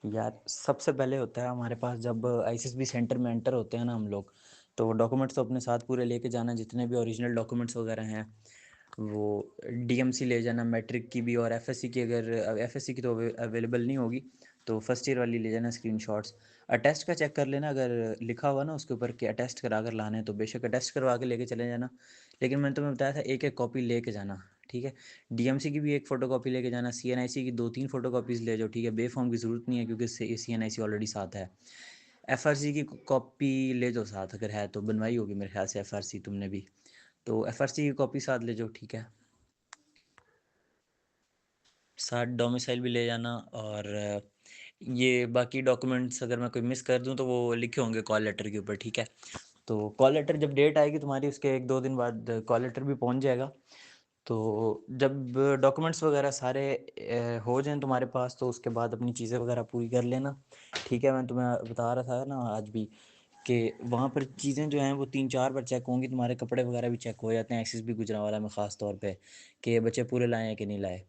यार सबसे पहले होता है हमारे पास जब आईसीएसबी सेंटर में एंटर होते हैं ना हम लोग, तो डॉक्यूमेंट्स तो अपने साथ पूरे लेके जाना, जितने भी ओरिजिनल डॉक्यूमेंट्स वगैरह हैं वो डीएमसी ले जाना, मैट्रिक की भी, और एफएससी की, अगर एफएससी की तो अवेलेबल नहीं होगी तो फर्स्ट ईयर वाली ले जाना स्क्रीनशॉट्स। अटेस्ट का चेक कर लेना, अगर लिखा हुआ ना उसके ऊपर कि अटेस्ट करा कर लाने हैं तो बेशक अटेस्ट करवा के लेके चले जाना, लेकिन मैंने तुम्हें बताया था एक एक कॉपी लेके जाना, ठीक है। डीएमसी की भी एक फ़ोटो कॉपी लेके जाना, सीएनआईसी की 2-3 फ़ोटो कॉपीज़ ले जाओ, ठीक है। बे फॉर्म की ज़रूरत नहीं है क्योंकि सीएनआईसी ऑलरेडी साथ है। एफआरसी की कॉपी ले जाओ साथ, अगर है तो बनवाई होगी मेरे ख्याल से एफआरसी तुमने भी, तो एफआरसी की कॉपी साथ ले जाओ, ठीक है। साथ डोमिसाइल भी ले जाना, और ये बाकी डॉक्यूमेंट्स अगर मैं कोई मिस कर दूं तो वो लिखे होंगे कॉल लेटर के ऊपर, ठीक है। तो कॉल लेटर जब डेट आएगी तुम्हारी उसके 1-2 दिन बाद कॉल लेटर भी पहुंच जाएगा। तो जब डॉक्यूमेंट्स वगैरह सारे हो जाएं तुम्हारे पास तो उसके बाद अपनी चीज़ें वगैरह पूरी कर लेना, ठीक है। मैं तुम्हें बता रहा था ना आज भी कि वहाँ पर चीज़ें जो हैं वो 3-4 बार चेक होंगी, तुम्हारे कपड़े वगैरह भी चेक हो जाते हैं एसएसबी गुजरांवाला में ख़ास तौर पे, कि बच्चे पूरे लाए हैं कि नहीं लाए।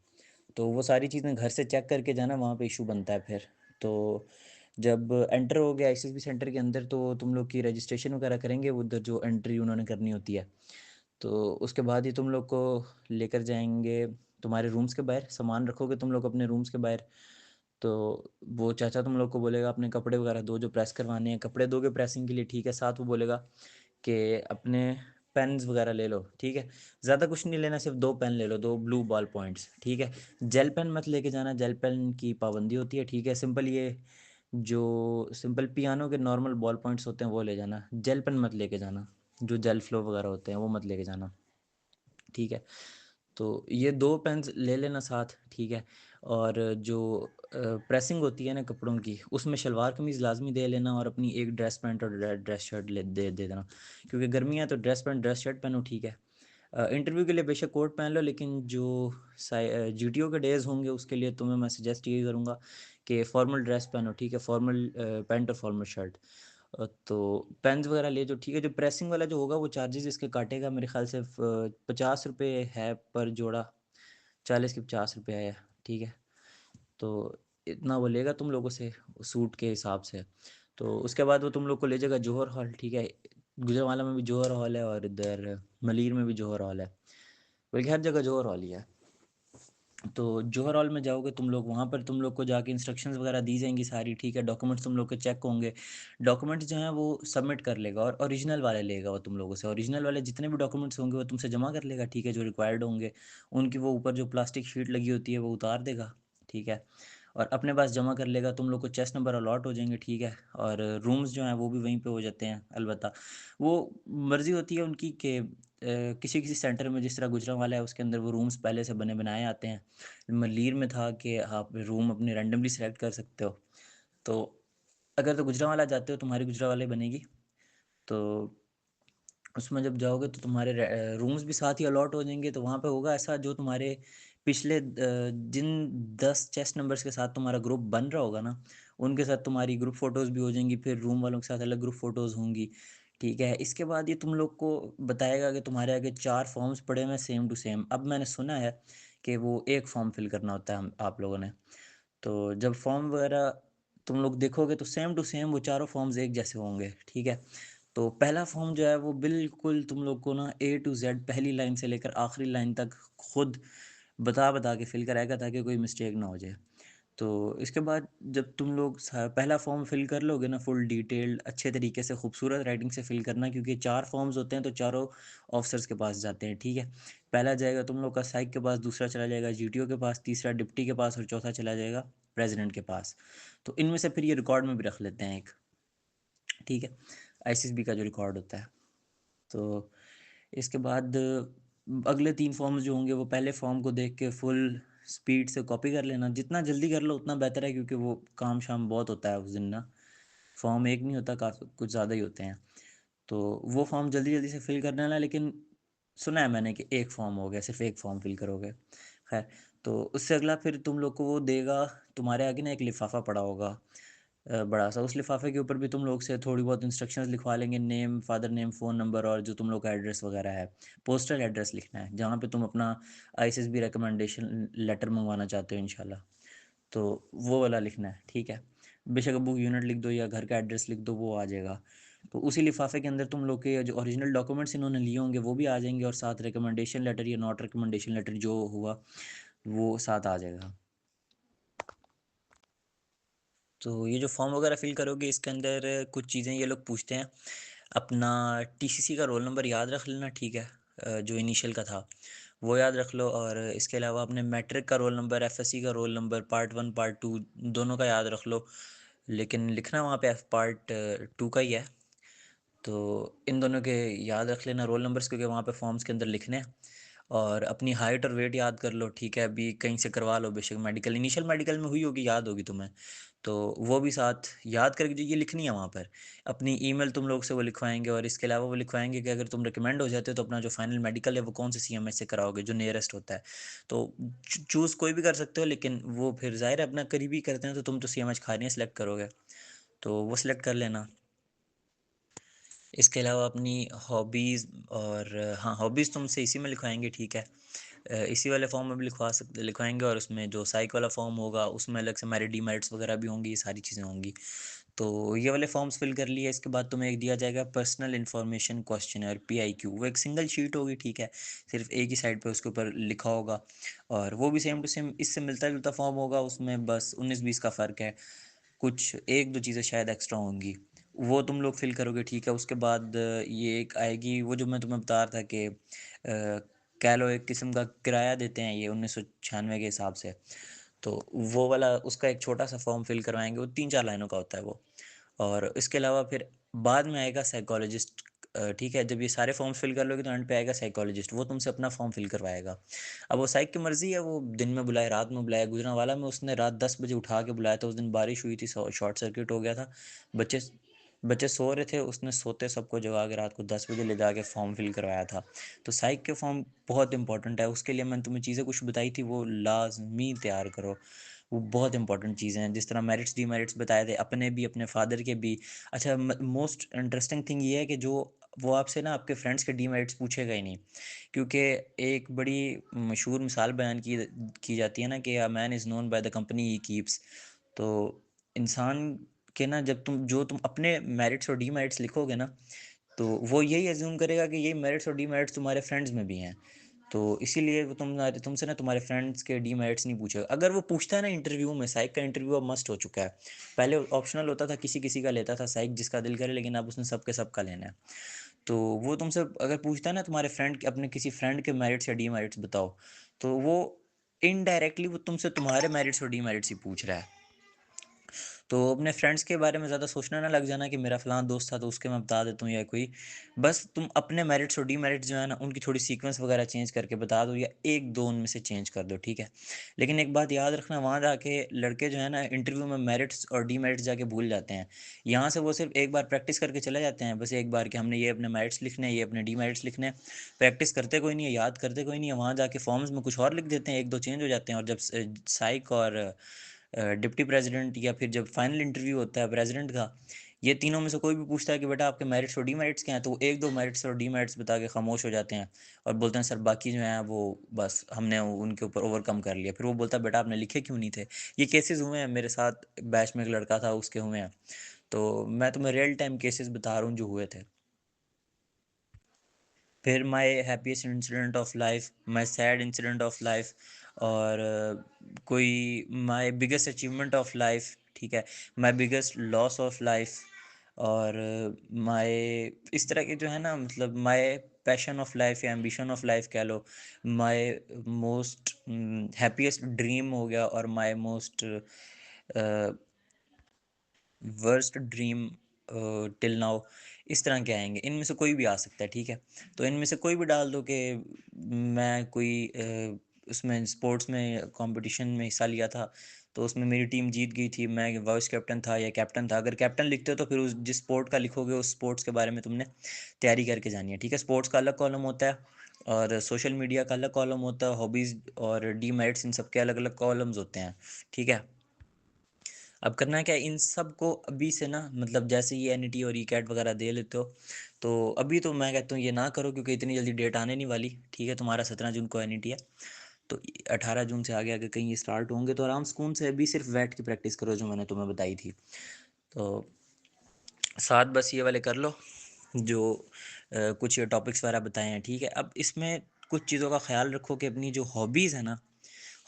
तो वो सारी चीज़ें घर से चेक करके जाना, वहाँ पे इशू बनता है फिर। तो जब एंटर हो गया आईसीएसबी सेंटर के अंदर तो तुम लोग की रजिस्ट्रेशन वगैरह करेंगे उधर, जो एंट्री उन्होंने करनी होती है। तो उसके बाद ही तुम लोग को लेकर जाएंगे तुम्हारे रूम्स के बाहर, सामान रखोगे तुम लोग अपने रूम्स के बाहर। तो वो चाचा तुम लोग को बोलेगा अपने कपड़े वगैरह दो जो प्रेस करवाने हैं, कपड़े दोगे प्रेसिंग के लिए, ठीक है। साथ वो बोलेगा कि अपने पेन्स वगैरह ले लो, ठीक है। ज़्यादा कुछ नहीं लेना, सिर्फ 2 पेन ले लो, 2 ब्लू बॉल पॉइंट्स, ठीक है। जेल पेन मत लेके जाना, जेल पेन की पाबंदी होती है, ठीक है। सिंपल ये जो सिंपल पियानो के नॉर्मल बॉल पॉइंट्स होते हैं वो ले जाना, जेल पेन मत लेके जाना, जो जेल फ्लो वगैरह होते हैं वो मत लेके जाना, ठीक है। तो ये 2 पेन्स ले लेना साथ, ठीक है। और जो प्रेसिंग होती है ना कपड़ों की, उसमें शलवार कमीज़ लाजमी दे लेना, और अपनी एक ड्रेस पैंट और ड्रेस शर्ट दे देना, क्योंकि गर्मियाँ तो ड्रेस पैंट ड्रेस शर्ट पहनो, ठीक है। इंटरव्यू के लिए बेशक कोट पहन लो, लेकिन जो जीटीओ के डेज़ होंगे उसके लिए तुम्हें मैं सजेस्ट ये करूँगा कि फॉर्मल ड्रेस पहनो, ठीक है। फॉर्मल पैंट और फॉर्मल शर्ट। तो पेन्स वगैरह ले जो, ठीक है। जो प्रेसिंग वाला जो होगा वो चार्जेस इसके काटेगा मेरे ख्याल से 50 रुपये है पर जोड़ा, 40 के 50 रुपये है, ठीक है। तो इतना वो लेगा तुम लोगों से सूट के हिसाब से। तो उसके बाद वो तुम लोग को ले जाएगा जौहर हॉल, ठीक है। गुजरांवाला में भी जौहर हॉल है और इधर मलीर में भी जौहर हॉल है, बल्कि हर जगह जौहर हॉल ही है। तो जौहर हॉल में जाओगे तुम लोग, वहाँ पर तुम लोग को जाके इंस्ट्रक्शंस वगैरह दी जाएंगी सारी, ठीक है। डॉक्यूमेंट्स तुम लोग के चेक होंगे, डॉक्यूमेंट्स जो हैं वो सबमिट कर लेगा, और ओरिजिनल वाले लेगा वो तुम लोगों से, ओरिजिनल वाले जितने भी डॉक्यूमेंट्स होंगे वो तुमसे जमा कर लेगा, ठीक है। जो रिक्वायर्ड होंगे उनकी वो ऊपर जो प्लास्टिक शीट लगी होती है वो उतार देगा, ठीक है। और अपने पास जमा कर लेगा, तुम लोग को चेस्ट नंबर अलॉट हो जाएंगे, ठीक है। और रूम्स जो हैं वो भी वहीं पे हो जाते हैं, अलबत्ता वो मर्ज़ी होती है उनकी कि किसी किसी सेंटर में जिस तरह गुजरांवाला है उसके अंदर वो रूम्स पहले से बने बनाए आते हैं। मलीर में था कि आप रूम अपने रैंडमली सेलेक्ट कर सकते हो। तो अगर तो गुजरांवाला जाते हो तुम्हारी गुजरांवाला बनेगी, तो उसमें जब जाओगे तो तुम्हारे रूम्स भी साथ ही अलॉट हो जाएंगे। तो वहाँ पे होगा ऐसा, जो तुम्हारे पिछले जिन 10 चेस्ट नंबर्स के साथ तुम्हारा ग्रुप बन रहा होगा ना, उनके साथ तुम्हारी ग्रुप फ़ोटोज़ भी हो जाएंगी, फिर रूम वालों के साथ अलग ग्रुप फ़ोटोज़ होंगी, ठीक है। इसके बाद ये तुम लोग को बताएगा कि तुम्हारे आगे 4 फॉर्म्स पड़े हुए हैं सेम टू सेम। अब मैंने सुना है कि वो एक फॉर्म फिल करना होता है हम आप लोगों ने। तो जब फॉर्म वगैरह तुम लोग देखोगे तो सेम टू सेम वो चारों फॉर्म्स एक जैसे होंगे, ठीक है। तो पहला फॉर्म जो है वो बिल्कुल तुम लोग को ना ए टू जेड पहली लाइन से लेकर आखिरी लाइन तक खुद बता बता के फिल कराएगा, ताकि कोई मिस्टेक ना हो जाए। तो इसके बाद जब तुम लोग पहला फॉर्म फिल कर लोगे ना, फुल डिटेल्ड अच्छे तरीके से खूबसूरत राइटिंग से फिल करना, क्योंकि 4 फॉर्म्स होते हैं तो चारों ऑफिसर्स के पास जाते हैं, ठीक है। पहला जाएगा तुम लोग का साइक के पास, दूसरा चला जाएगा जीटीओ के पास, तीसरा डिप्टी के पास, और चौथा चला जाएगा प्रेसिडेंट के पास। तो इनमें से फिर ये रिकॉर्ड में भी रख लेते हैं एक, ठीक है, आईसीएसबी का जो रिकॉर्ड होता है। तो इसके बाद अगले 3 फॉर्म्स जो होंगे वो पहले फॉर्म को देख के फुल स्पीड से कॉपी कर लेना, जितना जल्दी कर लो उतना बेहतर है, क्योंकि वो काम शाम बहुत होता है उस दिन ना, फॉर्म एक नहीं होता, काफ़ी कुछ ज़्यादा ही होते हैं। तो वो फॉर्म जल्दी जल्दी से फिल कर लेना, लेकिन सुना है मैंने कि एक फॉर्म हो गया, सिर्फ एक फॉर्म फिल करोगे, खैर। तो उससे अगला फिर तुम लोग को वो देगा, तुम्हारे आगे ना एक लिफाफा पड़ा होगा बड़ा सा, उस लिफाफे के ऊपर भी तुम लोग से थोड़ी बहुत इंस्ट्रक्शंस लिखवा लेंगे, name, father name, phone number, और जो तुम लोग का एड्रेस वगैरह है, पोस्टल एड्रेस लिखना है जहाँ पे तुम अपना आईसीएसबी रिकमेंडेशन लेटर मंगवाना चाहते हो इंशाल्लाह। तो वो वाला लिखना है, ठीक है। बेशक बुक यूनिट लिख दो या घर का एड्रेस लिख दो, वो आ जाएगा। तो उसी लिफाफे के अंदर तुम लोग के जो ओरिजिनल डॉक्यूमेंट्स इन्होंने लिए होंगे वो भी आ जाएंगे, और साथ रिकमेंडेशन लेटर या नॉट रिकमेंडेशन लेटर जो हुआ वो साथ आ जाएगा। तो ये जो फॉर्म वगैरह फिल करोगे इसके अंदर कुछ चीज़ें ये लोग पूछते हैं। अपना टीसीसी का रोल नंबर याद रख लेना, ठीक है, जो इनिशियल का था वो याद रख लो। और इसके अलावा अपने मैट्रिक का रोल नंबर, एफएससी का रोल नंबर, पार्ट 1 पार्ट 2 दोनों का याद रख लो, लेकिन लिखना वहाँ पे एफ पार्ट 2 का ही है। तो इन दोनों के याद रख लेना रोल नंबर्स, क्योंकि वहाँ पे फॉर्म्स के अंदर लिखने हैं। और अपनी हाइट और वेट याद कर लो, ठीक है, अभी कहीं से करवा लो, बेशक मेडिकल इनिशियल मेडिकल में हुई होगी, याद होगी तुम्हें, तो वो भी साथ याद करके जो ये लिखनी है वहाँ पर। अपनी ईमेल तुम लोग से वो लिखवाएंगे, और इसके अलावा वो लिखवाएंगे कि अगर तुम रिकमेंड हो जाते हो तो अपना जो फाइनल मेडिकल है वो कौन से सीएमएच से कराओगे, जो नियरेस्ट होता है। तो चूज़ कोई भी कर सकते हो, लेकिन वो फिर ज़ाहिर है अपना करीबी करते हैं, तो तुम तो सीएमएच खारियाँ सेलेक्ट करोगे, तो वो सिलेक्ट कर लेना। इसके अलावा अपनी हॉबीज़ और हाँ, हॉबीज़ तुमसे इसी में लिखवाएंगे, ठीक है, इसी वाले फॉर्म में भी लिखवाएंगे, और उसमें जो साइक वाला फॉर्म होगा उसमें अलग से मेरिट डीमेरिट्स वगैरह भी होंगी, ये सारी चीज़ें होंगी। तो ये वाले फॉर्म्स फिल कर लिए, इसके बाद तुम्हें एक दिया जाएगा पर्सनल इन्फॉर्मेशन क्वेश्चन PIQ, वो एक सिंगल शीट होगी, ठीक है, सिर्फ एक ही साइड पे उसके ऊपर लिखा होगा, और वो भी सेम टू सेम इससे मिलता जुलता फॉर्म होगा, उसमें बस 19-20 का फ़र्क है, कुछ एक दो चीज़ें शायद एक्स्ट्रा होंगी, वो तुम लोग फिल करोगे, ठीक है। उसके बाद ये एक आएगी, वो जो मैं तुम्हें बता रहा था कि कह लो एक किस्म का किराया देते हैं ये 1996 के हिसाब से, तो वो वाला उसका एक छोटा सा फॉर्म फिल करवाएंगे, वो 3-4 लाइनों का होता है वो। और इसके अलावा फिर बाद में आएगा साइकोलॉजिस्ट, ठीक है, जब ये सारे फॉर्म्स फिल कर लोगे तो एंड पे आएगा साइकोलॉजिस्ट, वो तुमसे अपना फॉर्म फिल करवाएगा। अब वो साइक की मर्जी है, वो दिन में बुलाए रात में बुलाए, गुजरांवाला में उसने रात 10 बजे उठा के बुलाया था, उस दिन बारिश हुई थी, शॉर्ट सर्किट हो गया था, बच्चे बच्चे सो रहे थे, उसने सोते सबको जगा के रात को 10 बजे ले जाके फॉर्म फिल करवाया था। तो साइक के फॉर्म बहुत इंपॉर्टेंट है, उसके लिए मैंने तुम्हें चीज़ें कुछ बताई थी, वो लाजमी तैयार करो, वो बहुत इंपॉर्टेंट चीज़ें हैं, जिस तरह मेरिट्स डीमेरिट्स बताए थे, अपने भी अपने फादर के भी। अच्छा, मोस्ट इंटरेस्टिंग थिंग ये है कि जो वो आपसे ना आपके फ्रेंड्स के डीमेरिट्स पूछेगा ही नहीं, क्योंकि एक बड़ी मशहूर मिसाल बयान की जाती है ना कि a man is known by the company he keeps. तो इंसान के ना, जब तुम अपने मेरिट्स और डीमेरिट्स लिखोगे ना, तो वो यही एज्यूम करेगा कि ये मेरिट्स और डीमेरिट्स तुम्हारे फ्रेंड्स में भी हैं। तो इसीलिए वो तुमसे ना तुम्हारे फ्रेंड्स के डीमेरिट्स नहीं पूछेगा। अगर वो पूछता है ना इंटरव्यू में, साइक का इंटरव्यू अब मस्ट हो चुका है, पहले ऑप्शनल होता था, किसी किसी का लेता था साइक जिसका दिल करे, लेकिन अब उसने सबके सबका लेना है। तो वो तुमसे अगर पूछता है ना तुम्हारे फ्रेंड के, अपने किसी फ्रेंड के मेरिट्स या डीमेरिट्स बताओ, तो वो इनडायरेक्टली वो तुमसे तुम्हारे मेरिट्स और डीमेरिट्स ही पूछ रहा है। तो अपने फ्रेंड्स के बारे में ज़्यादा सोचना ना लग जाना कि मेरा फ़लाँ दोस्त था तो उसके मैं बता देता हूँ या कोई, बस तुम अपने मेरिट्स और डीमेरिट्स जो है ना उनकी थोड़ी सीक्वेंस वगैरह चेंज करके बता दो, या 1-2 उनमें से चेंज कर दो, ठीक है। लेकिन एक बात याद रखना, वहाँ जाके लड़के जो है ना इंटरव्यू में मेरिट्स और डीमेरिट्स जाके भूल जाते हैं। यहाँ से वो सिर्फ एक बार प्रैक्टिस करके चले जाते हैं, बस एक बार कि हमने ये अपने मेरिट्स लिखने हैं, ये अपने डीमेरिट्स लिखने हैं। प्रैक्टिस करते कोई नहीं है, याद करते कोई नहीं है, वहाँ जाके फॉर्म्स में कुछ और लिख देते हैं, 1-2 चेंज हो जाते हैं। और जब साइक और डिप्टी प्रेसिडेंट या फिर जब फाइनल इंटरव्यू होता है प्रेसिडेंट का, ये तीनों में से कोई भी पूछता है कि बेटा आपके मेरिट्स और डीमेरिट्स क्या हैं, तो वो 1-2 मेरिट्स और डीमेरिट्स बता के खामोश हो जाते हैं, और बोलते हैं सर बाकी जो हैं वो बस हमने उनके ऊपर ओवरकम कर लिया। फिर वो बोलता है बेटा आपने लिखे क्यों नहीं थे। ये केसेस हुए हैं मेरे साथ, बैच में एक लड़का था उसके हुए हैं, तो मैं तुम्हें रियल टाइम केसेस बता रहा हूँ जो हुए थे। फिर my happiest incident of life, my sad incident of life, और कोई my biggest achievement of life, ठीक है, my biggest loss of life, और माय इस तरह के जो है ना, मतलब माय पैशन ऑफ लाइफ या एम्बिशन ऑफ लाइफ कह लो, माय मोस्ट हैप्पीएस्ट ड्रीम हो गया, और my most worst dream till now, इस तरह के आएंगे, इनमें से कोई भी आ सकता है, ठीक है। तो इनमें से कोई भी डाल दो कि मैं कोई उसमें स्पोर्ट्स में कंपटीशन में हिस्सा लिया था, तो उसमें मेरी टीम जीत गई थी, मैं वाइस कैप्टन था या कैप्टन था। अगर कैप्टन लिखते हो तो फिर उस जिस स्पोर्ट का लिखोगे उस स्पोर्ट्स के बारे में तुमने तैयारी करके जानी है, ठीक है। स्पोर्ट्स का अलग कॉलम होता है, और सोशल मीडिया का अलग कॉलम होता है, हॉबीज़ और डीमेरिट्स इन सब के अलग अलग कॉलम्स होते हैं, ठीक है। अब करना क्या है, इन सब को अभी से ना, मतलब जैसे ये एनईटी और ई कैट वगैरह दे लेते हो, तो अभी तो मैं कहता हूँ ये ना करो, क्योंकि इतनी जल्दी डेट आने नहीं वाली, ठीक है, तुम्हारा 17 जून को एनईटी है। तो 18 जून से आगे आगे कहीं ये स्टार्ट होंगे, तो आराम सुकून से अभी सिर्फ वेट की प्रैक्टिस करो जो मैंने तुम्हें बताई थी। तो साथ बस ये वाले कर लो जो कुछ टॉपिक्स वगैरह बताए हैं, ठीक है। अब इसमें कुछ चीज़ों का ख्याल रखो कि अपनी जो हॉबीज़ है ना,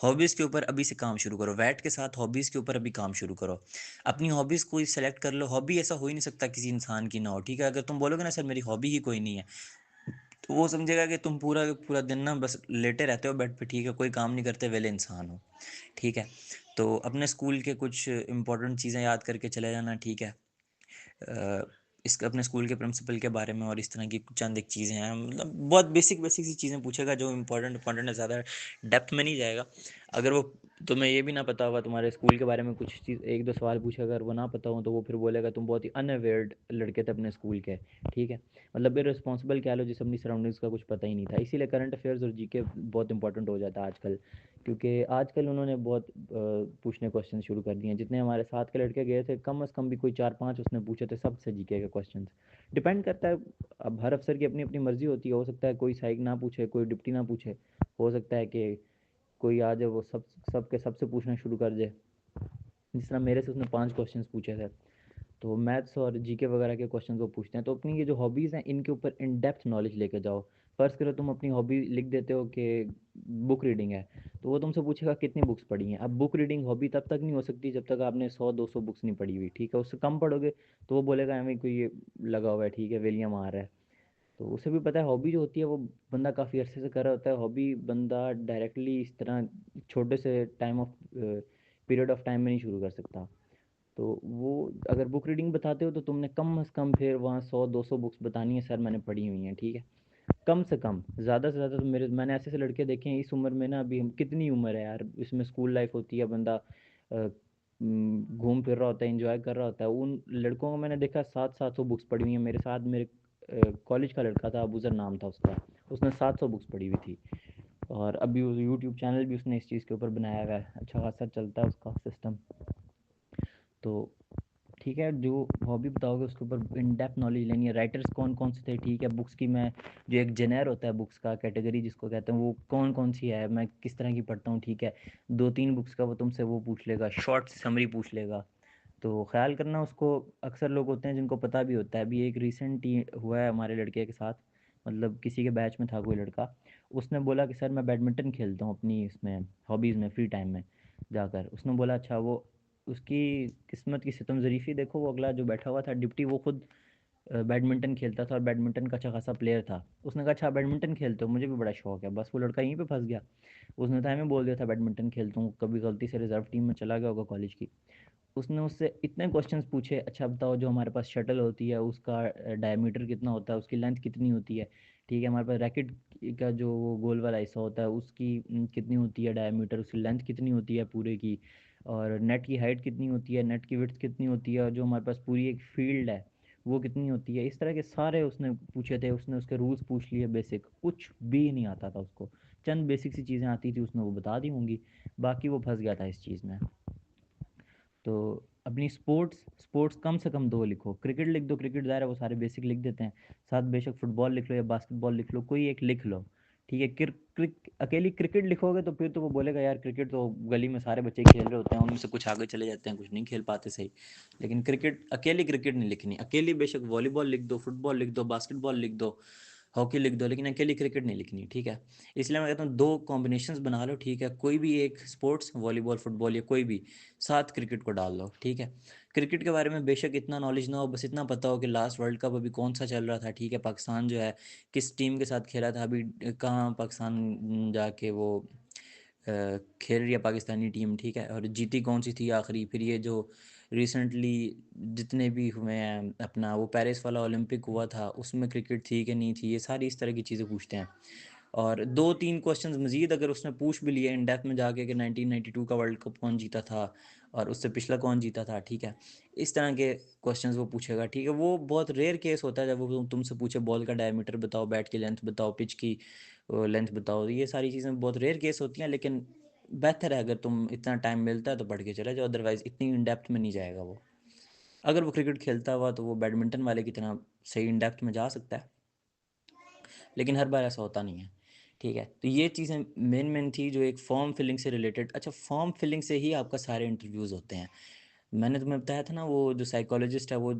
हॉबीज़ के ऊपर अभी से काम शुरू करो। वैट के साथ हॉबीज़ के ऊपर अभी काम शुरू करो। अपनी हॉबीज़ कोई सेलेक्ट कर लो। हॉबी ऐसा हो ही नहीं सकता किसी इंसान की ना हो, ठीक है। अगर तुम बोलोगे ना सर मेरी हॉबी ही कोई नहीं है, तो वो समझेगा कि तुम पूरा पूरा दिन ना बस लेटे रहते हो बेड पे, ठीक है, कोई काम नहीं करते, वेले इंसान हो, ठीक है। तो अपने स्कूल के कुछ इंपॉर्टेंट चीज़ें याद करके चले जाना, ठीक है। इस अपने स्कूल के प्रिंसिपल के बारे में और इस तरह की चंद एक चीज़ें हैं, मतलब बहुत बेसिक बेसिक सी चीज़ें पूछेगा जो इंपॉर्टेंट है, ज़्यादा डेप्थ में नहीं जाएगा। अगर वो तुम्हें ये भी ना पता होगा तुम्हारे स्कूल के बारे में, कुछ चीज़ एक दो सवाल पूछेगा, अगर वो ना पता हो तो वो फिर बोलेगा तुम बहुत ही अनअवेयर्ड लड़के थे अपने स्कूल के, ठीक है। मतलब रिस्पॉन्सिबल कह लो जिसे अपनी सराउंडिंग्स का कुछ पता ही नहीं था। इसीलिए करंट अफेयर्स और जीके बहुत इंपॉर्टेंट हो जाता है आजकल, क्योंकि आजकल उन्होंने बहुत पूछने क्वेश्चन शुरू कर दिए हैं। जितने हमारे साथ के लड़के गए थे कम से कम भी कोई 4-5 उसने पूछे थे, सबसे जीके के क्वेश्चन। डिपेंड करता है, अब हर अफसर की अपनी अपनी मर्जी होती है। हो सकता है कोई साइक ना पूछे, कोई डिप्टी ना पूछे, हो सकता है कि कोई आ जाए वो सब के सबसे पूछना शुरू कर दे। जिस तरह मेरे से उसने 5 क्वेश्चन पूछे थे। तो मैथ्स और जीके वगैरह के क्वेश्चन वो पूछते हैं। तो अपनी ये जो हॉबीज़ हैं इनके ऊपर इन डेप्थ नॉलेज लेके जाओ। फ़र्ज़ करो तुम अपनी हॉबी लिख देते हो कि बुक रीडिंग है, तो वो तुमसे पूछेगा कितनी बुक्स पढ़ी हैं। अब बुक रीडिंग हॉबी तब तक नहीं हो सकती जब तक आपने 100-200 बुक्स नहीं पढ़ी हुई, ठीक है। उससे कम पढ़ोगे तो वो बोलेगा हमें कोई ये लगा हुआ है, ठीक है, वेलियाँ मार रहा है। तो उसे भी पता है हॉबी जो होती है वो बंदा काफ़ी अरसे से कर रहा होता है। हॉबी बंदा डायरेक्टली इस तरह छोटे से time of period of time में नहीं शुरू कर सकता। तो वो अगर बुक रीडिंग बताते हो तो तुमने कम से कम फिर वहाँ 100-200 बुक्स बतानी है, सर मैंने पढ़ी हुई हैं, ठीक है। कम से कम, ज़्यादा से ज़्यादा तो मैंने ऐसे ऐसे लड़के देखे हैं इस उम्र में ना। अभी हम कितनी उम्र है यार, इसमें स्कूल लाइफ होती है, बंदा घूम फिर रहा होता है, इंजॉय कर रहा होता है। उन लड़कों को मैंने देखा 700-700 बुक्स पढ़ी हुई हैं। मेरे साथ मेरे कॉलेज का लड़का था, अबूज़र नाम था उसका, उसने 700 बुक्स पढ़ी हुई थी। और अभी वो यूट्यूब चैनल भी उसने इस चीज़ के ऊपर बनाया हुआ है, अच्छा खासा चलता है उसका सिस्टम। तो ठीक है, जो हॉबी बताओगे उसके ऊपर इन डेप्थ नॉलेज लेनी है। राइटर्स कौन कौन से थे, ठीक है। बुक्स की मैं जो एक जेनर होता है बुक्स का, कैटेगरी जिसको कहते हैं, वो कौन कौन सी है, मैं किस तरह की पढ़ता हूँ, ठीक है। 2-3 बुक्स का वो तुमसे वो पूछ लेगा, शॉर्ट समरी पूछ लेगा। तो ख्याल करना उसको। अक्सर लोग होते हैं जिनको पता भी होता है। अभी एक रिसेंट ही हुआ है हमारे लड़के के साथ, मतलब किसी के बैच में था कोई लड़का, उसने बोला कि सर मैं बैडमिंटन खेलता हूँ अपनी इसमें हॉबीज़ में, फ्री टाइम में जाकर। उसने बोला अच्छा, वो उसकी किस्मत की सितम ज़रीफ़ी देखो, वो अगला जो बैठा हुआ था डिप्टी, वो खुद बैडमिंटन खेलता था और बैडमिंटन का अच्छा खासा प्लेयर था। उसने कहा अच्छा बैडमिंटन खेलते हो, मुझे भी बड़ा शौक है। बस वो लड़का यहीं पे फंस गया। उसने तो हमें बोल दिया था बैडमिंटन खेलता हूँ, कभी गलती से रिजर्व टीम में चला गया होगा कॉलेज की। उसने उससे इतने क्वेश्चंस पूछे, अच्छा बताओ जो हमारे पास शटल होती है उसका डायमीटर कितना होता है, उसकी लेंथ कितनी होती है, ठीक है। हमारे पास रैकेट का जो वो गोल वाला हिस्सा होता है उसकी कितनी होती है डायमीटर, उसकी लेंथ कितनी होती है पूरे की, और नेट की हाइट कितनी होती है, नेट की विड्थ कितनी होती है, और जो हमारे पास पूरी एक फील्ड है वो कितनी होती है। इस तरह के सारे उसने पूछे थे। उसने उसके रूल्स पूछ लिए, बेसिक कुछ भी नहीं आता था उसको। चंद बेसिक सी चीज़ें आती थी उसने वो बता दी होंगी, बाकी वो फंस गया था इस चीज़ में। तो अपनी स्पोर्ट्स स्पोर्ट्स कम से कम 2 लिखो। क्रिकेट लिख दो, क्रिकेट ज़ाहिर है वो सारे बेसिक लिख देते हैं। साथ बेशक फुटबॉल लिख लो या बास्केटबॉल लिख लो, कोई एक लिख लो, ठीक है। अकेली क्रिकेट लिखोगे तो फिर तो वो बोलेगा यार क्रिकेट तो गली में सारे बच्चे खेल रहे होते हैं, उनमें से कुछ आगे चले जाते हैं, कुछ नहीं खेल पाते सही। लेकिन क्रिकेट, अकेली क्रिकेट नहीं लिखनी। अकेली बेशक वॉलीबॉल लिख दो, फुटबॉल लिख दो, बास्केटबॉल लिख दो, हॉकी लिख दो, लेकिन अकेली क्रिकेट नहीं लिखनी, ठीक है। इसलिए मैं कहता हूँ 2 कॉम्बिनेशंस बना लो, ठीक है। कोई भी एक स्पोर्ट्स, वॉलीबॉल, फुटबॉल या कोई भी, साथ क्रिकेट को डाल लो, ठीक है। क्रिकेट के बारे में बेशक इतना नॉलेज ना हो, बस इतना पता हो कि लास्ट वर्ल्ड कप अभी कौन सा चल रहा था, ठीक है। पाकिस्तान जो है किस टीम के साथ खेला था अभी, कहाँ पाकिस्तान जाके वो खेल रही है पाकिस्तानी टीम, ठीक है। और जीती कौन सी थी आखिरी। फिर ये जो रिसेंटली जितने भी हुए हैं, अपना वो पेरिस वाला ओलंपिक हुआ था उसमें क्रिकेट थी कि नहीं थी, ये सारी इस तरह की चीज़ें पूछते हैं। और 2-3 क्वेश्चंस मज़ीद अगर उसने पूछ भी लिए इन डेप्थ में जाके कि 1992 का वर्ल्ड कप कौन जीता था और उससे पिछला कौन जीता था, ठीक है। इस तरह के क्वेश्चंस वो पूछेगा, ठीक है। वो बहुत रेयर केस होता है जब वो तुमसे पूछे बॉल का डायमीटर बताओ, बैट की लेंथ बताओ, पिच की लेंथ बताओ। ये सारी चीज़ें बहुत रेयर केस होती हैं, लेकिन बेहतर है अगर तुम इतना टाइम मिलता है तो पढ़ के चले जाओ, अदरवाइज़ इतनी इन डेप्थ में नहीं जाएगा वो। अगर वो क्रिकेट खेलता हुआ तो वो बैडमिंटन वाले की तरह सही इन डेप्थ में जा सकता है, लेकिन हर बार ऐसा होता नहीं है। ठीक है, तो ये चीज़ें मेन थी जो एक फॉर्म फिलिंग से रिलेटेड। अच्छा, फॉर्म फिलिंग से ही आपका सारे इंटरव्यूज़ होते हैं। मैंने तुम्हें बताया था ना, वो जो साइकोलॉजिस्ट है वो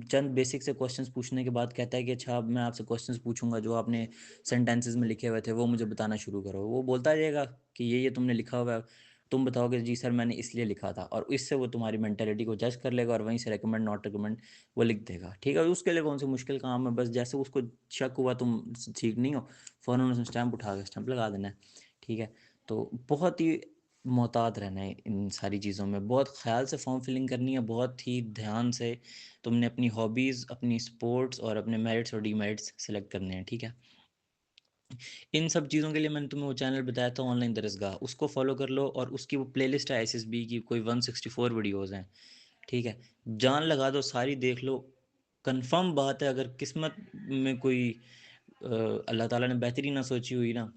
चंद बेसिक से क्वेश्चंस पूछने के बाद कहता है कि अच्छा, अब मैं आपसे क्वेश्चंस पूछूंगा, जो आपने सेंटेंसेस में लिखे हुए थे वो मुझे बताना शुरू करो। वो बोलता जाएगा कि ये तुमने लिखा हुआ है, तुम बताओगे जी सर मैंने इसलिए लिखा था, और इससे वो तुम्हारी मेंटेलिटी को जज कर लेगा और वहीं से रिकमेंड नॉट रिकमेंड वो लिख देगा। ठीक है, उसके लिए कौन सी मुश्किल काम है, बस जैसे उसको शक हुआ तुम ठीक नहीं हो, फ़ौरन उसने स्टैंप उठा के स्टैंप लगा देना है। ठीक है, तो बहुत ही मोहतात रहना है इन सारी चीज़ों में, बहुत ख्याल से फॉर्म फिलिंग करनी है, बहुत ही ध्यान से तुमने अपनी हॉबीज़, अपनी स्पोर्ट्स और अपने मेरिट्स और डीमेरिट्स सेलेक्ट करने हैं। ठीक है, इन सब चीज़ों के लिए मैंने तुम्हें वो चैनल बताया था ऑनलाइन दरसगाह, उसको फॉलो कर लो, और उसकी वो प्लेलिस्ट है एसएसबी की, कोई 164 वीडियोज़ हैं। ठीक है, जान लगा दो, सारी देख लो। कंफर्म बात है, अगर किस्मत में कोई अल्लाह ताला ने बेहतरी ना सोची हुई ना,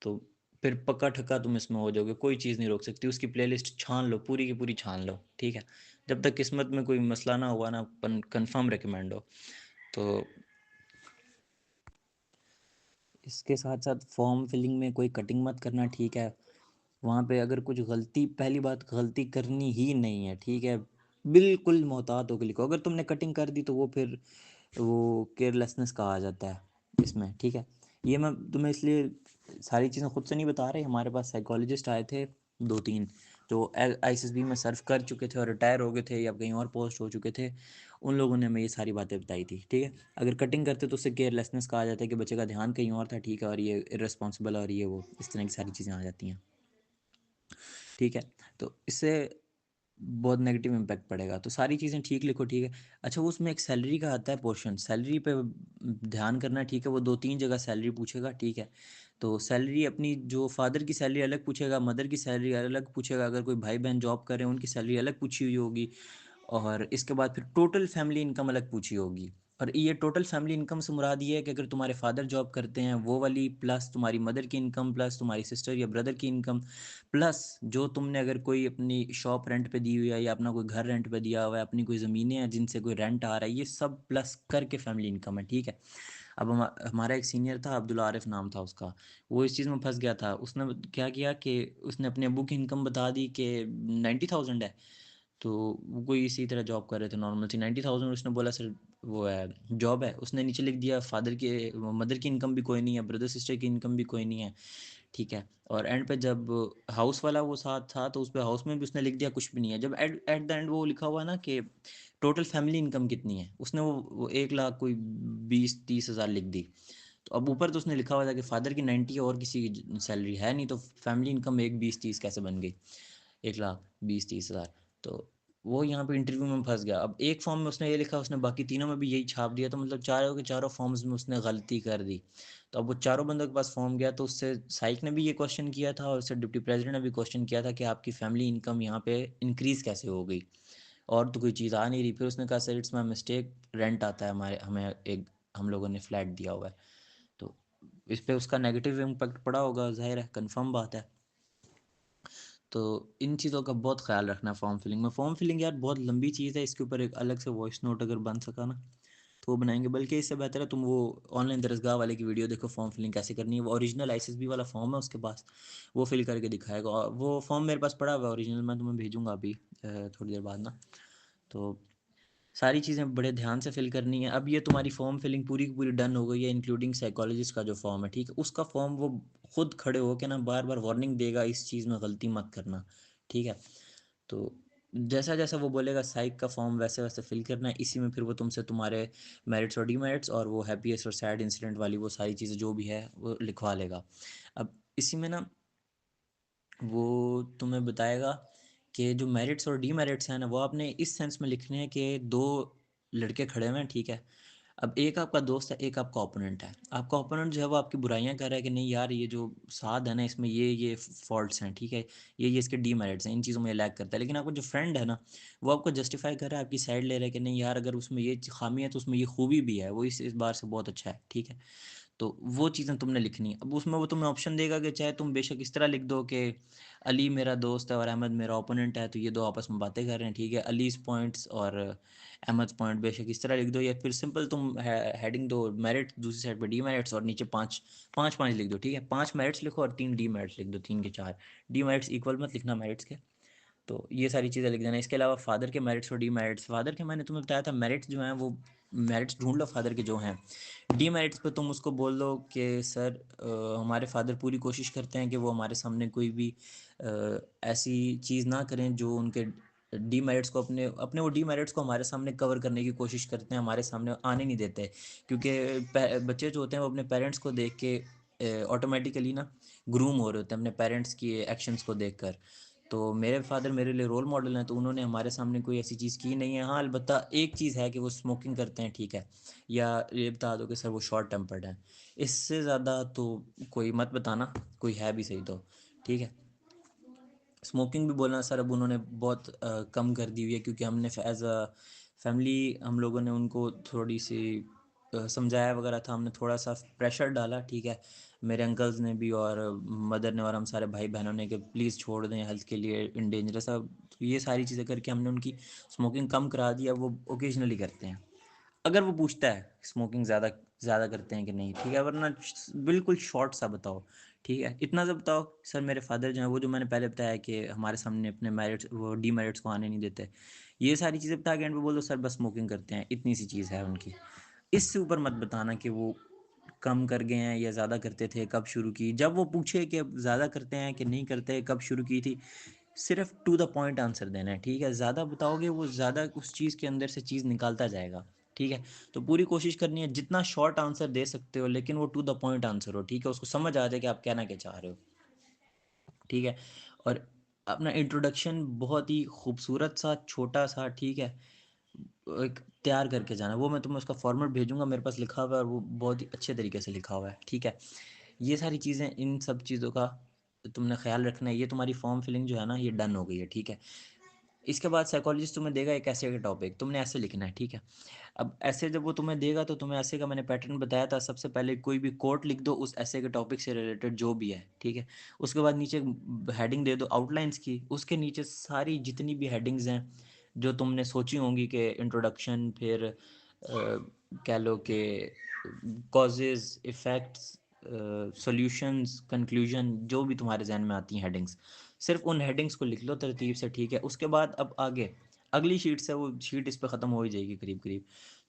तो फिर पक्का ठक्का तुम इसमें हो जाओगे, कोई चीज़ नहीं रोक सकती। उसकी प्लेलिस्ट छान लो, पूरी की पूरी छान लो। ठीक है, जब तक किस्मत में कोई मसला ना हुआ ना, कंफर्म रिकमेंड हो। तो इसके साथ साथ फॉर्म फिलिंग में कोई कटिंग मत करना। ठीक है, वहाँ पे अगर कुछ गलती, पहली बात गलती करनी ही नहीं है। ठीक है, बिल्कुल मोहतात होकर लिखो। अगर तुमने कटिंग कर दी तो वो फिर वो केयरलेसनेस कहा जाता है इसमें। ठीक है, ये मैं तुम्हें इसलिए सारी चीज़ें खुद से नहीं बता रहे, हमारे पास साइकोलॉजिस्ट आए थे 2-3 जो आईएसएसबी में सर्व कर चुके थे और रिटायर हो गए थे या कहीं और पोस्ट हो चुके थे, उन लोगों ने हमें ये सारी बातें बताई थी। ठीक है, अगर कटिंग करते तो उससे केयरलेसनेस कहा जाता है कि बच्चे का ध्यान कहीं और था। ठीक है, और ये इररिस्पॉन्सिबल और ये वो इस तरह की सारी चीज़ें आ जाती हैं। ठीक है, तो इससे बहुत नेगेटिव इम्पैक्ट पड़ेगा, तो सारी चीज़ें ठीक लिखो। ठीक है, अच्छा, वो उसमें एक सैलरी का आता है पोर्शन, सैलरी पे ध्यान करना। ठीक है, वो 2-3 जगह सैलरी पूछेगा। ठीक है, तो सैलरी अपनी जो फादर की सैलरी अलग पूछेगा, मदर की सैलरी अलग पूछेगा, अगर कोई भाई बहन जॉब कर रहे हैं उनकी सैलरी अलग पूछी हुई होगी, और इसके बाद फिर टोटल फैमिली इनकम अलग पूछी होगी। और ये टोटल फैमिली इनकम से मुराद ये है कि अगर तुम्हारे फादर जॉब करते हैं वो वाली, प्लस तुम्हारी मदर की इनकम, प्लस तुम्हारी सिस्टर या ब्रदर की इनकम, प्लस जो तुमने अगर कोई अपनी शॉप रेंट पे दी हुई है या अपना कोई घर रेंट पे दिया हुआ है, अपनी कोई ज़मीनें हैं जिनसे कोई रेंट आ रहा है, ये सब प्लस करके फैमिली इनकम है। ठीक है, अब हमारा एक सीनियर था, अब्दुल आरिफ नाम था उसका, वो इस चीज़ में फंस गया था। उसने क्या किया कि उसने अपने अब्बू की इनकम बता दी कि 90,000 है, तो वो कोई इसी तरह जॉब कर रहे थे नॉर्मल सी 90,000। उसने बोला सर वो है जॉब है, उसने नीचे लिख दिया फादर की, मदर की इनकम भी कोई नहीं है, ब्रदर सिस्टर की इनकम भी कोई नहीं है। ठीक है, और एंड पे जब हाउस वाला वो साथ था तो उस पे हाउस में भी उसने लिख दिया कुछ भी नहीं है। जब एट एट द एंड वो लिखा हुआ ना कि टोटल फैमिली इनकम कितनी है, उसने वो 1 लाख कोई 20-30 हज़ार लिख दी। तो अब ऊपर तो उसने लिखा हुआ था कि फादर की 90 है और किसी की सैलरी है नहीं, तो फैमिली इनकम एक 20-30 कैसे बन गई, 1,20,30,000। तो वो यहाँ पे इंटरव्यू में फंस गया। अब एक फॉर्म में उसने ये लिखा, उसने बाकी तीनों में भी यही छाप दिया, तो मतलब चारों के चारों फॉर्म्स में उसने गलती कर दी। तो अब वो चारों बंदों के पास फॉर्म गया, तो उससे साइक ने भी ये क्वेश्चन किया था और उससे डिप्टी प्रेसिडेंट ने भी क्वेश्चन किया था कि आपकी फैमिली इनकम यहाँ पे इंक्रीज़ कैसे हो गई, और तो कोई चीज़ आ नहीं रही। फिर उसने कहा sir it's my mistake, rent आता है हमारे, हमें एक हम लोगों ने फ्लैट दिया हुआ है। तो इस पे उसका नेगेटिव इम्पैक्ट पड़ा होगा, जाहिर है, कंफर्म बात है। तो इन चीज़ों का बहुत ख्याल रखना फॉर्म फिलिंग में। फॉर्म फिलिंग यार बहुत लंबी चीज़ है, इसके ऊपर एक अलग से वॉइस नोट अगर बन सका ना तो वो बनाएंगे। बल्कि इससे बेहतर है तुम वो ऑनलाइन दरसगाह वाले की वीडियो देखो, फॉर्म फिलिंग कैसे करनी है। वो ओरिजिनल आईएसएसबी वाला फॉर्म है उसके पास, वो फिल करके दिखाएगा। और वो फॉर्म मेरे पास पड़ा हुआ है ओरिजिनल, मैं तुम्हें भेजूंगा अभी थोड़ी देर बाद ना। तो सारी चीज़ें बड़े ध्यान से फिल करनी है। अब ये तुम्हारी फॉर्म फिलिंग पूरी की पूरी डन हो गई है, इंक्लूडिंग साइकोलॉजिस्ट का जो फॉर्म है। ठीक है, उसका फॉर्म वो खुद खड़े हो के ना बार बार वार्निंग देगा, इस चीज़ में गलती मत करना। ठीक है, तो जैसा जैसा वो बोलेगा साइक का फॉर्म वैसे वैसे फिल करना है। इसी में फिर वो तुमसे तुम्हारे मेरिट्स और डीमेरिट्स और वो हैप्पीएस्ट और सैड इंसिडेंट वाली वो सारी चीज़ें जो भी है वो लिखवा लेगा। अब इसी में ना वो तुम्हें बताएगा कि जो मेरिट्स और डीमेरिट्स हैं ना, वो आपने इस सेंस में लिखने हैं कि दो लड़के खड़े हुए हैं। ठीक है, अब एक आपका दोस्त है, एक आपका ओपोनेंट है। आपका ओपोनेंट जो है वो आपकी बुराइयां कर रहा है कि नहीं यार ये जो साथ है ना इसमें ये फॉल्ट्स हैं। ठीक है, ये इसके डीमेरिट्स हैं, इन चीज़ों में ये लैग करता है। लेकिन आपका जो फ्रेंड है ना, वो आपको जस्टिफाई कर रहा है, आपकी साइड ले रहा है कि नहीं यार अगर उसमें ये खामी है तो उसमें ये खूबी भी है, वो इस बार से बहुत अच्छा है। ठीक है, तो वो चीज़ें तुमने लिखनी है। अब उसमें वो तुम्हें ऑप्शन देगा कि चाहे तुम बेशक इस तरह लिख दो कि अली मेरा दोस्त है और अहमद मेरा ओपोनेंट है, तो ये दो आपस में बातें कर रहे हैं, ठीक है, अलीज़ पॉइंट्स और अहमद पॉइंट, बेशक इस तरह लिख दो, या फिर सिंपल तुम हेडिंग दो मेरिट, दूसरी साइड पे डीमेरिट्स, और नीचे पाँच पाँच पाँच लिख दो, ठीक है, 5 मेरिट्स लिखो और 3 डीमेरिट्स लिख दो, 3 के 4 डीमेरिट्स इक्वल मत लिखना मेरिट्स के। तो ये सारी चीज़ें लिख देना। इसके अलावा फादर के मेरिट्स और डीमेरिट्स, फादर के मैंने तुम्हें बताया था मेरिट्स जो हैं वो मेरिट्स ढूंढ लो फादर के जो हैं। डीमेरिट्स पे तुम उसको बोल दो कि सर हमारे फादर पूरी कोशिश करते हैं कि वो हमारे सामने कोई भी ऐसी चीज़ ना करें जो उनके डीमेरिट्स को अपने अपने वो डीमेरिट्स को हमारे सामने कवर करने की कोशिश करते हैं, हमारे सामने आने नहीं देते। क्योंकि बच्चे जो होते हैं वो अपने पेरेंट्स को देख के ऑटोमेटिकली ना ग्रूम हो रहे होते हैं अपने पेरेंट्स की एक्शंस को देखकर। तो मेरे फादर मेरे लिए रोल मॉडल हैं, तो उन्होंने हमारे सामने कोई ऐसी चीज़ की नहीं है। हाँ, अलबत्ता एक चीज़ है कि वो स्मोकिंग करते हैं, ठीक है, या ये बता दो कि सर वो शॉर्ट टेम्पर्ड हैं। इससे ज़्यादा तो कोई मत बताना, कोई है भी सही तो, ठीक है। स्मोकिंग भी बोलना सर अब उन्होंने बहुत कम कर दी हुई है, क्योंकि हमने एज अ फैमिली हम लोगों ने उनको थोड़ी सी समझाया वगैरह था, हमने थोड़ा सा प्रेशर डाला, ठीक है, मेरे अंकल्स ने भी और मदर ने और हम सारे भाई बहनों ने कि प्लीज़ छोड़ दें, हेल्थ के लिए इन डेंजरस। अब तो ये सारी चीज़ें करके हमने उनकी स्मोकिंग कम करा दी। अब वो ओकेजनली करते हैं अगर वो पूछता है स्मोकिंग ज़्यादा ज़्यादा करते हैं कि नहीं, ठीक है, वरना बिल्कुल शॉर्ट सा बताओ, ठीक है, इतना सा बताओ सर मेरे फादर जो हैं वो जो मैंने पहले बताया कि हमारे सामने अपने मेरिट्स वो डीमेरिट्स को आने नहीं देते, ये सारी चीज़ें बता के एंड पे बोल दो सर बस स्मोकिंग करते हैं, इतनी सी चीज़ है उनकी। इससे ऊपर मत बताना कि वो कम कर गए हैं या ज़्यादा करते थे, कब शुरू की। जब वो पूछे कि अब ज़्यादा करते हैं कि नहीं करते, कब शुरू की थी, सिर्फ टू द पॉइंट आंसर देना है, ठीक है, ज़्यादा बताओगे वो ज़्यादा उस चीज़ के अंदर से चीज़ निकालता जाएगा, ठीक है। तो पूरी कोशिश करनी है जितना शॉर्ट आंसर दे सकते हो, लेकिन वो टू द पॉइंट आंसर हो, ठीक है, उसको समझ आ जाए कि आप कहना क्या चाह रहे हो, ठीक है। और अपना इंट्रोडक्शन बहुत ही खूबसूरत सा छोटा सा, ठीक है, एक तैयार करके जाना। वो मैं तुम्हें उसका फॉर्मेट भेजूंगा, मेरे पास लिखा हुआ है और वो बहुत ही अच्छे तरीके से लिखा हुआ है, ठीक है। ये सारी चीज़ें, इन सब चीज़ों का तुमने ख्याल रखना है। ये तुम्हारी फॉर्म फिलिंग जो है ना ये डन हो गई है, ठीक है। इसके बाद साइकोलॉजिस्ट तुम्हें देगा एक ऐसे का टॉपिक, तुमने ऐसे लिखना है, ठीक है। अब ऐसे जब वो तुम्हें देगा तो तुम्हें ऐसे का मैंने पैटर्न बताया था, सबसे पहले कोई भी कोट लिख दो उस ऐसे के टॉपिक से रिलेटेड जो भी है, ठीक है। उसके बाद नीचे हेडिंग दे दो आउटलाइंस की, उसके नीचे सारी जितनी भी हेडिंग्स हैं जो तुमने सोची होंगी कि इंट्रोडक्शन, फिर कह लो कि कॉजेज़, इफ़ेक्ट्स, सॉल्यूशंस, कंक्लूजन, जो भी तुम्हारे जहन में आती हैं हेडिंग्स, सिर्फ उन हेडिंग्स को लिख लो तरतीब से, ठीक है। उसके बाद अब आगे अगली शीट से, वो शीट इस पे ख़त्म हो ही जाएगी करीब करीब,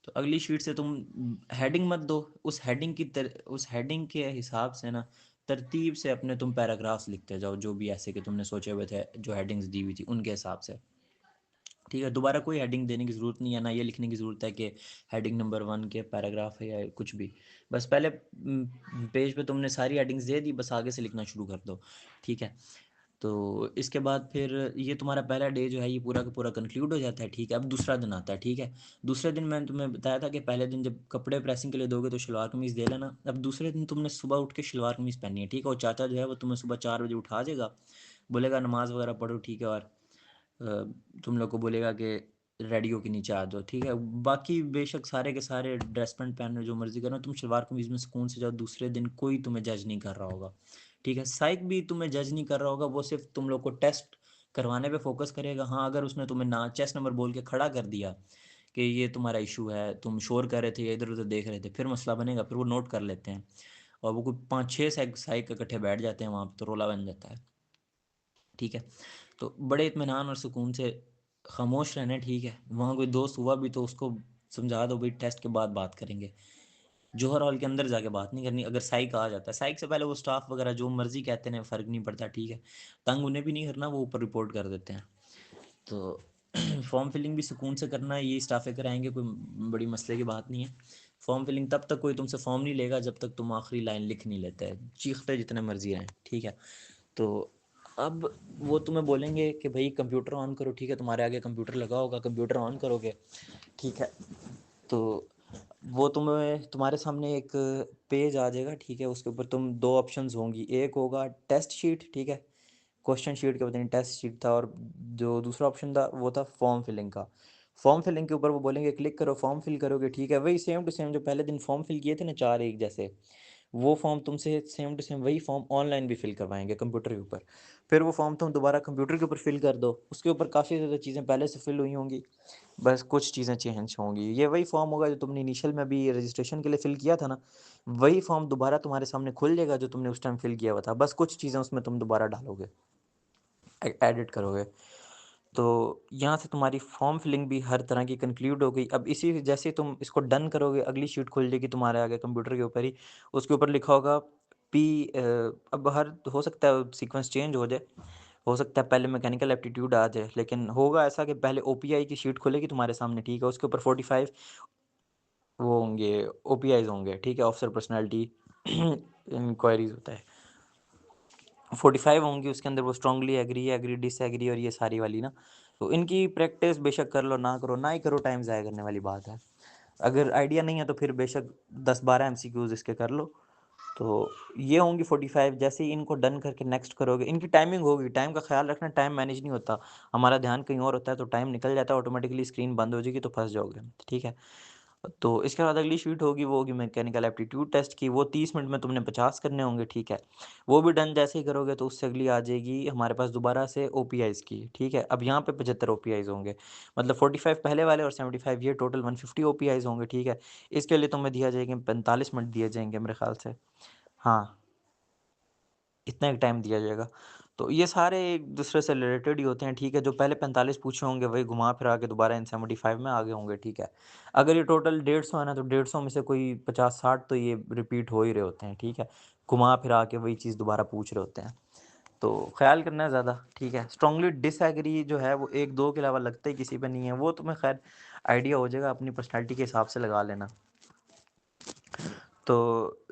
तो अगली शीट से तुम हेडिंग मत दो, उस हेडिंग के हिसाब से ना तरतीब से अपने तुम पैराग्राफ्स लिखते जाओ, जो भी ऐसे कि तुमने सोचे हुए थे, जो हेडिंग्स दी हुई थी उनके हिसाब से, ठीक है। दोबारा कोई हेडिंग देने की ज़रूरत नहीं है, ना ये लिखने की ज़रूरत है कि हेडिंग नंबर 1 के पैराग्राफ है या कुछ भी। बस पहले पेज पे तुमने सारी हेडिंग्स दे दी, बस आगे से लिखना शुरू कर दो, ठीक है। तो इसके बाद फिर ये तुम्हारा पहला डे जो है ये पूरा का पूरा कंक्लूड हो जाता है, ठीक है। अब दूसरा दिन आता है, ठीक है। दूसरे दिन मैंने तुम्हें बताया था कि पहले दिन जब कपड़े प्रेसिंग के लिए दोगे तो शलवार कमीज़ दे लेना। अब दूसरे दिन तुमने सुबह उठ के शलवार कमीज़ पहननी है, ठीक है। और चाचा जो है वो तुम्हें सुबह 4 बजे उठा देगा, बोलेगा नमाज़ वगैरह पढ़ो, ठीक है, और तुम लोग को बोलेगा कि रेडी होके नीचे आ जाओ, ठीक है। बाकी बेशक सारे के सारे ड्रेस पैंट पहनो, जो मर्जी करो, तुम शलवार कमीज़ में सुकून से जाओ, दूसरे दिन कोई तुम्हें जज नहीं कर रहा होगा, ठीक है। साइक भी तुम्हें जज नहीं कर रहा होगा, वो सिर्फ तुम लोग को टेस्ट करवाने पे फोकस करेगा। हाँ, अगर उसने तुम्हें ना चेस्ट नंबर बोल के खड़ा कर दिया कि ये तुम्हारा इशू है, तुम शोर कर रहे थे या इधर उधर देख रहे थे, फिर मसला बनेगा, फिर वो नोट कर लेते हैं और वो कोई 5-6 साइक इकट्ठे बैठ जाते हैं वहाँ पे, तो रोला बन जाता है, ठीक है। तो बड़े इत्मीनान और सुकून से खामोश रहना है, ठीक है। वहाँ कोई दोस्त हुआ भी तो उसको समझा दो भाई टेस्ट के बाद बात करेंगे, जोहर हॉल के अंदर जाके बात नहीं करनी। अगर साइक आ जाता है, साइक से पहले वो स्टाफ वगैरह जो मर्जी कहते हैं फ़र्क नहीं पड़ता, ठीक है। तंग उन्हें भी नहीं करना, वो ऊपर रिपोर्ट कर देते हैं। तो फॉर्म फिलिंग भी सुकून से करना है, ये स्टाफे कराएंगे, कोई बड़ी मसले की बात नहीं है। फॉर्म फिलिंग तब तक कोई तुमसे फॉर्म नहीं लेगा जब तक तुम आखिरी लाइन लिख नहीं लेते हैं, चीखते जितने मर्जी रहें, ठीक है। तो अब वो तुम्हें बोलेंगे कि भाई कंप्यूटर ऑन करो, ठीक है, तुम्हारे आगे कंप्यूटर लगा होगा, कंप्यूटर ऑन करोगे, ठीक है। तो वो तुम्हें तुम्हारे सामने एक पेज आ जाएगा, ठीक है, उसके ऊपर तुम दो ऑप्शंस होंगी, एक होगा टेस्ट शीट, ठीक है, क्वेश्चन शीट के पता नहीं टेस्ट शीट था, और जो दूसरा ऑप्शन था वो था फॉर्म फिलिंग का। फॉर्म फिलिंग के ऊपर वो बोलेंगे क्लिक करो, फॉर्म फिल करोगे, ठीक है, वही सेम टू सेम जो पहले दिन फॉर्म फिल किए थे ना, चार एक जैसे, वो फॉर्म तुमसे सेम टू सेम वही फॉर्म ऑनलाइन भी फिल करवाएंगे कंप्यूटर के ऊपर। फिर वो फॉर्म तुम दोबारा कंप्यूटर के ऊपर फिल कर दो, उसके ऊपर काफ़ी ज़्यादा चीज़ें पहले से फिल हुई होंगी, बस कुछ चीज़ें चेंज होंगी। ये वही फॉर्म होगा जो तुमने इनिशियल में भी रजिस्ट्रेशन के लिए फिल किया था ना, वही फॉर्म दोबारा तुम्हारे सामने खुल जाएगा जो तुमने उस टाइम फिल किया हुआ था, बस कुछ चीज़ें उसमें तुम दोबारा डालोगे, एडिट करोगे। तो यहाँ से तुम्हारी फॉर्म फिलिंग भी हर तरह की कंक्लूड हो गई। अब इसी जैसे ही तुम इसको डन करोगे, अगली शीट खुल जाएगी तुम्हारे आगे कंप्यूटर के ऊपर ही, उसके ऊपर लिखा होगा पी। अब हर हो सकता है सीक्वेंस चेंज हो जाए, हो सकता है पहले मैकेनिकल एप्टीट्यूड आ जाए, लेकिन होगा ऐसा कि पहले ओपीआई की शीट खुलेगी तुम्हारे सामने, ठीक है, उसके ऊपर 45 वो होंगे, ओपीआईज होंगे, ठीक है, ऑफिसर पर्सनैलिटी इंक्वायरीज होता है, 45 होंगी, उसके अंदर वो स्ट्रांगली एग्री, एग्री, डिसएग्री और ये सारी वाली ना। तो इनकी प्रैक्टिस बेशक कर लो, ना करो, ना ही करो, टाइम ज़ाया करने वाली बात है। अगर आइडिया नहीं है तो फिर बेशक 10-12 एमसीक्यूज इसके कर लो। तो ये होंगी 45। जैसे ही इनको डन करके नेक्स्ट करोगे, इनकी टाइमिंग होगी, टाइम का ख्याल रखना, टाइम मैनेज नहीं होता, हमारा ध्यान कहीं और होता है तो टाइम निकल जाता है, ऑटोमेटिकली स्क्रीन बंद हो जाएगी तो फंस जाओगे, ठीक है। तो इसके बाद अगली शीट होगी, वो होगी मैकेनिकल एप्टीट्यूड टेस्ट की, वो 30 मिनट में तुमने 50 करने होंगे, ठीक है। वो भी डन जैसे ही करोगे तो उससे अगली आ जाएगी हमारे पास दोबारा से ओपीआईज़ की, ठीक है। अब यहाँ पे 75 ओपीआईज़ होंगे, मतलब 45 पहले वाले और 75 ये, टोटल 150 ओपीआईज़ होंगे, ठीक है। इसके लिए तुम्हें दिया जाएगा 45 मिनट दिए जाएंगे मेरे ख्याल से, हाँ, इतना एक टाइम दिया जाएगा। तो ये सारे एक दूसरे से रिलेटेड ही होते हैं, ठीक है। जो पहले 45 पूछे होंगे वही घुमा फिरा के दोबारा इन 75 में आ गए होंगे, ठीक है। अगर ये टोटल 150 है ना, तो 150 में से कोई 50-60 तो ये रिपीट हो ही रहे होते हैं, ठीक है। घुमा फिरा के वही चीज़ दोबारा पूछ रहे होते हैं। तो ख्याल करना है ज़्यादा, ठीक है। स्ट्रांगली डिसएग्री जो है वो 1-2 के अलावा लगता ही किसी पे नहीं है, वो तुम्हें खैर आइडिया हो जाएगा, अपनी पर्सनैलिटी के हिसाब से लगा लेना। तो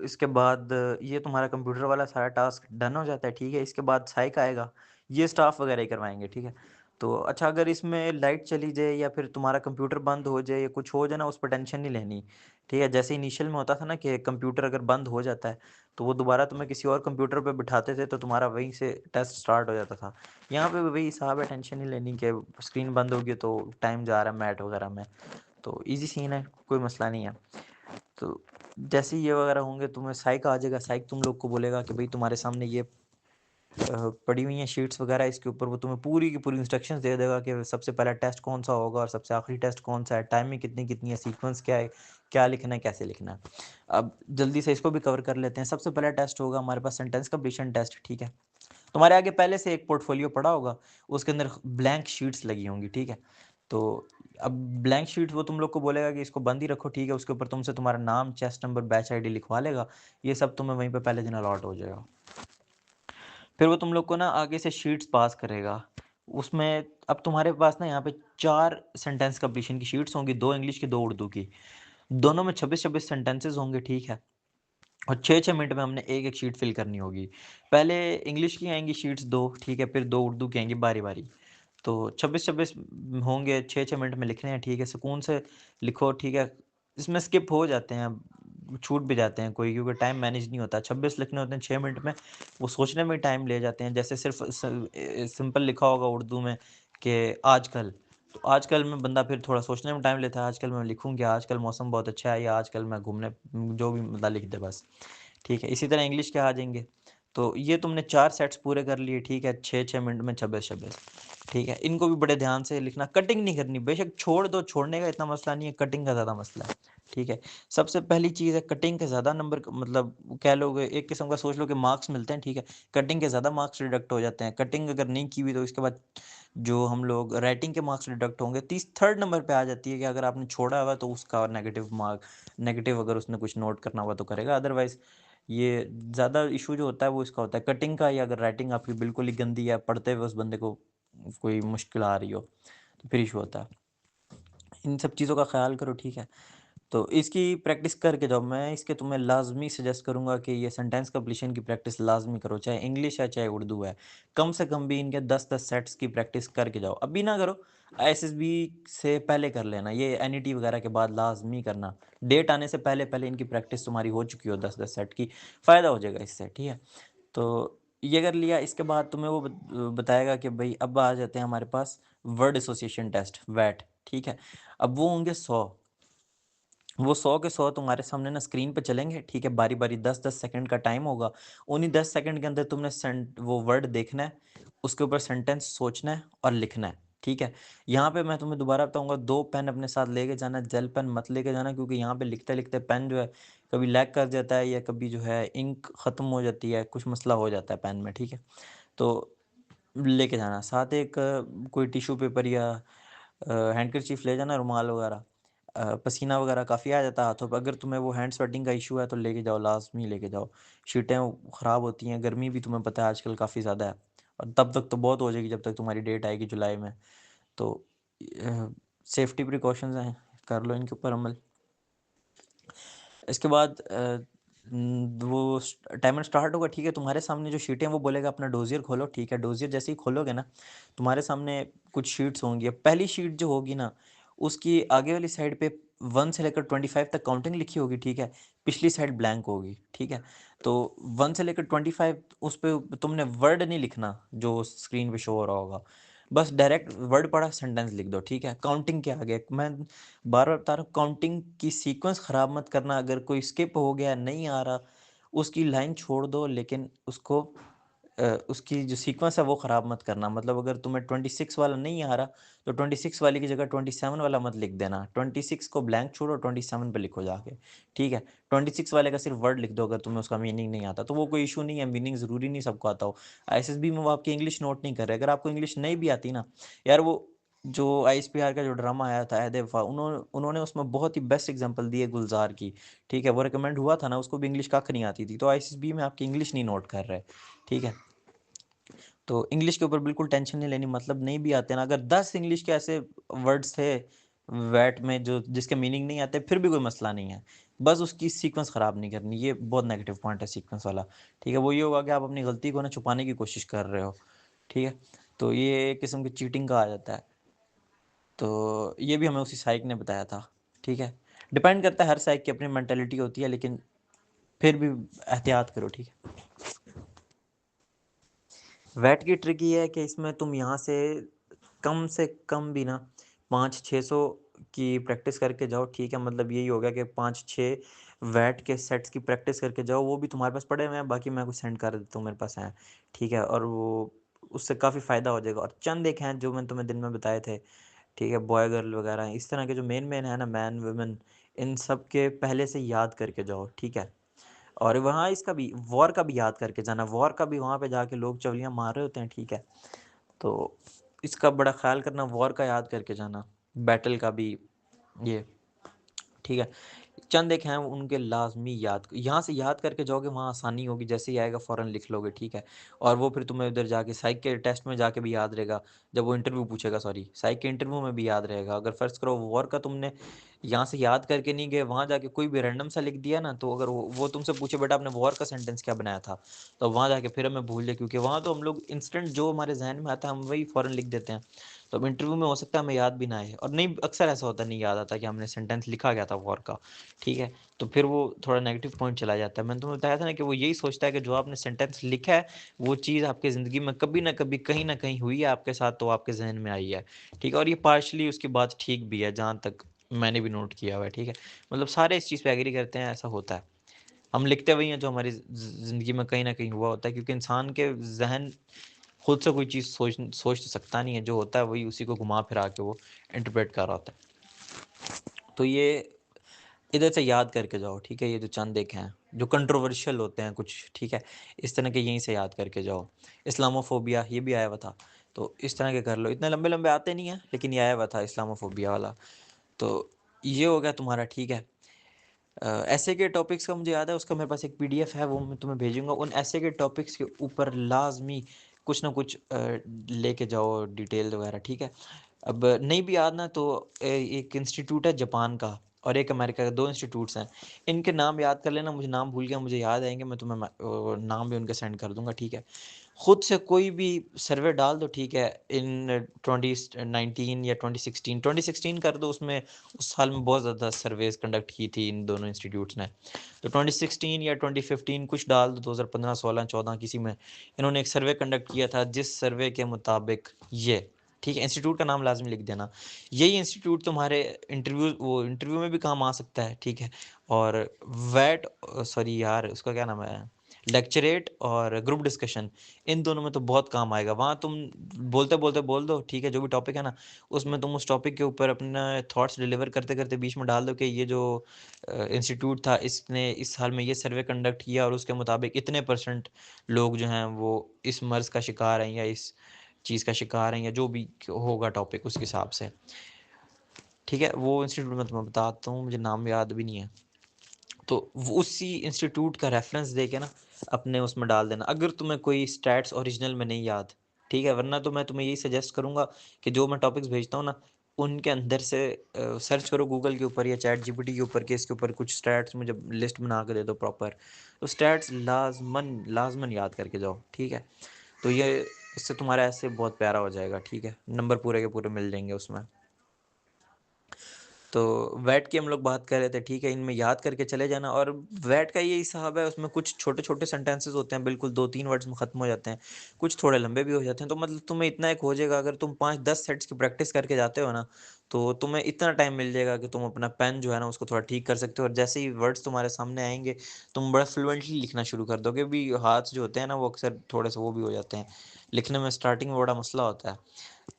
इसके बाद ये तुम्हारा कंप्यूटर वाला सारा टास्क डन हो जाता है, ठीक है। इसके बाद साइक आएगा, ये स्टाफ वगैरह ही करवाएंगे, ठीक है। तो अच्छा, अगर इसमें लाइट चली जाए या फिर तुम्हारा कंप्यूटर बंद हो जाए या कुछ हो जाए ना, उस पर टेंशन नहीं लेनी, ठीक है। जैसे इनिशियल में होता था ना कि कंप्यूटर अगर बंद हो जाता है तो वो दोबारा तुम्हें किसी और कंप्यूटर पर बिठाते थे तो तुम्हारा वहीं से टेस्ट स्टार्ट हो जाता था। यहाँ पे भी वही हिसाब है, टेंशन नहीं लेनी कि स्क्रीन बंद होगी तो टाइम जा रहा है मैट वगैरह में, तो ईजी सीन है, कोई मसला नहीं है। तो जैसे ही ये वगैरह होंगे तुम्हें साइक आ जाएगा, साइक तुम लोग को बोलेगा कि भाई तुम्हारे सामने ये पड़ी हुई हैं शीट्स वगैरह, इसके ऊपर वो तुम्हें पूरी की पूरी इंस्ट्रक्शंस दे देगा कि सबसे पहला टेस्ट कौन सा होगा और सबसे आखिरी टेस्ट कौन सा है, टाइमिंग कितनी कितनी है, सीक्वेंस क्या है, क्या लिखना है, कैसे लिखना है। अब जल्दी से इसको भी कवर कर लेते हैं। सबसे पहला टेस्ट होगा हमारे पास सेंटेंस कंप्लीशन टेस्ट, ठीक है। तुम्हारे आगे पहले से एक पोर्टफोलियो पड़ा होगा, उसके अंदर ब्लैंक शीट्स लगी होंगी, ठीक है। तो अब ब्लैंक शीट वो तुम लोग को बोलेगा कि इसको बंद ही रखो, ठीक है। उसके ऊपर तुमसे तुम्हारा नाम, चेस्ट नंबर, बैच आईडी लिखवा लेगा, ये सब तुम्हें वहीं पे पहले दिन अलॉट हो जाएगा। फिर वो तुम लोग को ना आगे से शीट्स पास करेगा, उसमें अब तुम्हारे पास ना यहाँ पे 4 सेंटेंस कंप्लीशन की शीट्स होंगी, 2 इंग्लिश की, 2 उर्दू की। दोनों में 26-26 सेंटेंसेस होंगे, ठीक है। और 6-6 मिनट में हमने एक-एक शीट फिल करनी होगी। पहले इंग्लिश की आएँगी शीट्स 2, ठीक है, फिर 2 उर्दू की आएँगी बारी-बारी। तो 26-26 होंगे, 6-6 मिनट में लिखने हैं, ठीक है, सुकून से लिखो, ठीक है। इसमें स्किप हो जाते हैं, छूट भी जाते हैं कोई, क्योंकि टाइम मैनेज नहीं होता। 26 लिखने होते हैं 6 मिनट में, वो सोचने में टाइम ले जाते हैं। जैसे सिर्फ़ सिंपल लिखा होगा उर्दू में कि आजकल, तो आजकल में बंदा फिर थोड़ा सोचने में टाइम लेता है, आजकल मैं लिखूँ क्या, आजकल मौसम बहुत अच्छा है, या आजकल मैं घूमने, जो भी बंदा लिख दे बस, ठीक है। इसी तरह इंग्लिश के आ जाएँगे। तो ये तुमने 4 सेट्स पूरे कर लिए, ठीक है, 6-6 मिनट में 26-26, ठीक है। इनको भी बड़े ध्यान से लिखना, कटिंग नहीं करनी, बेशक छोड़ दो, छोड़ने का इतना मसला नहीं है, कटिंग का ज़्यादा मसला है, ठीक है। सबसे पहली चीज़ है, कटिंग के ज़्यादा नंबर मतलब कह लोगे, एक किस्म का सोच लो कि मार्क्स मिलते हैं, ठीक है। कटिंग के ज़्यादा मार्क्स डिडक्ट हो जाते हैं। कटिंग अगर नहीं की हुई तो इसके बाद जो हम लोग राइटिंग के मार्क्स डिडक्ट होंगे। थर्ड नंबर पे आ जाती है कि अगर आपने छोड़ा हुआ तो उसका नेगेटिव मार्क, नेगेटिव अगर उसने कुछ नोट करना हुआ तो करेगा, अदरवाइज़ ये ज़्यादा इशू जो होता है वो इसका होता है कटिंग का, या अगर राइटिंग आपकी बिल्कुल ही गंदी है, पढ़ते हुए उस बंदे को कोई मुश्किल आ रही हो, तो फिर इशू होता है। इन सब चीज़ों का ख़्याल करो, ठीक है। तो इसकी प्रैक्टिस करके जाओ। मैं इसके तुम्हें लाज़मी सजेस्ट करूँगा कि ये सेंटेंस कंप्लीशन की प्रैक्टिस लाज़मी करो, चाहे इंग्लिश है, चाहे उर्दू है। कम से कम भी इनके 10-10 सेट्स की प्रैक्टिस करके जाओ। अभी ना करो, आईएसएसबी से पहले कर लेना, ये एनईटी वगैरह के बाद लाज़मी करना। डेट आने से पहले-पहले इनकी प्रैक्टिस तुम्हारी हो चुकी हो 10-10 सेट की, फ़ायदा हो जाएगा इससे, ठीक है। तो ये कर लिया, इसके बाद तुम्हें वो बताएगा कि भई अब आ जाते हैं हमारे पास वर्ड एसोसिएशन टेस्ट, वैट, ठीक है। अब वो होंगे 100। वो 100 के 100 तुम्हारे सामने ना स्क्रीन पे चलेंगे, ठीक है? बारी-बारी 10-10 सेकंड का टाइम होगा। उन्हीं 10 सेकंड के अंदर तुमने वो वर्ड देखना है, उसके ऊपर सेंटेंस सोचना है और लिखना है, ठीक है? यहाँ पे मैं तुम्हें दोबारा बताऊँगा 2 पेन अपने साथ लेके जाना, जेल पेन मत लेके जाना, क्योंकि यहाँ पे लिखते-लिखते पेन जो है कभी लैग कर जाता है या कभी जो है इंक ख़त्म हो जाती है, कुछ मसला हो जाता है पेन में, ठीक है? तो लेके जाना। साथ एक कोई टिश्यू पेपर या हैंडकरचीफ ले जाना, रुमाल वगैरह। पसीना वगैरह काफ़ी आ जाता है हाथों पे, अगर तुम्हें वो हैंड स्वेटिंग का इश्यू है तो लेके जाओ, लाज़मी लेके जाओ। शीटें ख़राब होती हैं, गर्मी भी तुम्हें पता है आजकल काफ़ी ज़्यादा है, और तब तक तो बहुत हो जाएगी जब तक तुम्हारी डेट आएगी जुलाई में। तो सेफ्टी प्रिकॉशंस हैं, कर लो इनके ऊपर अमल। इसके बाद वो टाइमर स्टार्ट होगा, ठीक है? तुम्हारे सामने जो शीटें, वो बोलेगा अपना डोज़ियर खोलो, ठीक है? डोज़ियर जैसे ही खोलोगे ना, तुम्हारे सामने कुछ शीट्स होंगी। अब पहली शीट जो होगी ना, उसकी आगे वाली साइड पे 1 से लेकर 25 तक काउंटिंग लिखी होगी, ठीक है? पिछली साइड ब्लैंक होगी, ठीक है? तो 1 से लेकर 25 उस पे तुमने वर्ड नहीं लिखना जो स्क्रीन पे शो हो रहा होगा। बस डायरेक्ट वर्ड पढ़ा, सेंटेंस लिख दो, ठीक है? काउंटिंग के आगे मैं बार-बार बता रहा हूँ, काउंटिंग की सीक्वेंस ख़राब मत करना। अगर कोई स्किप हो गया, नहीं आ रहा, उसकी लाइन छोड़ दो, लेकिन उसको उसकी जो सीक्वेंस है वो ख़राब मत करना। मतलब अगर तुम्हें 26 वाला नहीं आ रहा, तो 26 वाले की जगह 27 वाला मत लिख देना। 26 को ब्लैंक छोड़ो, 27 पे लिखो जाके, ठीक है? 26 वाले का सिर्फ़ वर्ड लिख दो, अगर तुम्हें उसका मीनिंग नहीं आता, तो वो कोई इश्यू नहीं है, मीनिंग ज़रूरी नहीं सबको आता हो। आईएसएसबी में वो आपकी इंग्लिश नोट नहीं कर रहे। अगर आपको इंग्लिश नहीं भी आती ना, यार वो जो आईएसपीआर का जो ड्रामा आया था अहद वफ़ा, उन्होंने उसमें बहुत ही बेस्ट एग्ज़ाम्पल दी है गुलज़ार की, ठीक है? वो रिकमेंड हुआ था ना, उसको भी इंग्लिश कख नहीं आती थी, तो आईएसएसबी में आपकी इंग्लिश नहीं नोट कर रहे, ठीक है? तो इंग्लिश के ऊपर बिल्कुल टेंशन नहीं लेनी, मतलब नहीं भी आते ना, अगर 10 इंग्लिश के ऐसे वर्ड्स थे वैट में जो जिसके मीनिंग नहीं आते, फिर भी कोई मसला नहीं है। बस उसकी सीक्वेंस ख़राब नहीं करनी, ये बहुत नेगेटिव पॉइंट है सीक्वेंस वाला, ठीक है? वो ये होगा कि आप अपनी गलती को ना छुपाने की कोशिश कर रहे हो, ठीक है? तो ये एक किस्म की चीटिंग का आ जाता है। तो ये भी हमें उसी साइक ने बताया था, ठीक है? डिपेंड करता है, हर साइक की अपनी मेंटालिटी होती है, लेकिन फिर भी एहतियात करो, ठीक है? वैट की ट्रिक ये है कि इसमें तुम यहाँ से कम भी ना 500-600 की प्रैक्टिस करके जाओ, ठीक है? मतलब यही होगा कि 5-6 वैट के सेट्स की प्रैक्टिस करके जाओ, वो भी तुम्हारे पास पड़े हुए हैं, बाकी मैं कुछ सेंड कर देता हूँ, मेरे पास हैं, ठीक है? और वो उससे काफ़ी फ़ायदा हो जाएगा, और चंद एक हैं जो मैंने तुम्हें दिन में बताए थे, ठीक है? बॉय गर्ल वगैरह इस तरह के जो मेन है ना, मैन वुमेन, इन सब के पहले से याद करके जाओ, ठीक है? और वहाँ इसका भी वॉर का भी याद करके जाना, वॉर का भी वहाँ पे जाके लोग चवलियाँ मार रहे होते हैं, ठीक है? तो इसका बड़ा ख़्याल करना, वॉर का याद करके जाना, बैटल का भी ये, ठीक है? चंद एक हैं उनके लाज़मी याद, यहाँ से याद करके जाओगे, वहाँ आसानी होगी, जैसे ही आएगा फ़ौरन लिख लोगे, ठीक है? और वो फिर तुम्हें उधर जाके साइक के टेस्ट में जाके भी याद रहेगा, जब वो इंटरव्यू पूछेगा, सॉरी, साइक के इंटरव्यू में भी याद रहेगा। अगर फ़र्ज़ करो वॉर का तुमने यहाँ से याद करके नहीं गए, वहाँ जाके कोई भी रैंडम सा लिख दिया ना, तो अगर वो तुमसे पूछे बेटा आपने वॉर का सेंटेंस क्या बनाया था? तो वहाँ जाके फिर हमें भूल जाए, क्योंकि वहाँ तो हम लोग इंस्टेंट जो हमारे ज़हन में आता है, हम वही फ़ौरन लिख देते हैं। तो अब इंटरव्यू में हो सकता है हमें याद भी ना आए, और नहीं, अक्सर ऐसा होता है नहीं याद आता कि हमने सेंटेंस लिखा क्या था वॉर का, ठीक है? तो फिर वो थोड़ा नेगेटिव पॉइंट चला जाता है। मैंने तुम्हें बताया था ना कि वो यही सोचता है कि जो आपने सेंटेंस लिखा है, वो चीज़ आपकी ज़िंदगी में कभी न कभी, कहीं न कहीं हुई है आपके साथ, तो आपके ज़हन में आई है, ठीक है? और ये पार्शियली उसकी बात ठीक भी है, जहाँ तक मैंने भी नोट किया हुआ है, ठीक है? मतलब सारे इस चीज़ पे एग्री करते हैं, ऐसा होता है। हम लिखते वही हैं जो हमारी ज़िंदगी में कहीं न कहीं हुआ होता है, क्योंकि इंसान के ज़हन खुद से कोई चीज़ सोच तो सकता नहीं है, जो होता है वही उसी को घुमा-फिरा के वो इंटरप्रेट कर रहा होता है। तो ये इधर से याद करके जाओ, ठीक है? ये जो चंद एक हैं, जो कंट्रोवर्शियल होते हैं कुछ, ठीक है? इस तरह के यहीं से याद करके जाओ। इस्लामोफ़ोबिया ये भी आया हुआ था, तो इस तरह के कर लो। इतने लंबे-लंबे आते नहीं हैं, लेकिन ये आया हुआ था इस्लामोफ़ोबिया वाला। तो ये हो गया तुम्हारा, ठीक है? ऐसे के टॉपिक्स का मुझे याद है, उसका मेरे पास एक पीडीएफ है, वो मैं तुम्हें भेजूँगा। उन ऐसे के टॉपिक्स के ऊपर लाज़मी कुछ ना कुछ लेके जाओ डिटेल वगैरह, ठीक है? अब नहीं भी याद ना, तो एक इंस्टीट्यूट है जापान का और एक अमेरिका का, 2 इंस्टीट्यूट्स हैं। इनके नाम याद कर लेना, मुझे नाम भूल गया, मुझे याद आएँगे, मैं तुम्हें नाम भी उनके सेंड कर दूँगा, ठीक है? खुद से कोई भी सर्वे डाल दो, ठीक है? इन 2019 या 2016, 2016 कर दो, उसमें उस साल में बहुत ज़्यादा सर्वेज़ कंडक्ट की थी इन दोनों इंस्टीट्यूट्स ने। तो 2016 या 2015 कुछ डाल दो, 2015, 16, 14 किसी में, इन्होंने एक सर्वे कंडक्ट किया था, जिस सर्वे के मुताबिक ये ठीक है, इंस्टीट्यूट का नाम लाज़मी लिख देना। यही इंस्टीट्यूट तुम्हारे इंटरव्यू में भी काम आ सकता है, ठीक है? और वैट सॉरी यार उसका क्या नाम है? लेक्चरेट और ग्रुप डिस्कशन, इन दोनों में तो बहुत काम आएगा। वहाँ तुम बोलते-बोलते बोल दो, ठीक है? जो भी टॉपिक है ना, उसमें तुम उस टॉपिक के ऊपर अपना थॉट्स डिलीवर करते-करते बीच में डाल दो कि ये जो इंस्टीट्यूट था, इसने इस साल में ये सर्वे कंडक्ट किया और उसके मुताबिक इतने % लोग जो हैं वो इस मर्ज़ का शिकार हैं या इस चीज़ का शिकार हैं या जो भी होगा टॉपिक उसके हिसाब से, ठीक है? वो इंस्टीट्यूट मैं तुम्हें बताता हूँ, मुझे नाम याद भी नहीं है। तो वो उसी इंस्टीट्यूट का रेफ़रेंस दे के ना अपने उसमें डाल देना, अगर तुम्हें कोई स्टैट्स ओरिजिनल में नहीं याद, ठीक है? वरना तो मैं तुम्हें यही सजेस्ट करूँगा कि जो मैं टॉपिक्स भेजता हूँ ना, उनके अंदर से सर्च करो गूगल के ऊपर या चैट जीपीटी के ऊपर कि इसके ऊपर कुछ स्टैट्स मुझे लिस्ट बना के दे दो प्रॉपर। तो स्टैट्स लाज़मन याद करके जाओ, ठीक है? तो ये इससे तुम्हारा ऐसे बहुत प्यारा हो जाएगा, ठीक है? नंबर पूरे के पूरे मिल जाएँगे उसमें। तो वैट की हम लोग बात कर रहे थे, ठीक है? इनमें याद करके चले जाना और वैट का ये हिसाब है, उसमें कुछ छोटे-छोटे सेंटेंसेस होते हैं, बिल्कुल 2-3 वर्ड्स में ख़त्म हो जाते हैं, कुछ थोड़े लंबे भी हो जाते हैं। तो मतलब तुम्हें इतना एक हो जाएगा, अगर तुम 5-10 सेट्स की प्रैक्टिस करके जाते हो ना, तो तुम्हें इतना टाइम मिल जाएगा कि तुम अपना पेन जो है ना, उसको थोड़ा ठीक कर सकते हो और जैसे ही वर्ड्स तुम्हारे सामने आएँगे, तुम बड़ा फ्लुएंटली लिखना शुरू कर दोगे। अभी हाथ जो होते हैं ना, वो अक्सर थोड़े-से वो भी हो जाते हैं, लिखने में स्टार्टिंग में बड़ा मसला होता है।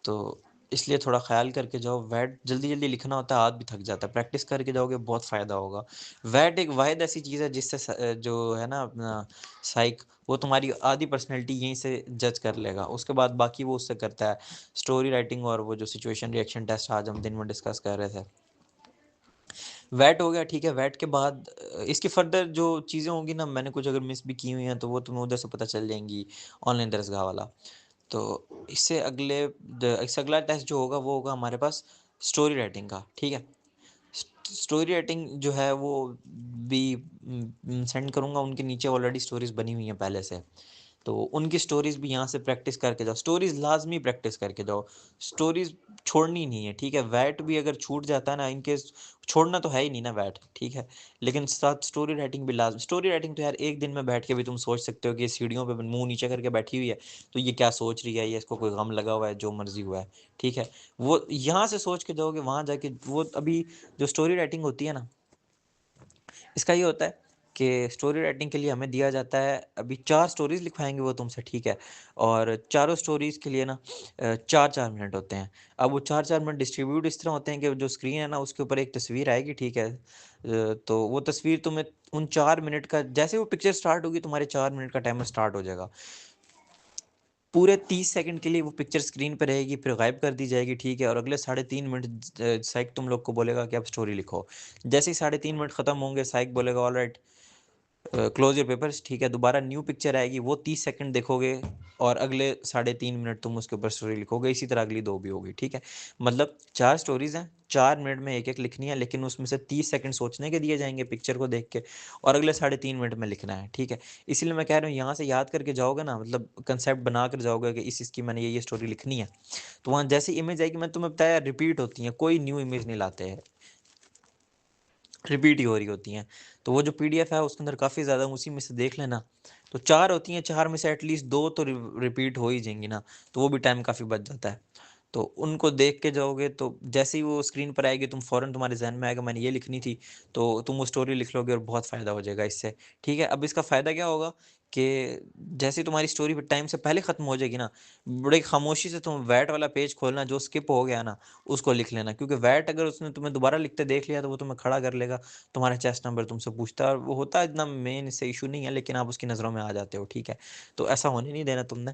तो इसलिए थोड़ा ख़्याल करके जाओ, वैट जल्दी-जल्दी लिखना होता है, हाथ भी थक जाता है, प्रैक्टिस करके जाओगे बहुत फ़ायदा होगा। वैट एक वाहिद ऐसी चीज़ है जिससे जो है ना अपना साइक, वो तुम्हारी आधी पर्सनैलिटी यहीं से जज कर लेगा, उसके बाद बाकी वो उससे करता है। स्टोरी राइटिंग और वो जो सिचुएशन रिएक्शन टेस्ट आज हम दिन में डिस्कस कर रहे थे। वैट हो गया, ठीक है? वैट के बाद इसकी फ़र्दर जो चीज़ें होंगी ना, मैंने कुछ अगर मिस भी की हुई हैं, तो वो तुम्हें उधर से पता चल जाएँगी, ऑनलाइन दरसगाह वाला। तो इससे अगला टेस्ट जो होगा वो होगा हमारे पास स्टोरी राइटिंग का, ठीक है? स्टोरी राइटिंग जो है वो भी सेंड करूँगा, उनके नीचे ऑलरेडी स्टोरीज़ बनी हुई हैं पहले से। तो उनकी स्टोरीज़ भी यहाँ से प्रैक्टिस करके जाओ, स्टोरीज़ लाज़मी प्रैक्टिस करके जाओ, स्टोरीज़ छोड़नी नहीं है, ठीक है? वैट भी अगर छूट जाता है ना, इन केस छोड़ना तो है ही नहीं ना वैट, ठीक है? लेकिन साथ स्टोरी राइटिंग भी लाज़मी, स्टोरी राइटिंग तो यार एक दिन में बैठ के भी तुम सोच सकते हो कि ये सीढ़ियों पे मुँह नीचे करके बैठी हुई है, तो ये क्या सोच रही है, या इसको कोई गम लगा हुआ है, जो मर्ज़ी हुआ है, ठीक है? वो यहाँ से सोच के जाओगे, वहाँ जाके वो अभी जो स्टोरी राइटिंग होती है ना, इसका ये होता है कि स्टोरी राइटिंग के लिए हमें दिया जाता है, अभी 4 स्टोरीज़ लिखवाएँगे वो तुमसे, ठीक है? और चारों स्टोरीज़ के लिए ना 4-4 मिनट होते हैं। अब वो 4-4 मिनट डिस्ट्रीब्यूट इस तरह होते हैं कि जो स्क्रीन है ना, उसके ऊपर एक तस्वीर आएगी, ठीक है? तो वो तस्वीर तुम्हें उन 4 मिनट का, जैसे वो पिक्चर स्टार्ट होगी, तुम्हारे 4 मिनट का टाइमर स्टार्ट हो जाएगा। पूरे 30 सेकंड के लिए वो पिक्चर स्क्रीन पे रहेगी, फिर गायब कर दी जाएगी, ठीक है? और अगले साढ़े 3 मिनट साइक तुम लोग को बोलेगा कि अब स्टोरी लिखो। जैसे ही साढ़े 3 मिनट खत्म होंगे, साइक बोलेगा ऑलराइट क्लोज योर पेपर्स, ठीक है? दोबारा न्यू पिक्चर आएगी, वो 30 सेकंड देखोगे और अगले साढ़े 3 मिनट तुम उसके ऊपर स्टोरी लिखोगे, इसी तरह अगली 2 भी होगी, ठीक है? मतलब 4 स्टोरीज़ हैं, 4 मिनट में एक-एक लिखनी है, लेकिन उसमें से 30 सेकंड सोचने के दिए जाएँगे पिक्चर को देख के और अगले साढ़े 3 मिनट में लिखना है, ठीक है? इसीलिए मैं कह रहा हूँ यहाँ से याद करके जाओगे ना, मतलब कंसेप्ट बना कर जाओगे कि इसकी मैंने ये स्टोरी लिखनी है, तो वहाँ जैसी इमेज आएगी, मैंने तुम्हें बताया रिपीट होती हैं, कोई न्यू इमेज नहीं लाते हैं। रिपीट ही हो रही होती हैं। तो वो जो पीडीएफ है उसके अंदर काफ़ी ज़्यादा, उसी में से देख लेना। तो 4 होती हैं, 4 में से एटलीस्ट 2 तो रिपीट हो ही जाएँगी ना, तो वो भी टाइम काफ़ी बच जाता है। तो उनको देख के जाओगे, तो जैसे ही वो स्क्रीन पर आएगी, तुम फ़ौरन तुम्हारे ज़हन में आएगा मैंने ये लिखनी थी, तो तुम वो स्टोरी लिख लोगे और बहुत फ़ायदा हो जाएगा इससे। ठीक है? अब इसका फ़ायदा क्या होगा कि जैसे ही तुम्हारी स्टोरी टाइम से पहले ख़त्म हो जाएगी ना, बड़ी खामोशी से तुम वैट वाला पेज खोलना जो स्किप हो गया ना, उसको लिख लेना, क्योंकि वैट अगर उसने तुम्हें दोबारा लिखते देख लिया तो वो तुम्हें खड़ा कर लेगा, तुम्हारा चेस्ट नंबर तुमसे पूछता है और वो होता है इतना मेन इससे इशू नहीं है, लेकिन आप उसकी नज़रों में आ जाते हो, ठीक है? तो ऐसा होने नहीं देना तुमने।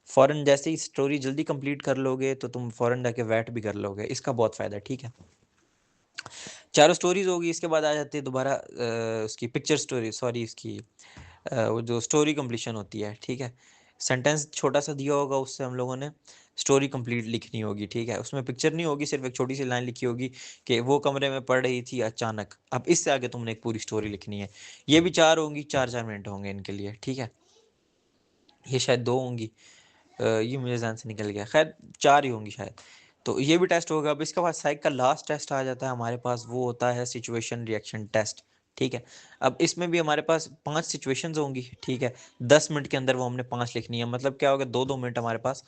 फ़ौरन जैसे ही स्टोरी जल्दी कंप्लीट कर लोगे तो तुम फ़ौरन जाके वैट भी कर लोगे, इसका बहुत फ़ायदा है, ठीक है? चारों स्टोरीज़ होगी, इसके बाद आ जाती है दोबारा उसकी पिक्चर स्टोरी, सॉरी इसकी वो जो स्टोरी कंप्लीशन होती है, ठीक है? सेंटेंस छोटा-सा दिया होगा, उससे हम लोगों ने स्टोरी कंप्लीट लिखनी होगी, ठीक है? उसमें पिक्चर नहीं होगी, सिर्फ़ एक छोटी-सी लाइन लिखी होगी कि वो कमरे में पड़ रही थी अचानक। अब इससे आगे तुमने एक पूरी स्टोरी लिखनी है। ये भी 4 होंगी, 4-4 मिनट होंगे इनके लिए, ठीक है? ये शायद 2 होंगी, ये मुझे ज़हन से निकल गया। ख़ैर 4 ही होंगी शायद। तो ये भी टेस्ट होगा। अब इसके बाद साइक का लास्ट टेस्ट आ जाता है हमारे पास, वो होता है सिचुएशन रिएक्शन टेस्ट, ठीक है? अब इसमें भी हमारे पास 5 सिचुएशंस होंगी, ठीक है? 10 मिनट के अंदर वो हमने 5 लिखनी है, मतलब क्या होगा 2-2 मिनट हमारे पास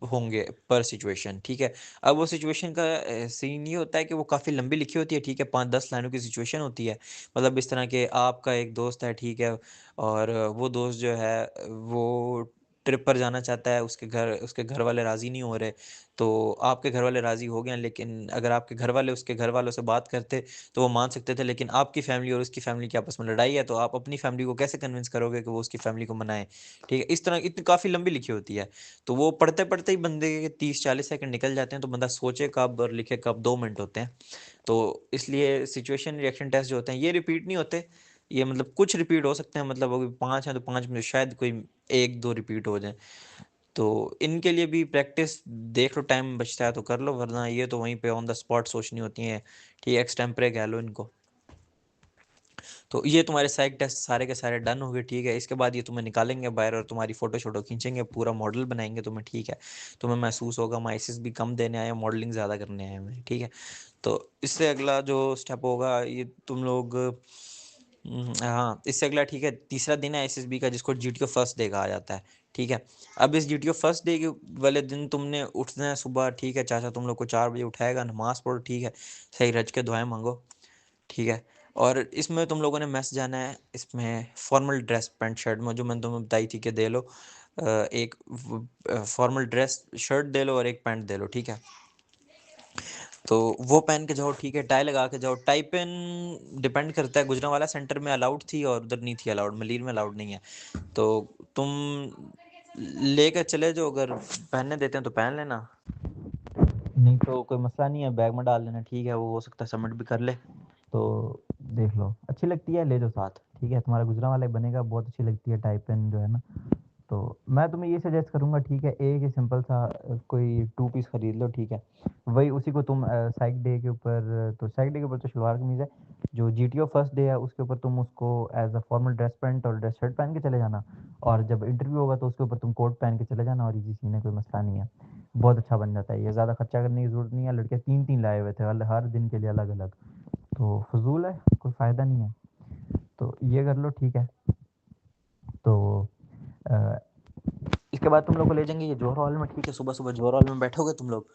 होंगे पर सिचुएशन, ठीक है? अब वो सिचुएशन का सीन ये होता है कि वो काफ़ी लंबी लिखी होती है, ठीक है? 5-10 लाइनों की सिचुएशन होती है। मतलब इस तरह के आपका एक दोस्त है, ठीक है? और वो दोस्त जो है वो ट्रिप पर जाना चाहता है, उसके घर वाले राज़ी नहीं हो रहे, तो आपके घर वाले राज़ी हो गए हैं, लेकिन अगर आपके घर वाले उसके घर वालों से बात करते, तो वो मान सकते थे, लेकिन आपकी फैमिली और उसकी फैमिली की आपस में लड़ाई है, तो आप अपनी फैमिली को कैसे कन्विंस करोगे कि वो उसकी फैमिली को मनाएँ, ठीक है? इस तरह इतनी काफ़ी लंबी लिखी होती है। तो वो पढ़ते-पढ़ते ही बंदे के 30-40 सेकंड निकल जाते हैं, तो बंदा सोचे कब और लिखे कब, 2 मिनट होते हैं। तो इसलिए सिचुएशन रिएक्शन टेस्ट जो होते हैं, ये रिपीट नहीं होते। ये मतलब कुछ रिपीट हो सकते हैं, मतलब अगर 5 हैं, तो 5 में से शायद कोई 1-2 रिपीट हो जाएँ। तो इनके लिए भी प्रैक्टिस देख लो, टाइम बचता है तो कर लो, वरना ये तो वहीं पे ऑन द स्पॉट सोचनी होती हैं। ठीक है, एक्सटेम्परे कह लो इनको। तो ये तुम्हारे साइक टेस्ट सारे के सारे डन हो गए, ठीक है। इसके बाद ये तुम्हें निकालेंगे बाहर और तुम्हारी फ़ोटो-शोटो खींचेंगे, पूरा मॉडल बनाएँगे तुम्हें, ठीक है। तुम्हें महसूस होगा हम आईसीएस भी कम देने आए हैं, मॉडलिंग ज़्यादा करने आए हैं हमें, ठीक है। तो इससे अगला जो स्टेप होगा ये तुम लोग हाँ, इससे अगला ठीक है, तीसरा दिन है आईसीएसबी का जिसको जीटीओ फर्स्ट डे कहा जाता है, ठीक है। अब इस जीटीओ फर्स्ट डे के वाले दिन तुमने उठना है सुबह, ठीक है। चाचा तुम लोग को 4 बजे उठाएगा, नमाज़ पढ़ो, ठीक है। सही रज के दुआएँ माँगो, ठीक है। और इसमें तुम लोगों ने मेस जाना है, इसमें फॉर्मल ड्रेस पैंट शर्ट में जो मैंने तुम्हें बताई थी कि दे लो एक फॉर्मल ड्रेस शर्ट दे लो और एक पैंट दे लो, ठीक है। तो वो पहन के जाओ, ठीक है, टाई लगा के जाओ। टाई पिन डिपेंड करता है, गुजरांवाला सेंटर में अलाउड थी और उधर नहीं थी अलाउड, मलीर में अलाउड नहीं है। तो तुम लेकर चले जाओ, अगर पहनने देते हैं तो पहन लेना, नहीं तो कोई मसला नहीं है, बैग में डाल लेना, ठीक है। वो हो सकता है सबमिट भी कर ले, तो देख लो अच्छी लगती है ले जाओ साथ, ठीक है। तुम्हारा गुजरांवाला ही बनेगा, बहुत अच्छी लगती है टाई पिन जो है ना। तो मैं तुम्हें ये सजेस्ट करूँगा, ठीक है, एक ही सिंपल सा कोई 2 पीस खरीद लो, ठीक है। वही उसी को तुम साइक डे के ऊपर, तो साइक डे के ऊपर तो शलवार कमीज़ है। जो जीटीओ फर्स्ट डे है उसके ऊपर तुम उसको as a formal dress pant और ड्रेस शर्ट पहन के चले जाना, और जब इंटरव्यू होगा तो उसके ऊपर तुम कोट पहन के चले जाना और इज़ी सीन है, कोई मसला नहीं है। बहुत अच्छा बन जाता है ये, ज़्यादा खर्चा करने की ज़रूरत नहीं है। लड़के 3-3 लाए हुए थे हर दिन के लिए अलग-अलग, तो फ़िज़ूल है, कोई फ़ायदा नहीं है। तो ये कर लो, ठीक है। तो अ इसके बाद तुम लोग को ले जाएँगे ये जौहर हॉल में, ठीक है। सुबह-सुबह जौहर हॉल में बैठोगे तुम लोग,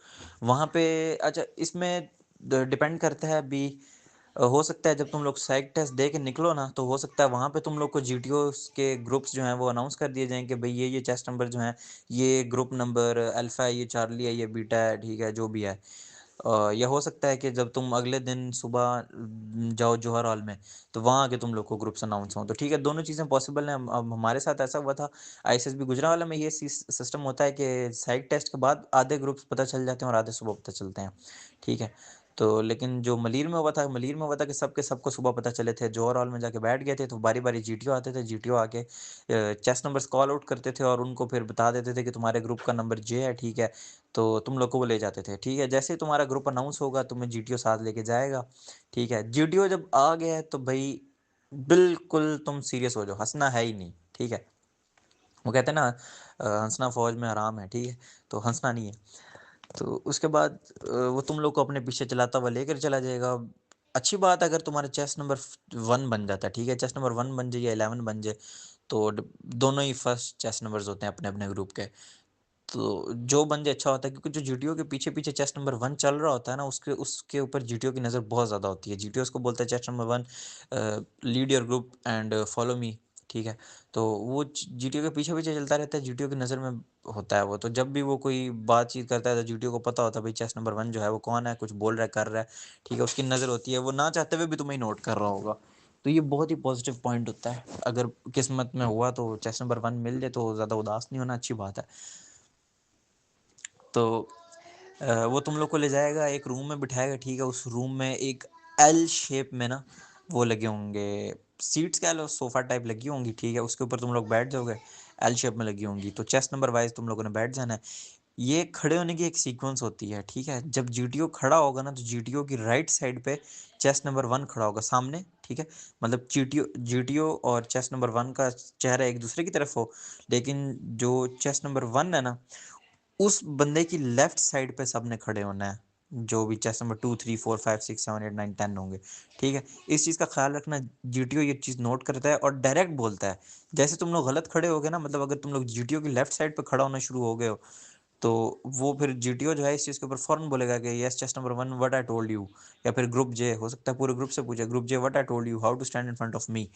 वहाँ पे अच्छा इसमें ड डिपेंड करता है अभी हो सकता है जब तुम लोग साइक टेस्ट दे के निकलो ना, तो हो सकता है वहाँ पे तुम लोग को जीटीओज़ के ग्रुप्स जो हैं वो अनाउंस कर दिए जाएँ कि भई ये चेस्ट नंबर जो हैं, ये ग्रुप नंबर अल्फ़ा है, ये चार्ली है, ये बीटा है, ठीक है, जो भी है। या हो सकता है कि जब तुम अगले दिन सुबह जाओ जौहर हॉल में, तो वहाँ आके तुम लोग को ग्रुप्स अनाउंस हों। तो ठीक है, दोनों चीज़ें पॉसिबल हैं। अब हमारे साथ ऐसा हुआ था, आईएसएसबी गुजरांवाला में ये सिस्टम होता है कि साइक टेस्ट के बाद आधे ग्रुप्स पता चल जाते हैं और आधे सुबह पता चलते हैं, ठीक है। तो लेकिन जो मलीर में हुआ था कि सबके सबको सुबह पता चले थे, जौहर हॉल में जाके बैठ गए थे, तो बारी-बारी जीटीओ आते थे, जीटीओ आके चेस्ट नंबर्स कॉल आउट करते थे और उनको फिर बता देते थे कि तुम्हारे ग्रुप का नंबर ये है, ठीक है। तो तुम लोग को वो ले जाते थे, ठीक है। जैसे ही तुम्हारा ग्रुप अनाउंस होगा, तुम्हें जीटीओ साथ लेके जाएगा, ठीक है। जीटीओ जब आ गया है, तो भई बिल्कुल तुम सीरियस हो जाओ, हँसना है ही नहीं, ठीक है। वो कहते हैं ना हँसना फ़ौज में हराम है, ठीक है। तो हँसना नहीं है। तो उसके बाद वो तुम लोग को अपने पीछे चलाता हुआ लेकर चला जाएगा। अच्छी बात है अगर तुम्हारा चेस्ट नंबर 1 बन जाता है, ठीक है। चेस्ट नंबर 1 बन जाए या 11 बन जाए, तो दोनों ही फर्स्ट चेस्ट नंबर्स होते हैं अपने-अपने ग्रुप के। तो जो बन जाए अच्छा होता है, क्योंकि जो जीटीओ के पीछे-पीछे चेस्ट नंबर 1 चल रहा होता है ना, उसके उसके ऊपर जीटीओ की नज़र बहुत ज़्यादा होती है। जीटीओ उसको बोलता है chest number 1 lead your group and follow me, ठीक है। तो वो जीटीओ के पीछे-पीछे चलता रहता है, जीटीओ की नज़र में होता है वो। तो जब भी वो कोई बातचीत करता है तो जीटीओ को पता होता है भाई चेस्ट नंबर 1 जो है वो कौन है, कुछ बोल रहा है, कर रहा है, ठीक है। उसकी नज़र होती है, वो ना चाहते हुए भी तुम्हें नोट कर रहा होगा। तो ये बहुत ही पॉजिटिव पॉइंट होता है। अगर किस्मत में हुआ तो चेस्ट नंबर 1 मिल जाए तो ज़्यादा उदास नहीं होना, अच्छी बात है। तो वो तुम लोग को ले जाएगा, एक रूम में बिठाएगा, ठीक है। उस रूम में एक एल शेप में ना वो लगे होंगे, सीट्स कह लो, सोफ़ा टाइप लगी होंगी, ठीक है। उसके ऊपर तुम लोग बैठ जाओगे, एल शेप में लगी होंगी। तो चेस्ट नंबर वाइज़ तुम लोगों ने बैठ जाना है। ये खड़े होने की एक सीक्वेंस होती है, ठीक है। जब जीटीओ खड़ा होगा ना, तो जीटीओ की राइट साइड पे चेस्ट नंबर 1 खड़ा होगा सामने, ठीक है। मतलब जीटीओ जीटीओ और चेस्ट नंबर 1 का चेहरा एक दूसरे की तरफ हो, लेकिन जो चेस्ट नंबर 1 है ना, उस बंदे की लेफ्ट साइड पे सबने खड़े होना है, जो भी चेस्ट नंबर 2, 3, 4, 5, 6, 7, 8, 9, 10 होंगे, ठीक है। इस चीज़ का ख्याल रखना, जीटीओ ये चीज़ नोट करता है और डायरेक्ट बोलता है। जैसे तुम लोग गलत खड़े हो गए ना, मतलब अगर तुम लोग जीटीओ की लेफ्ट साइड पे खड़ा होना शुरू हो गए हो, तो वो फिर जीटीओ जो है इस चीज़ के ऊपर फ़ौरन बोलेगा कि yes chest number 1 what I told you, या फिर ग्रुप जे हो सकता है पूरे ग्रुप से पूछे, group J what I told you how to stand in front of me.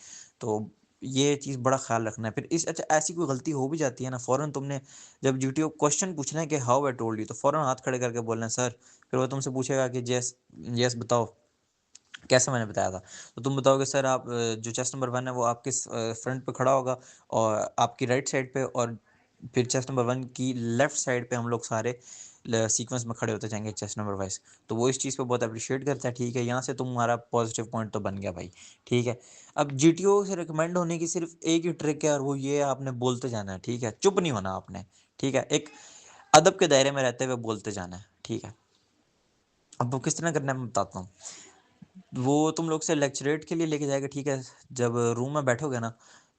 तो ये चीज़ बड़ा ख़्याल रखना है। फिर इस अच्छा ऐसी कोई गलती हो भी जाती है ना, फ़ौरन तुमने जब जीटीओ क्वेश्चन पूछना है कि हाउ आई टोल्ड यू, तो फ़ौरन हाथ खड़े करके बोलना है सर। फिर वो तुमसे पूछेगा कि यस यस बताओ कैसे मैंने बताया था? तो तुम बताओगे सर आप जो चेस्ट नंबर 1 है वो आपके फ्रंट पे खड़ा होगा और आपकी राइट साइड पे, और फिर चेस्ट नंबर 1 की लेफ्ट साइड पे हम लोग सारे सीक्वेंस में खड़े होते जाएँगे चेस्ट नंबर वाइज़। तो वो इस चीज़ पे बहुत एप्रिशिएट करता है, ठीक है, यहाँ से तुम्हारा पॉजिटिव पॉइंट तो बन गया भाई, ठीक है। अब जीटीओ से रिकमेंड होने की सिर्फ़ एक ही ट्रिक है और वो ये है आपने बोलते जाना है, ठीक है? चुप नहीं होना आपने, ठीक है? एक अदब के दायरे में रहते हुए बोलते जाना है, ठीक है? अब वो किस तरह करना है मैं बताता हूँ। वो तुम लोग से लेक्चरेट के लिए लेके जाएगा, ठीक है? जब रूम में बैठोगे ना,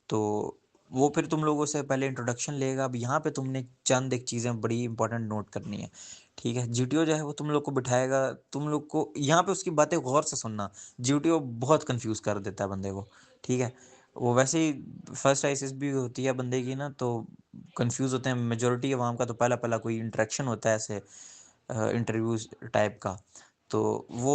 तो वो फिर तुम लोगों से पहले इंट्रोडक्शन लेगा। अब यहाँ पे तुमने चंद एक चीज़ें बड़ी इंपॉर्टेंट नोट करनी है, ठीक है? जीटीओ जो है वो तुम लोग को बिठाएगा, तुम लोग को यहाँ पे उसकी बातें गौर से सुनना। जीटीओ बहुत कन्फ्यूज़ कर देता है बंदे को, ठीक है? वो वैसे ही फर्स्ट आईसीएसबी होती है बंदे की ना, तो कन्फ्यूज़ होते हैं मेजॉरिटी अवाम का। तो पहला-पहला कोई इंटरेक्शन होता है ऐसे इंटरव्यूज़ टाइप का, तो वो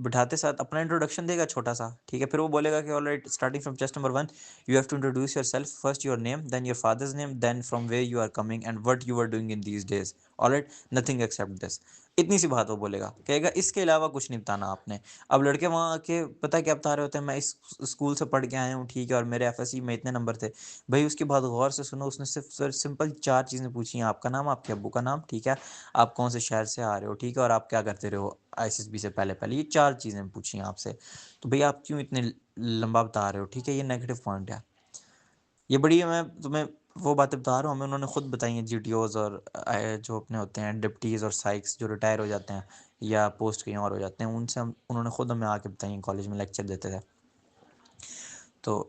बिठाते साथ अपना इंट्रोडक्शन देगा छोटा-सा, ठीक है? फिर वो बोलेगा कि alright starting from chest number 1 you have to introduce yourself, first your name, then your father's name, then from where you are coming and what you are doing in these days, alright? Nothing except this. इतनी सी बात वो बोलेगा, कहेगा इसके अलावा कुछ नहीं बताना आपने। अब लड़के वहाँ आके पता है क्या बता रहे होते हैं, मैं इस स्कूल से पढ़ के आया हूँ, ठीक है, और मेरे एफएससी में इतने नंबर थे। भई उसकी बात गौर से सुनो, उसने सिर्फ़ सिंपल 4 चीज़ें पूछी हैं, आपका नाम, आपके अब्बू का नाम, ठीक है? आप कौन से शहर से आ रहे हो, ठीक है? और आप क्या करते रहे हो आईएसएसबी से पहले-पहले, ये 4 चीज़ें पूछी हैं आपसे। तो भई आप क्यों इतने लंबा बता रहे हो, ठीक है? ये नेगेटिव पॉइंट है। ये बड़ी मैं तुम्हें वो बातें बता रहा हूँ, हमें उन्होंने खुद बताई हैं जीटीओज़ और जो अपने होते हैं डिप्टीज़ और साइक्स जो रिटायर हो जाते हैं या पोस्ट कहीं और हो जाते हैं, उनसे हम उन्होंने खुद हमें आके बताई हैं, कॉलेज में लेक्चर देते थे। तो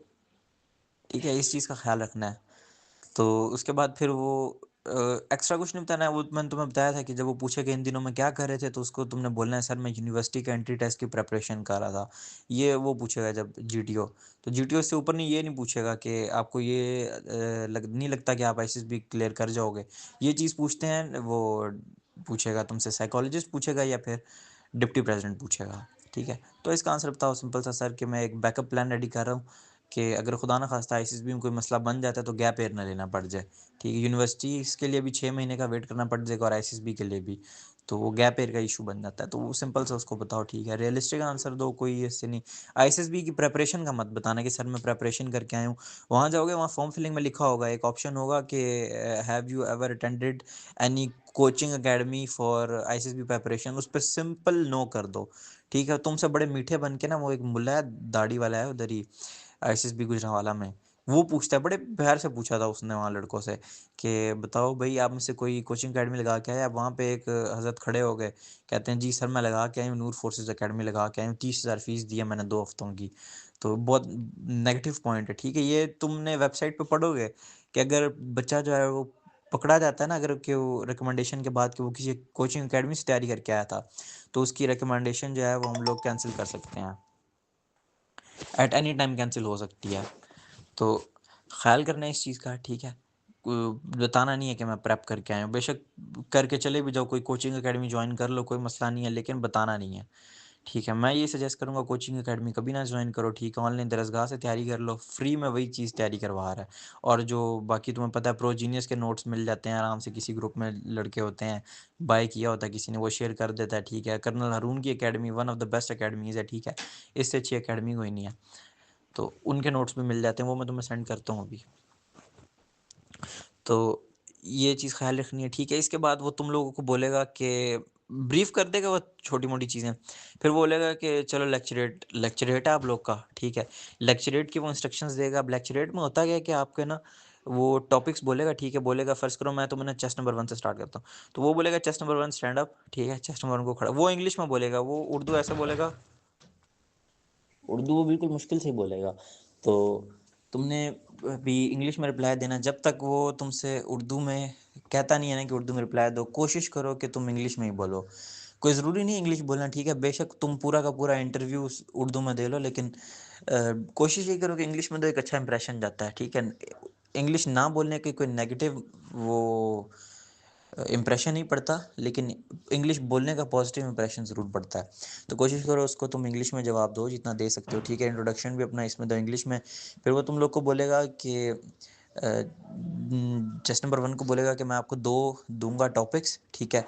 ठीक है, इस चीज़ का ख़्याल रखना है। तो उसके बाद फिर वो एक्स्ट्रा कुछ नहीं बताना है, वो मैंने तुम्हें बताया था कि जब वो पूछे इन दिनों में क्या कर रहे थे, तो उसको तुमने बोलना है सर मैं यूनिवर्सिटी का एंट्री टेस्ट की प्रिपरेशन कर रहा था। ये वो पूछेगा जब जीटीओ, तो जीटीओ से ऊपर नहीं, ये नहीं पूछेगा कि आपको ये नहीं लगता कि आप आईसीएसबी क्लियर कर जाओगे। ये चीज़ पूछते हैं वो, पूछेगा तुमसे साइकोलॉजिस्ट पूछेगा या फिर डिप्टी प्रेसिडेंट पूछेगा, ठीक है? तो इसका आंसर बताओ सिंपल सा सर कि मैं एक बैकअप प्लान रेडी कर रहा हूँ कि अगर खुदा ना खास्ता आईसीएसबी में कोई मसला बन जाता है तो गैप ईयर ना लेना पड़ जाए, ठीक है? यूनिवर्सिटीज़ के लिए भी 6 महीने का वेट करना पड़ जाएगा और आईसीएसबी के लिए भी, तो वो गैप ईयर का इश्यू बन जाता है। तो वो सिंपल सा उसको बताओ, ठीक है? रियलिस्टिक आंसर दो, कोई ऐसे नहीं। आईसीएसबी की प्रिपरेशन का मत बताना कि सर मैं प्रिपरेशन करके आया हूँ। वहाँ जाओगे, वहाँ फॉर्म फिलिंग में लिखा होगा, एक ऑप्शन होगा कि have you ever attended any coaching academy for ICSB preparation, उस पे सिंपल नो कर दो, ठीक है? तुमसे बड़े मीठे बन के ना, वो एक मुल्ला है, दाढ़ी वाला है उधर ही आईसीएसबी गुजरांवाला में, वो पूछता है, बड़े प्यार से पूछा था उसने वहाँ लड़कों से कि बताओ भई आप में से कोई कोचिंग अकेडमी लगा के आया है? वहाँ पे एक हज़रत खड़े हो गए, कहते हैं जी सर मैं लगा के आया हूँ, नूर फोर्सेज़ अकेडमी लगा के आया हूँ, 30,000 फीस दी है मैंने 2 हफ्तों की। तो बहुत नेगेटिव पॉइंट है, ठीक है? ये तुमने वेबसाइट पे पढ़ोगे कि अगर बच्चा जो है वो पकड़ा जाता है ना, अगर कि वो रिकमेंडेशन के बाद कि वो किसी कोचिंग अकेडमी से तैयारी करके आया था, तो उसकी रिकमेंडेशन जो है वो हम लोग कैंसल कर सकते हैं। एट एनी टाइम कैंसल हो सकती है। तो ख़्याल करना है इस चीज़ का, ठीक है? बताना नहीं है कि मैं प्रेप करके आया हूँ, बेशक करके चले भी जाओ, कोई कोचिंग अकेडमी जॉइन कर लो, कोई मसला नहीं है, लेकिन बताना नहीं है, ठीक है? मैं ये सजेस्ट करूँगा कोचिंग अकेडमी कभी ना जॉइन करो, ठीक है? ऑनलाइन दरसगाह से तैयारी कर लो, फ्री में वही चीज़ तैयारी करवा रहा है। और जो बाकी तुम्हें पता है प्रोजीनियस के नोट्स मिल जाते हैं आराम से, किसी ग्रुप में लड़के होते हैं, बाय किया होता है किसी ने, वो शेयर कर देता है, ठीक है? कर्नल हारून की academy one of the best academies है, ठीक है? इससे अच्छी अकेडमी कोई नहीं है। तो उनके नोट्स भी मिल जाते हैं, वो मैं तुम्हें सेंड करता हूँ अभी। तो ये चीज़ ख़्याल रखनी है, ठीक है? इसके बाद वो तुम लोगों को बोलेगा कि ब्रीफ़ कर देगा वो छोटी-मोटी चीज़ें। फिर वो बोलेगा कि चलो लेक्चरेट है आप लोग का, ठीक है? लेक्चरेट की वो इंस्ट्रक्शंस देगा। अब लेक्चरेट में होता क्या है कि आपके ना वो टॉपिक्स बोलेगा, ठीक है? बोलेगा फ़र्ज़ करो मैं तुम्हें ना चेस्ट नंबर 1 से स्टार्ट करता हूँ। तो वो बोलेगा चेस्ट नंबर 1 स्टैंड अप, ठीक है? चेस्ट नंबर 1 को खड़ा, वो इंग्लिश में बोलेगा, वो उर्दू ऐसे बोलेगा, उर्दू वो बिल्कुल मुश्किल से ही बोलेगा। तो तुमने भी इंग्लिश में रिप्लाई देना, जब तक वो तुमसे उर्दू में कहता नहीं है ना कि उर्दू में रिप्लाई दो, कोशिश करो कि तुम इंग्लिश में ही बोलो। कोई ज़रूरी नहीं इंग्लिश बोलना, ठीक है? बेशक तुम पूरा का पूरा इंटरव्यू उर्दू में दे लो, लेकिन कोशिश ये करो कि इंग्लिश में तो एक अच्छा इंप्रेशन जाता है, ठीक है? इंग्लिश ना बोलने की कोई नेगेटिव वो इम्प्रेशन ही पड़ता, लेकिन इंग्लिश बोलने का पॉजिटिव इंप्रेशन ज़रूर पड़ता है। तो कोशिश करो उसको तुम इंग्लिश में जवाब दो जितना दे सकते हो, ठीक है? इंट्रोडक्शन भी अपना इसमें दो इंग्लिश में। फिर वो तुम लोग को बोलेगा कि टेस्ट नंबर 1 को बोलेगा कि मैं आपको 2 दूँगा टॉपिक्स, ठीक है?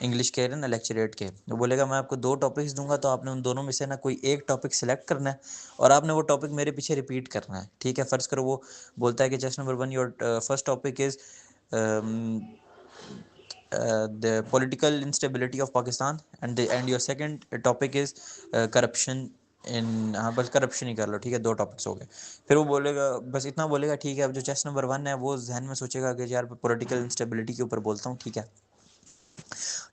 इंग्लिश के ना लेक्चर 8 के। वो बोलेगा मैं आपको 2 टॉपिक्स दूँगा, तो आपने उन दोनों में से ना कोई एक टॉपिक सेलेक्ट करना है और आपने वो टॉपिक मेरे पीछे रिपीट करना है, ठीक है? फ़र्ज़ करो वो बोलता है कि test number 1 your first topic is um the political instability of Pakistan, and your second topic is corruption इन, हाँ बस करप्शन ही कर लो, ठीक है? 2 टॉपिक्स हो गए। फिर वो बोलेगा, बस इतना बोलेगा, ठीक है? अब जो चेस्ट नंबर 1 है वो ज़हन में सोचेगा कि यार पॉलिटिकल इंस्टेबिलिटी के ऊपर बोलता हूँ, ठीक है?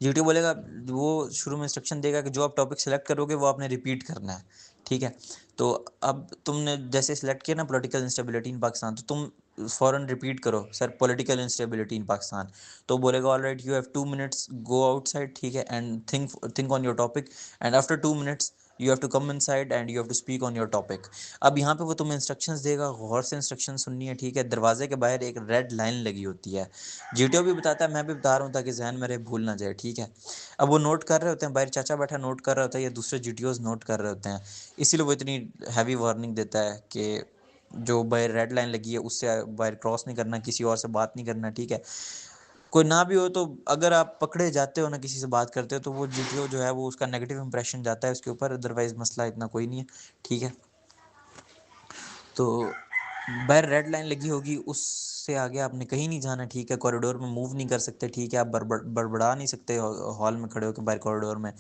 यूट्यूब बोलेगा, वो शुरू में इंस्ट्रक्शन देगा कि जो आप टॉपिक सेलेक्ट करोगे वो आपने रिपीट करना है, ठीक है? तो अब तुमने जैसे सेलेक्ट किया ना पॉलिटिकल इंस्टेबिलिटी इन पाकिस्तान, तो तुम फ़ौरन रिपीट करो sir political instability in Pakistan. तो बोलेगा alright you have 2 minutes, go outside, ठीक है? And think on your topic, and after 2 minutes you have to come inside and you have to speak on your topic. अब यहाँ पे वो तुम्हें instructions देगा, गौर से इंस्ट्रक्शन सुननी है, ठीक है? दरवाजे के बाहर एक रेड लाइन लगी होती है। जीटीओ भी बताता है, मैं भी बता रहा हूँ ताकि ज़हन में रहे, भूल ना जाए, ठीक है? अब वो नोट कर रहे होते हैं, बाहर चाचा बैठा नोट कर रहा होता है या दूसरे जीटीओज़ नोट कर रहे होते हैं। इसीलिए वो इतनी हैवी वार्निंग देता है कि जो बाहर रेड लाइन लगी है उससे बाहर क्रॉस नहीं करना, किसी और से बात नहीं करना, ठीक है? कोई ना भी हो तो अगर आप पकड़े जाते हो ना किसी से बात करते हो तो वो जीटीओ जो है वो उसका नेगेटिव इंप्रेशन जाता है उसके ऊपर, अदरवाइज़ मसला इतना कोई नहीं है, ठीक है? तो बाहर रेड लाइन लगी होगी, उससे आगे आपने कहीं नहीं जाना, ठीक है? कॉरिडोर में मूव नहीं कर सकते, ठीक है? आप बड़बड़ा नहीं सकते हॉल में खड़े होकर बाहर कॉरिडोर में।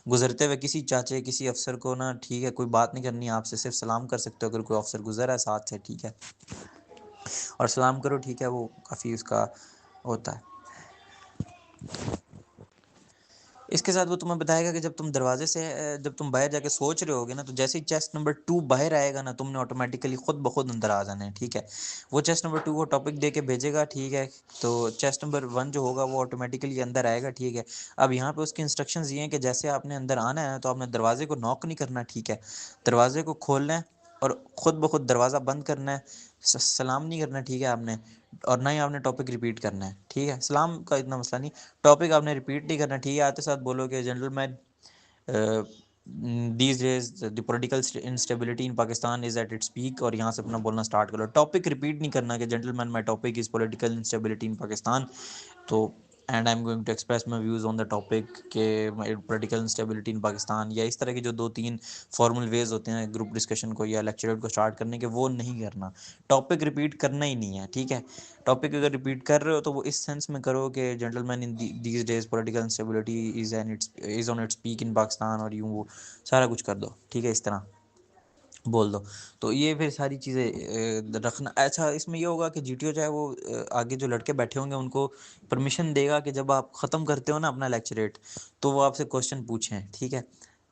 गुजरते हुए किसी चाचे किसी अफसर को ना, ठीक है, कोई बात नहीं करनी है आपसे, सिर्फ सलाम कर सकते हो अगर कोई अफसर गुजर है साथ से, ठीक है? और सलाम करो, ठीक है? वो काफ़ी उसका होता है। इसके साथ वो तुम्हें बताएगा कि जब तुम दरवाजे से जब तुम बाहर जाके सोच रहे होगे ना, तो जैसे ही चेस्ट नंबर 2 बाहर आएगा ना, तुमने ऑटोमेटिकली खुद ब खुद अंदर आ जाना है, ठीक है? वो चेस्ट नंबर 2 को टॉपिक दे के भेजेगा, ठीक है? तो चेस्ट नंबर 1 जो होगा वो ऑटोमेटिकली अंदर आएगा, ठीक है? अब यहाँ पे उसकी इंस्ट्रक्शंस ये हैं कि जैसे आपने अंदर आना है ना, तो आपने दरवाजे को नॉक नहीं करना, ठीक है? दरवाजे को खोलना है और खुद ब खुद दरवाज़ा बंद करना है। सलाम नहीं करना, ठीक है आपने? और ना ही आपने टॉपिक रिपीट करना है, ठीक है? सलाम का इतना मसला नहीं, टॉपिक आपने रिपीट नहीं करना, ठीक है? आते साथ बोलोगे gentleman, these days the political instability in Pakistan is at its peak, और यहाँ से अपना बोलना स्टार्ट करो। टॉपिक रिपीट नहीं करना कि gentleman my topic is political instability in Pakistan. तो and I am going to express my views on the topic के पोलिटिकल इंस्टेबिलिटी इन पाकिस्तान, या इस तरह के जो 2-3 फॉर्मल वेज होते हैं ग्रुप डिस्कशन को या लेक्चर को स्टार्ट करने के, वो नहीं करना। टॉपिक रिपीट करना ही नहीं है, ठीक है? टॉपिक अगर रिपीट कर रहे हो तो वो इस सेंस में करो कि gentleman in these days political instability is on its peak in Pakistan, और यूँ वो सारा कुछ कर दो, ठीक है? इस तरह बोल दो। तो ये फिर सारी चीज़ें रखना। अच्छा, इसमें ये होगा कि जीटीओ जो है वो आगे जो लड़के बैठे होंगे उनको परमिशन देगा कि जब आप ख़त्म करते हो ना अपना लेक्चरेट, तो वो आपसे क्वेश्चन पूछें, ठीक है?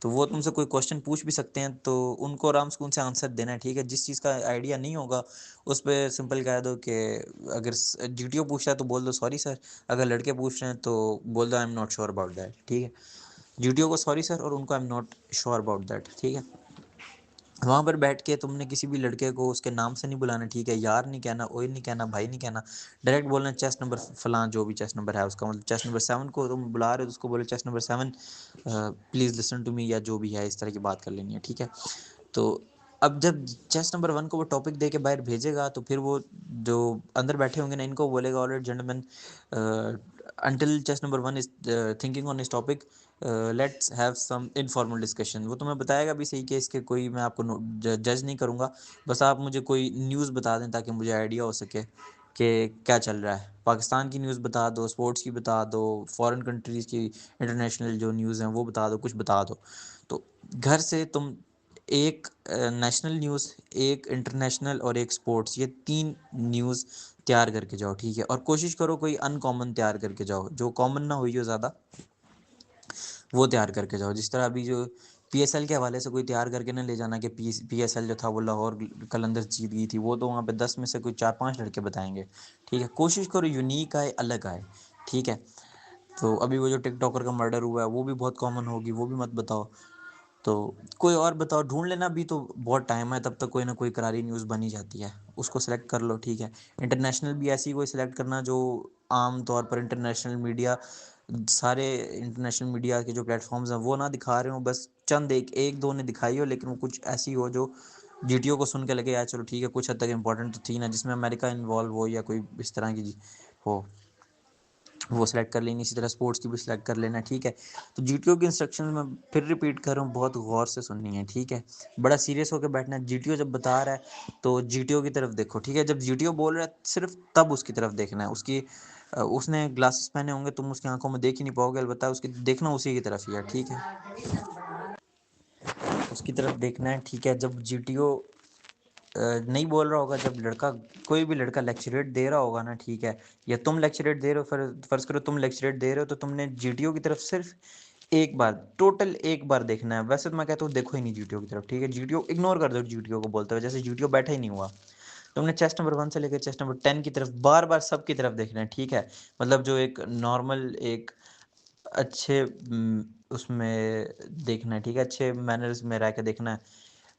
तो वो तुमसे कोई क्वेश्चन पूछ भी सकते हैं, तो उनको आराम से उनसे आंसर देना है, ठीक है? जिस चीज़ का आइडिया नहीं होगा उस पे सिंपल कह दो कि अगर जीटीओ पूछ रहा है तो बोल दो सॉरी सर, अगर लड़के पूछ रहे हैं तो बोल दो I am not sure about that, ठीक है? जीटीओ को सॉरी सर और उनको I am not sure about that, ठीक है? वहाँ पर बैठ के तुमने किसी भी लड़के को उसके नाम से नहीं बुलाना, ठीक है? यार नहीं कहना, ओए नहीं कहना, भाई नहीं कहना, डायरेक्ट बोलना चेस्ट नंबर फलां, जो भी चेस्ट नंबर है उसका, मतलब चेस्ट नंबर 7 को तुम बुला रहे हो तो उसको बोलो chest number 7 please listen to me, या जो भी है इस तरह की बात कर लेनी है, ठीक है? तो अब जब चेस्ट नंबर 1 को वो टॉपिक दे के बाहर भेजेगा, तो फिर वो जो अंदर बैठे होंगे ना, इनको बोलेगा alright gentleman, until chest number 1 is thinking on this topic, let's have some informal discussion. वो तुम्हें बताएगा भी सही कि इसके कोई, मैं आपको जज नहीं करूँगा, बस आप मुझे कोई न्यूज़ बता दें ताकि मुझे आइडिया हो सके कि क्या चल रहा है। पाकिस्तान की न्यूज़ बता दो, स्पोर्ट्स की बता दो, फॉरेन कंट्रीज़ की इंटरनेशनल जो न्यूज़ हैं वो बता दो, कुछ बता दो। तो घर से तुम एक नेशनल न्यूज़, एक इंटरनेशनल और एक स्पोर्ट्स, ये 3 न्यूज़ तैयार करके जाओ, ठीक है? और कोशिश करो कोई अनकॉमन तैयार करके जाओ, जो कॉमन ना हुई हो ज़्यादा, वो तैयार करके जाओ। जिस तरह अभी जो पीएसएल के हवाले से कोई तैयार करके ना ले जाना कि पीएसएल जो था वो लाहौर कलंदर्स जीत गई थी, वो तो वहाँ पे 10 में से कोई 4-5 लड़के बताएंगे, ठीक है? कोशिश करो यूनिक आए, अलग आए, ठीक है? तो अभी वो जो टिकटॉकर का मर्डर हुआ है वो भी बहुत कॉमन होगी, वो भी मत बताओ। तो कोई और बताओ, ढूँढ लेना, अभी तो बहुत टाइम है, तब तक कोई ना कोई करारी न्यूज़ बन ही जाती है। उसको सेलेक्ट कर लो, ठीक है। इंटरनेशनल भी ऐसी कोई सेलेक्ट करना जो आम तौर पर इंटरनेशनल मीडिया, सारे इंटरनेशनल मीडिया के जो प्लेटफ़ॉर्म्स हैं वो ना दिखा रहे हों, बस चंद 1-2 ने दिखाई हो, लेकिन वो कुछ ऐसी हो जो जीटीओ को सुन के लगे यार चलो ठीक है, कुछ हद तक इम्पोर्टेंट तो थी ना, जिसमें अमेरिका इन्वॉल्व हो या कोई इस तरह की हो, वो सिलेक्ट कर लेनी। इसी तरह स्पोर्ट्स की भी सिलेक्ट कर लेना, ठीक है। तो जीटीओ की इंस्ट्रक्शंस मैं फिर रिपीट कर रहा हूँ, बहुत गौर से सुननी है, ठीक है। बड़ा सीरियस होकर बैठना है। जीटीओ जब बता रहा है तो जीटीओ की तरफ देखो, ठीक है। जब जीटीओ बोल रहा है सिर्फ तब उसकी तरफ देखना है। उसने ग्लासेस पहने होंगे, तुम उसकी आंखों में देख ही नहीं पाओगे, अलबत्ता उसकी देखना उसी की तरफ ही है, ठीक है। उसकी तरफ देखना है, ठीक है। जब जीटीओ नहीं बोल रहा होगा, जब लड़का, कोई भी लड़का लेक्चरेट दे रहा होगा ना, ठीक है, या तुम लेक्चरेट दे रहे हो, फर्ज करो तुम लेक्चरेट दे रहे हो, तो तुमने जीटीओ की तरफ सिर्फ एक बार, टोटल एक बार देखना है। वैसे तो मैं कहता हूँ देखो ही नहीं जीटीओ की तरफ, ठीक है। जीटीओ इग्नोर कर दो, जीटीओ को बोलते हुए जैसे जीटीओ बैठा ही नहीं हुआ। तुमने चेस्ट नंबर 1 से लेकर चेस्ट नंबर 10 की तरफ बार बार सबकी तरफ देखना है, ठीक है। मतलब जो एक नॉर्मल, एक अच्छे उसमें देखना है, ठीक है, अच्छे मैनर्स में रह के देखना है।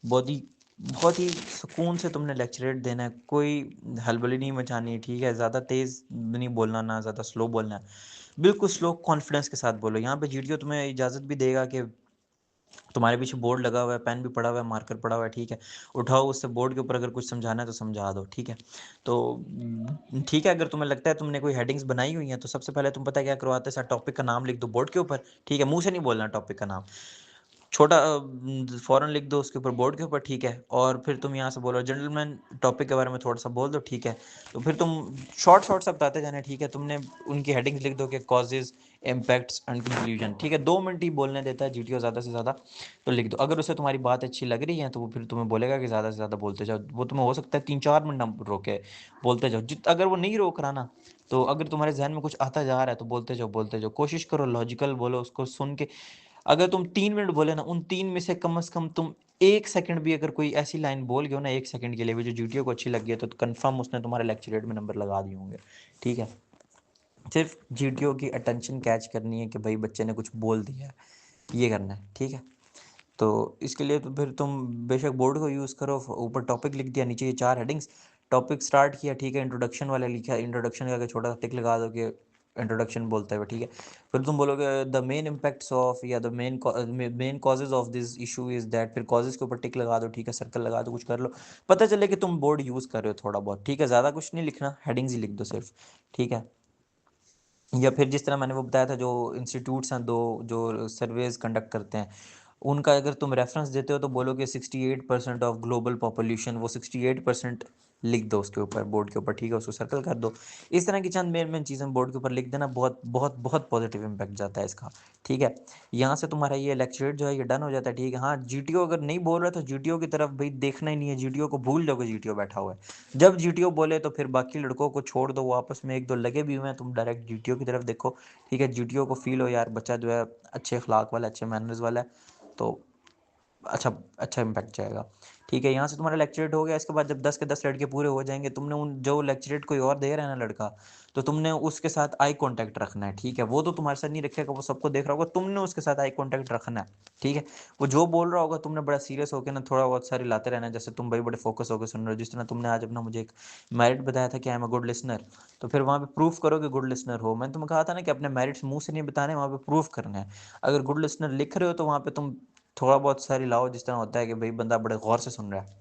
बहुत ही बहुत ही सुकून से तुमने लेक्चरेट देना है, कोई हलबली नहीं मचानी है, ठीक है। ज़्यादा तेज़ नहीं बोलना, ना ज़्यादा स्लो बोलना है, बिल्कुल स्लो कॉन्फिडेंस के साथ बोलो। यहाँ पे जीटीओ तुम्हें इजाज़त भी देगा कि तुम्हारे पीछे बोर्ड लगा हुआ है, पेन भी पड़ा हुआ है, मार्कर पड़ा हुआ है, ठीक है। उठाओ उससे, बोर्ड के ऊपर अगर कुछ समझाना है तो समझा दो, ठीक है। तो ठीक है, अगर तुम्हें लगता है तुमने कोई हेडिंग्स बनाई हुई हैं, तो सबसे पहले तुम पता है क्या करवाते हैं, सर टॉपिक का नाम लिख दो बोर्ड के ऊपर, ठीक है। मुंह से नहीं बोलना टॉपिक का नाम, छोटा फ़ौरन लिख दो उसके ऊपर, बोर्ड के ऊपर, ठीक है। और फिर तुम यहाँ से बोलो जेंटलमैन, टॉपिक के बारे में थोड़ा सा बोल दो, ठीक है। तो फिर तुम शॉर्ट शॉर्ट सा बताते जाना, ठीक है। तुमने उनकी हेडिंग्स लिख दो कि कॉजेज, इम्पैक्ट्स एंड कंक्लूजन, ठीक है। 2 मिनट ही बोलने देता है जीटीओ, ज़्यादा से ज़्यादा। तो लिख दो। अगर उसे तुम्हारी बात अच्छी लग रही है तो वो फिर तुम्हें बोलेगा कि ज़्यादा से ज़्यादा बोलते जाओ। वो तुम्हें हो सकता है 3-4 मिनट ना रोके, बोलते जाओ। अगर वो नहीं रोक रहा ना, तो अगर तुम्हारे जहन में कुछ आता जा रहा है तो बोलते जाओ, बोलते जाओ। कोशिश करो लॉजिकल बोलो, उसको सुन के। अगर तुम 3 मिनट बोले ना, उन 3 में से कम तुम 1 सेकंड भी अगर कोई ऐसी लाइन बोल गए हो ना 1 सेकंड के लिए भी जो जीटीओ को अच्छी लगी है, तो कंफर्म उसने तुम्हारे लेक्चर रेट में नंबर लगा दिए होंगे, ठीक है। सिर्फ जीटीओ की अटेंशन कैच करनी है कि भाई बच्चे ने कुछ बोल दिया है, ये करना है, ठीक है। तो इसके लिए तो फिर तुम बेशक बोर्ड को यूज़ करो, ऊपर टॉपिक लिख दिया, नीचे ये 4 हेडिंग्स, टॉपिक स्टार्ट किया, ठीक है। इंट्रोडक्शन वाला लिखा, इंट्रोडक्शन का छोटा सा टिक लगा दो कि इंट्रोडक्शन बोलते हुए, ठीक है। फिर तुम बोलोगे द मेन इम्पैक्ट्स ऑफ, या the main causes of this issue is that, फिर कॉजेज के ऊपर टिक लगा दो, ठीक है, सर्कल लगा दो, कुछ कर लो, पता चले कि तुम बोर्ड यूज़ कर रहे हो थोड़ा बहुत, ठीक है। ज़्यादा कुछ नहीं लिखना, हेडिंग्स ही लिख दो सिर्फ, ठीक है। या फिर जिस तरह मैंने वो बताया था, जो इंस्टीट्यूट्स हैं 2 जो सर्वेज़ कंडक्ट करते हैं, उनका अगर तुम रेफ़रेंस देते हो तो बोलो कि 68% ऑफ ग्लोबल पॉपुलेशन, वो 68% लिख दो उसके ऊपर, बोर्ड के ऊपर, ठीक है, उसको सर्कल कर दो। इस तरह की चंद मेन-मेन चीज़ें बोर्ड के ऊपर लिख देना, बहुत बहुत बहुत पॉजिटिव इम्पैक्ट जाता है इसका, ठीक है। यहाँ से तुम्हारा ये लेक्चरेट जो है ये डन हो जाता है, ठीक है। हाँ, जीटीओ अगर नहीं बोल रहा है तो जीटीओ की तरफ भई देखना ही नहीं है, जीटीओ को भूल जाओ कि जीटीओ बैठा हुआ है। जब जीटीओ बोले तो फिर बाकी लड़कों को छोड़ दो, वो आपस में 1-2 लगे भी हुए हैं, तुम डायरेक्ट जीटीओ की तरफ देखो, ठीक है। जीटीओ को फ़ील हो यार बच्चा जो है अच्छे अखलाक वाला है, अच्छे मैनर्स वाला है, तो अच्छा अच्छा इम्पैक्ट जाएगा, ठीक है। यहाँ से तुम्हारा लेक्चरेट हो गया। इसके बाद जब 10 के 10 लड़के पूरे हो जाएँगे, तुमने उन जो लेक्चरेट कोई और दे रहा है ना लड़का, तो तुमने उसके साथ आई कॉन्टैक्ट रखना है, ठीक है। वो तो तुम्हारे साथ नहीं रखेगा, वो सबको देख रहा होगा, तुमने उसके साथ आई कॉन्टैक्ट रखना है, ठीक है। वो जो बोल रहा होगा तुमने बड़ा सीरियस होके ना थोड़ा बहुत सा रिलाते रहना है, जैसे तुम भाई बड़े फ़ोकस होके सुन रहे हो। जिस तरह तुमने आज अपना मुझे एक मेरिट बताया था कि I am a good listener, तो फिर वहाँ पे प्रूफ करो कि गुड लिस्टनर हो। मैंने तुम्हें कहा था ना कि अपने मेरिट्स मुँह से नहीं बताने, वहाँ पे प्रूफ करना है। अगर गुड लिस्टनर लिख रहे हो तो वहाँ पे तुम थोड़ा बहुत सा रिलाओ, जिस तरह होता है कि भाई बंदा बड़े गौर से सुन रहा है,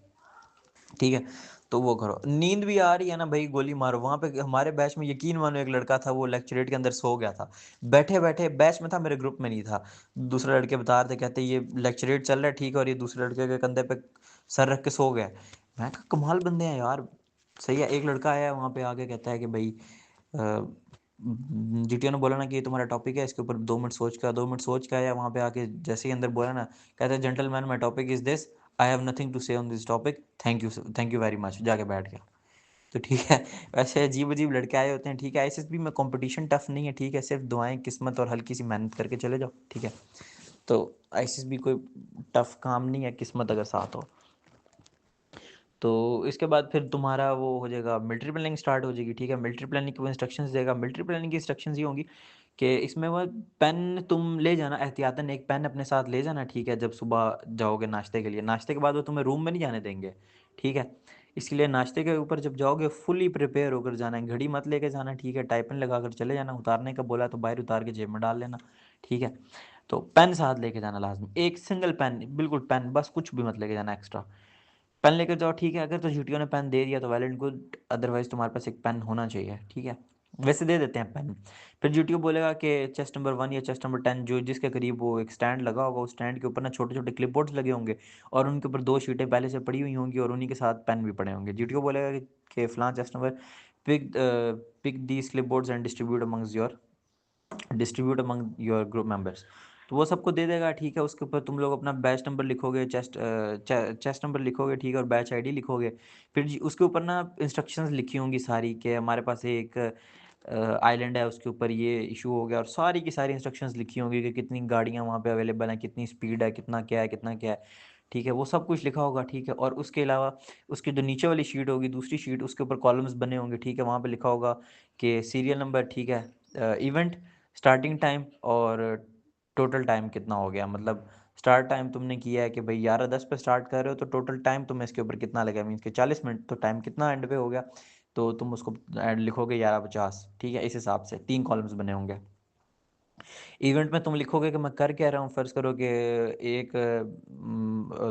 ठीक है। तो वो करो। नींद भी आ रही है ना भाई, गोली मारो। वहाँ पे हमारे बैच में यकीन मानो एक लड़का था, वो लेक्चरेट के अंदर सो गया था। बैठे-बैठे बैच में था, मेरे ग्रुप में नहीं था। दूसरे लड़के बता रहे थे, कहते ये लेक्चरेट चल रहा है, ठीक है, और ये दूसरे लड़के के कंधे पे सर रख के सो गया है। मैं कहा कमाल बंदे हैं यार, सही है। एक लड़का आया वहाँ पे आके कहता है कि भाई जीटीओ ने बोला ना कि ये तुम्हारा टॉपिक है, इसके ऊपर 2 मिनट सोच के आया। वहाँ पे आके जैसे ही अंदर बोला ना, कहता है gentleman my topic is this, I have nothing to say on this topic, thank you very much, जाके बैठ गया। तो ठीक है, वैसे अजीब-अजीब लड़के आए होते हैं, ठीक है। आईएसएसबी में कॉम्पिटिशन टफ नहीं है, ठीक है। सिर्फ दुआएँ, किस्मत और हल्की सी मेहनत करके चले जाओ, ठीक है। तो आईएसएसबी कोई टफ काम नहीं है, किस्मत अगर साथ हो। तो इसके बाद फिर तुम्हारा वो हो जाएगा, मिलिट्री प्लानिंग स्टार्ट हो जाएगी, ठीक है। मिलिट्री प्लानिंग की वो इंस्ट्रक्शंस देगा। मिलिट्री प्लानिंग की इंस्ट्रक्शंस ये होंगी कि इसमें वो पेन तुम ले जाना एहतियातन, एक पेन अपने साथ ले जाना, ठीक है? जब सुबह जाओगे नाश्ते के लिए, नाश्ते के बाद वो तुम्हें रूम में नहीं जाने देंगे, ठीक है? इसलिए नाश्ते के ऊपर जब जाओगे फुली प्रिपेयर होकर जाना है, घड़ी मत लेके जाना, ठीक है? टाई पिन लगाकर चले जाना, उतारने का बोला तो बाहर उतार के जेब में डाल लेना, ठीक है? तो पेन साथ लेके जाना लाज़मी, एक सिंगल पेन, बिल्कुल पेन, बस कुछ भी मत लेके जाना एक्स्ट्रा। पेन लेकर जाओ, ठीक है? अगर तो जीटीओ ने पेन दे दिया तो वेल एंड गुड, अदरवाइज़ तुम्हारे पास एक पेन होना चाहिए, ठीक है? वैसे दे देते हैं पेन। फिर जीटीओ बोलेगा कि चेस्ट नंबर 1 या चेस्ट नंबर 10 जो जिसके करीब वो एक स्टैंड लगा होगा, उस स्टैंड के ऊपर ना छोटे-छोटे क्लिपबोर्ड्स लगे होंगे और उनके ऊपर 2 शीटें पहले से पड़ी हुई होंगी और उन्हीं के साथ पेन भी पड़े होंगे। जीटीओ बोलेगा कि फलाँ chest number pick these clipboards and distribute among your group members. तो वो सबको दे देगा, ठीक है? उसके ऊपर तुम लोग अपना बैच नंबर लिखोगे, चेस्ट नंबर लिखोगे, ठीक है? और बैच आईडी लिखोगे। फिर जी उसके ऊपर ना इंस्ट्रक्शंस लिखी होंगी सारी कि हमारे पास एक आइलैंड है, उसके ऊपर ये इशू हो गया और सारी की सारी इंस्ट्रक्शंस लिखी होंगी कि कितनी गाड़ियाँ वहाँ पे अवेलेबल हैं, कितनी स्पीड है, कितना क्या है, ठीक है? वो सब कुछ लिखा होगा, ठीक है? और उसके अलावा उसकी जो नीचे वाली शीट होगी, दूसरी शीट, उसके ऊपर कॉलम्स बने होंगे, ठीक है? वहाँ पे लिखा होगा कि सीरियल नंबर, ठीक है? इवेंट, स्टार्टिंग टाइम और टोटल टाइम कितना हो गया, मतलब स्टार्ट टाइम तुमने किया है कि भाई 11:10 पे स्टार्ट कर रहे हो तो टोटल टाइम तुम्हें इसके ऊपर कितना लगा, मीन्स कि 40 मिनट, तो टाइम कितना एंड पे हो गया, तो तुम उसको लिखोगे 11:50, ठीक है? इस हिसाब से 3 कॉलम्स बने होंगे। इवेंट में तुम लिखोगे कि मैं कर क्या रहा हूँ, फ़र्ज़ करो कि एक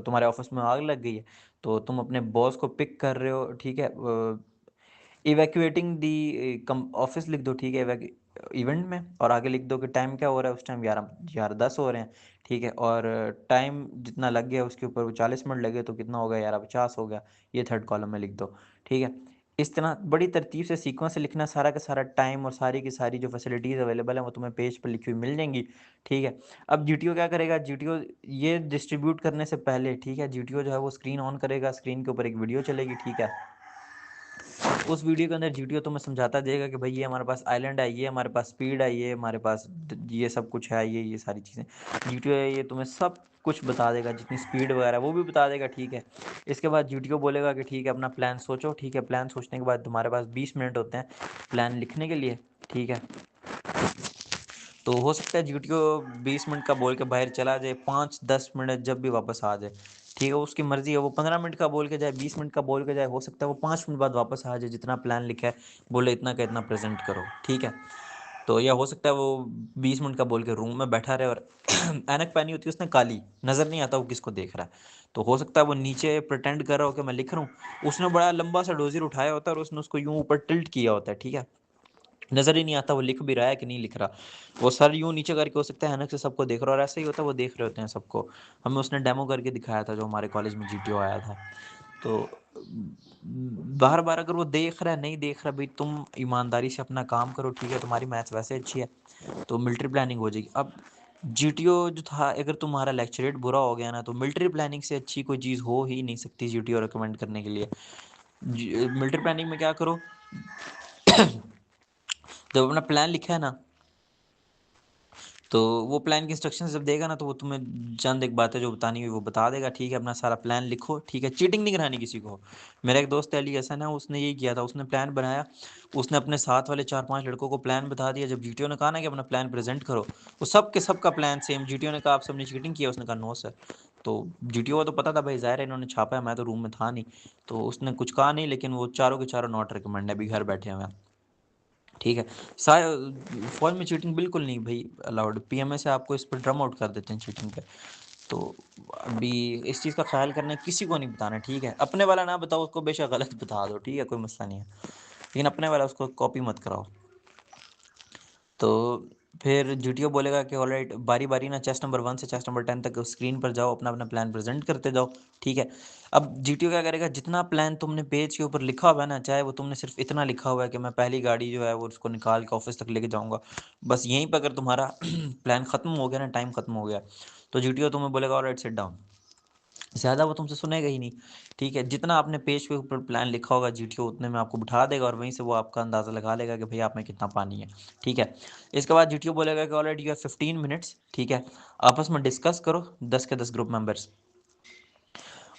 तुम्हारे ऑफ़िस में आग लग गई है, तो तुम अपने बॉस को पिक कर रहे हो, ठीक है? इवैक्यूएटिंग दी कम ऑफ़िस लिख दो, ठीक है? इवेंट में और आगे लिख दो कि टाइम क्या हो रहा है उस टाइम, 11:10 हो रहे हैं, ठीक है? और टाइम जितना लग गया उसके ऊपर वो 40 मिनट लगे तो कितना हो गया, 11:50 हो गया। ये थर्ड कॉलम में लिख दो, ठीक है? इस तरह बड़ी तरतीब से सीक्वेंस से लिखना, सारा का सारा टाइम और सारी की सारी जो फैसिलिटीज़ अवेलेबल हैं वो तुम्हें पेज पर लिखी हुई मिल जाएँगी, ठीक है? अब जीटीओ क्या करेगा, जीटीओ ये डिस्ट्रीब्यूट करने से पहले, ठीक है? जीटीओ जो है वो स्क्रीन ऑन करेगा, स्क्रीन के ऊपर एक वीडियो चलेगी, ठीक है? उस वीडियो के अंदर जीटीओ तुम्हें समझाता जाएगा कि भाई ये हमारे पास आइलैंड है, ये हमारे पास स्पीड है, ये हमारे पास ये सब कुछ है, ये सारी चीज़ें जीटीओ है, ये तुम्हें सब कुछ बता देगा, जितनी स्पीड वगैरह वो भी बता देगा, ठीक है? इसके बाद जीटीओ बोलेगा कि ठीक है अपना प्लान सोचो, ठीक है? प्लान सोचने के बाद तुम्हारे पास 20 मिनट होते हैं प्लान लिखने के लिए, ठीक है? तो हो सकता है जीटीओ 20 मिनट का बोल के बाहर चला जाए, 5-10 मिनट जब भी वापस आ जाए, ठीक है? उसकी मर्ज़ी है, वो 15 मिनट का बोल के जाए, 20 मिनट का बोल के जाए, हो सकता है वो 5 मिनट बाद वापस आ जाए, जितना प्लान लिखा है बोले इतना का इतना प्रेज़ेंट करो, ठीक है? तो या हो सकता है वो 20 मिनट का बोल के रूम में बैठा रहे और ऐनक पहनी होती है उसने काली, नज़र नहीं आता वो किसको देख रहा है। तो हो सकता है वो नीचे प्रिटेंड कर रहा हो कि मैं लिख रहा हूँ, उसने बड़ा लंबा सा डोज़र उठाया होता है और उसने उसको यूँ ऊपर टिल्ट किया होता है, ठीक है? नज़र ही नहीं आता वो लिख भी रहा है कि नहीं लिख रहा। वो सर यूँ नीचे करके हो सकता है ऐनक से सबको देख रहा है और ऐसा ही होता है वो देख रहे होते हैं सबको। हमें उसने डेमो करके दिखाया था जो हमारे कॉलेज में जीटीओ आया था। तो बार-बार अगर वो देख रहा है, नहीं देख रहा, भई तुम ईमानदारी से अपना काम करो, ठीक है? तुम्हारी मैथ्स वैसे अच्छी है, तो मिलिट्री प्लानिंग हो जाएगी। अब जीटीओ जो था, अगर तुम्हारा लेक्चर रेट बुरा हो गया ना, तो मिलिट्री प्लानिंग से अच्छी कोई चीज़ हो ही नहीं सकती जीटीओ रिकमेंड करने के लिए। मिलिट्री प्लानिंग में क्या करो, जब अपना प्लान लिखा है ना, तो वो प्लान की इंस्ट्रक्शंस जब देगा ना, तो वो तुम्हें चंद एक बातें जो बतानी हुई वो बता देगा, ठीक है? अपना सारा प्लान लिखो, ठीक है? चीटिंग नहीं करानी किसी को। मेरा एक दोस्त है अली हसन है, उसने यही किया था, उसने प्लान बनाया, उसने अपने साथ वाले 4-5 लड़कों को प्लान बता दिया, जब जीटीओ ने कहा ना कि अपना प्लान प्रेज़ेंट करो, वो सब के सब का प्लान सेम, जीटीओ ने कहा आप सबने चीटिंग की है? उसने कहा नो सर। तो जीटीओ को तो पता था भाई ज़ाहिर है इन्होंने छापा है, मैं तो रूम में था नहीं, तो उसने कुछ कहा नहीं, लेकिन वो चारों के चारों नॉट रिकमेंड है, अभी घर बैठे हुए हैं। ठीक है। फौज में चीटिंग बिल्कुल नहीं भई अलाउड। पीएमए से आपको इस पे ड्रम आउट कर देते हैं चीटिंग पे। तो अभी इस चीज़ का ख़्याल करना है, किसी को नहीं बताना, ठीक है? अपने वाला ना बताओ, उसको बेशक गलत बता दो, ठीक है? कोई मसला नहीं है। लेकिन अपने वाला उसको कॉपी मत कराओ। तो फिर जीटीओ बोलेगा कि ऑलराइट, बारी-बारी ना चेस्ट नंबर 1 से चेस्ट नंबर 10 तक स्क्रीन पर जाओ, अपना-अपना प्लान प्रेज़ेंट करते जाओ, ठीक है? अब जीटीओ क्या करेगा, जितना प्लान तुमने पेज के ऊपर लिखा हुआ है ना, चाहे वो तुमने सिर्फ़ इतना लिखा हुआ है कि मैं पहली गाड़ी जो है वो उसको निकाल के ऑफ़िस तक लेके जाऊँगा, बस यहीं पे अगर तुम्हारा प्लान ख़त्म हो गया ना, टाइम ख़त्म हो गया, तो जीटीओ तुम्हें बोलेगा ऑलराइट सिट डाउन। ज़्यादा वो तुमसे सुनेगा ही नहीं, ठीक है? जितना आपने पेज के ऊपर प्लान लिखा होगा जीटीओ उतने में आपको बिठा देगा और वहीं से वो आपका अंदाज़ा लगा लेगा कि भई आप में कितना पानी है, ठीक है? इसके बाद जीटीओ बोलेगा कि ऑलराइट यू हैव 15 मिनट्स, ठीक है? आपस में डिस्कस करो 10 के 10 ग्रुप मेंबर्स